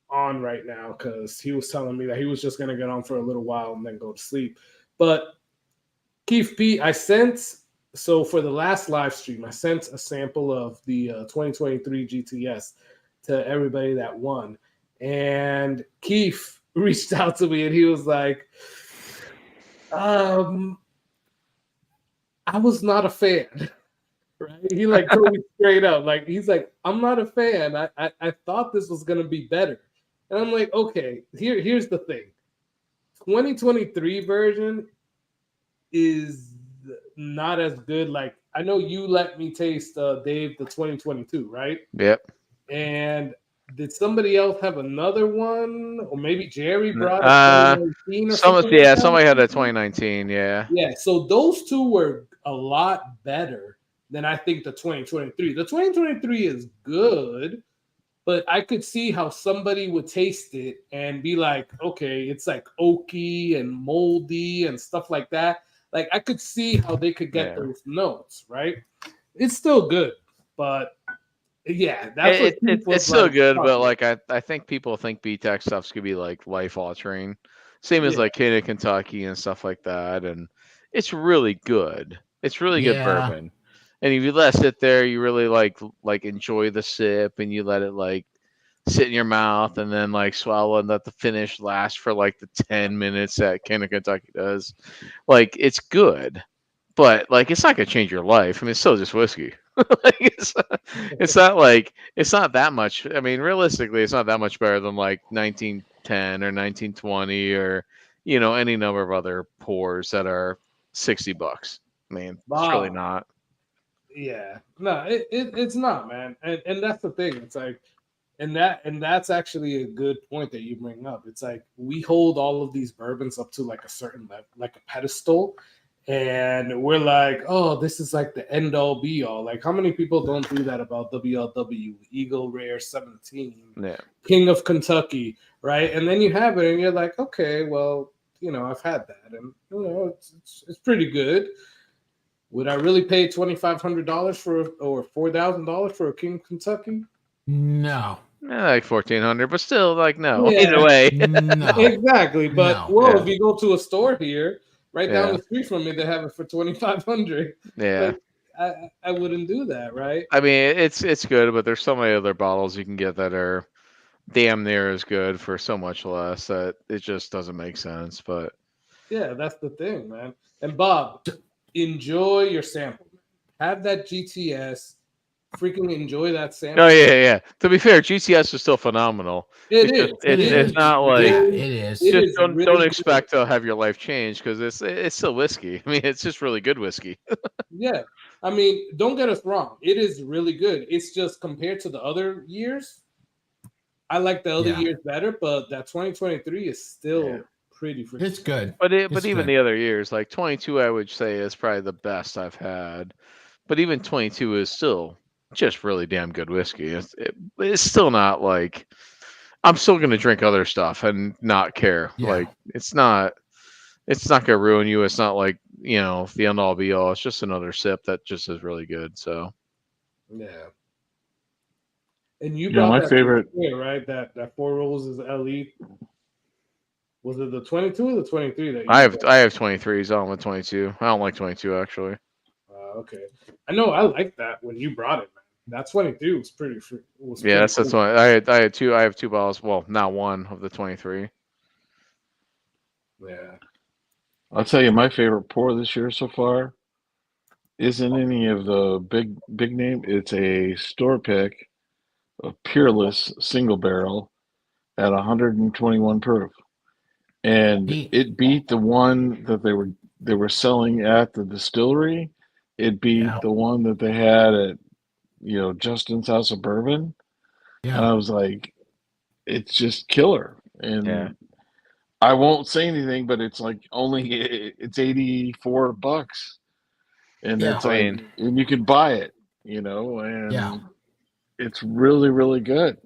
On right now because he was telling me that he was just going to get on for a little while and then go to sleep. But Keith P, so for the last live stream, I sent a sample of the 2023 GTS to everybody that won. And Keith reached out to me and he was like, I was not a fan. Right? He like told me straight up. Like he's like, I'm not a fan. I thought this was gonna be better. And I'm like, okay, here's the thing. 2023 version is not as good. Like I know you let me taste Dave the 2022, right? Yep. And did somebody else have another one? Or maybe Jerry brought it 2019 or something? Somebody had a 2019, yeah. Yeah, so those two were a lot better than I think the 2023. The 2023 is good, but I could see how somebody would taste it and be like, okay, it's like oaky and moldy and stuff like that. Like I could see how they could get those notes, right? It's still good, but yeah, that's what it's still good, but like I think people think BTEC stuff's gonna be like life altering. Same as like King of Kentucky and stuff like that, and it's really good. It's really good bourbon. And if you let it sit there, you really like enjoy the sip, and you let it like sit in your mouth, and then like swallow, and let the finish last for like the 10 minutes that King of Kentucky does. Like it's good, but like it's not gonna change your life. I mean, it's still just whiskey. Like, it's not that much. I mean, realistically, it's not that much better than like 1910 or 1920 or any number of other pours that are $60. I mean, it's really not. Yeah, no, it's not, man, and that's the thing. It's like, and that's actually a good point that you bring up. It's like we hold all of these bourbons up to like a certain level, like a pedestal, and we're like, oh, this is like the end all be all. Like, how many people don't do that about WLW, Eagle Rare 17, King of Kentucky, right? And then you have it, and you're like, okay, well, I've had that, and it's pretty good. Would I really pay $2,500 or $4,000 for a King of Kentucky? No. Like 1,400, but still, like no. Yeah. Either way, no. Exactly. But if you go to a store here, right down the street from me, they have it for $2,500. Yeah. Like, I wouldn't do that, right? I mean, it's good, but there's so many other bottles you can get that are damn near as good for so much less that it just doesn't make sense. But yeah, that's the thing, man. And Bob, enjoy your sample. Have that GTS. Freaking enjoy that sample. Oh yeah. To be fair, GTS is still phenomenal. It's not like it is. Just don't expect to have your life change because it's still whiskey. I mean, it's just really good whiskey. Yeah, I mean, don't get us wrong. It is really good. It's just compared to the other years, I like the other years better. But that 2023 is still pretty freaking. It's good. But even the other years, like 22, I would say is probably the best I've had. But even 22 is still just really damn good whiskey. It's still not like I'm still gonna drink other stuff and not care. Like it's not gonna ruin you. It's not like the end all be all. It's just another sip that just is really good. So yeah. And you brought my that favorite, right? That Four Roses LE. Was it the 22 or the 23 that you I have 23s. I don't like 22. I don't like 22 actually. Okay, I know I like that when you brought it, man. That 22 was pretty. That's one. I had two. I have two bottles. Well, not one of the 23. Yeah. I'll tell you, my favorite pour this year so far isn't any of the big name. It's a store pick, a Peerless single barrel at 121 proof, and it beat the one that they were selling at the distillery. It beat the one that they had at Justin's House of Bourbon. And I was like, it's just killer. And I won't say anything, but it's like it's $84. And it's like, and you can buy it, and it's really, really good.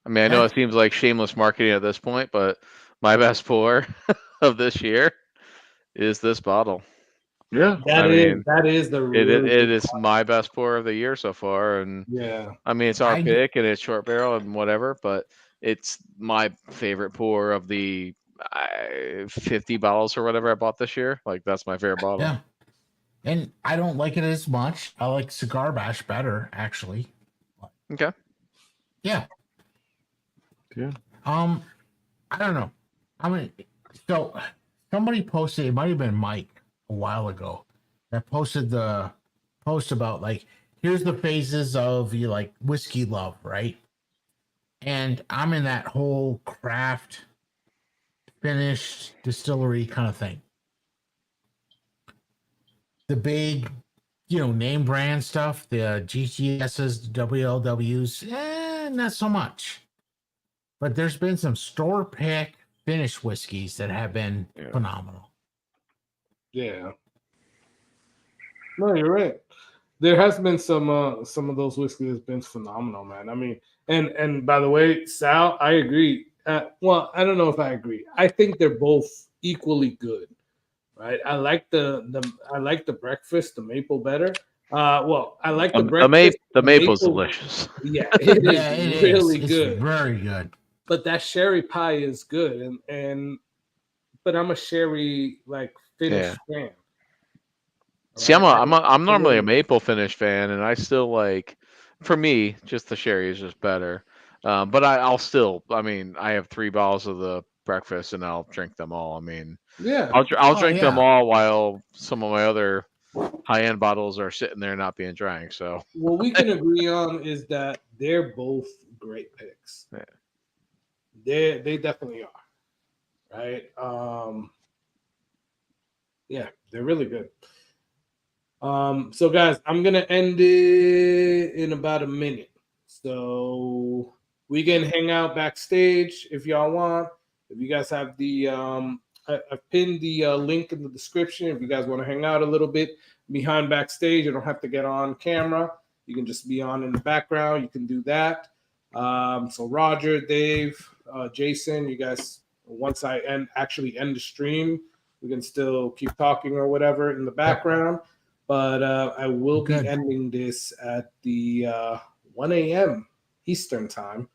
I mean, I know it seems like shameless marketing at this point, but my best pour of this year is this bottle. Yeah, that is it is my best pour of the year so far, and I mean it's our pick and it's short barrel and whatever, but it's my favorite pour of the 50 bottles or whatever I bought this year. Like that's my favorite bottle. Yeah, and I don't like it as much. I like Cigar Bash better, actually. Okay. Yeah. Yeah. I don't know. I mean, so somebody posted. It might have been Mike a while ago that posted the post about like here's the phases of like whiskey love, right? And I'm in that whole craft finished distillery kind of thing. The big name brand stuff, the GTSs, the WLWs, not so much. But there's been some store pick finished whiskeys that have been phenomenal. Yeah. No, you're right. There has been some of those whiskeys that's been phenomenal, man. I mean, and by the way, Sal, I agree. Well, I don't know if I agree. I think they're both equally good, right? I like the breakfast, the maple better. Well, I like the breakfast. The maple's delicious. Yeah, it is it really is. good. It's very good. But that sherry pie is good, but I'm a sherry like finish fan. See, I'm normally a maple finish fan, and I still like. For me, just the sherry is just better. But I'll still. I mean, I have 3 bottles of the breakfast, and I'll drink them all. I mean, yeah, I'll drink them all while some of my other high-end bottles are sitting there not being drank. So what we can agree on is that they're both great picks. Yeah. They definitely are, right? Yeah, they're really good. So guys, I'm gonna end it in about a minute. So we can hang out backstage if y'all want. If you guys have the I've pinned the link in the description. If you guys want to hang out a little bit behind backstage, you don't have to get on camera. You can just be on in the background. You can do that. So Roger, Dave, Jason, you guys, once I actually end the stream, we can still keep talking or whatever in the background. But I will be ending this at the 1 a.m. Eastern time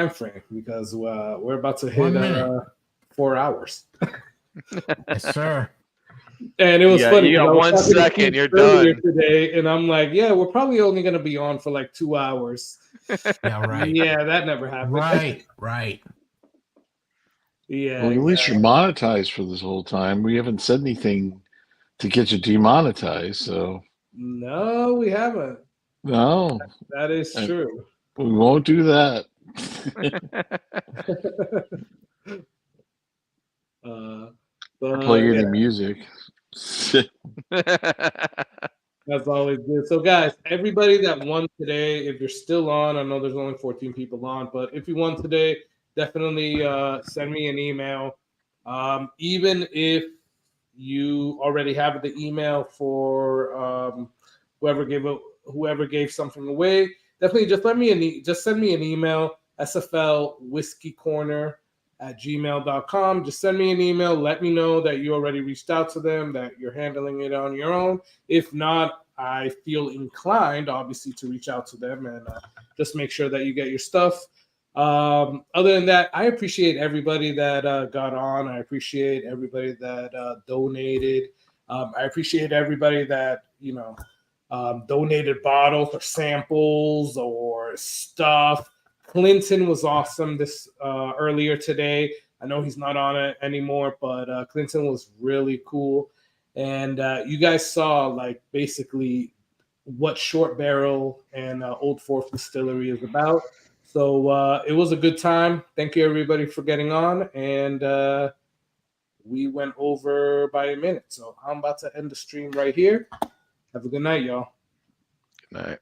frame because we're about to hit 4 hours. Yes, sir. And it was funny. You got 1 second, you're done. Today, and I'm like, yeah, we're probably only going to be on for like 2 hours. Yeah, right. Yeah, that never happened. Right. Yeah. Well, at least you're monetized for this whole time. We haven't said anything to get you demonetized, so. No, we haven't. No. That is true. We won't do that. Play any music. That's always good. So, guys, everybody that won today, if you're still on, I know there's only 14 people on, but if you won today, definitely send me an email. Even if you already have the email for whoever gave something away, definitely just send me an email, sflwhiskeycorner@gmail.com. Just send me an email. Let me know that you already reached out to them, that you're handling it on your own. If not, I feel inclined, obviously, to reach out to them and just make sure that you get your stuff. Other than that, I appreciate everybody that got on. I appreciate everybody that donated. I appreciate everybody that, donated bottles or samples or stuff. Clinton was awesome this earlier today. I know he's not on it anymore, but Clinton was really cool. And you guys saw like basically what Short Barrel and Old Fourth Distillery is about. So it was a good time. Thank you everybody for getting on. And we went over by a minute. So I'm about to end the stream right here. Have a good night, y'all. Good night.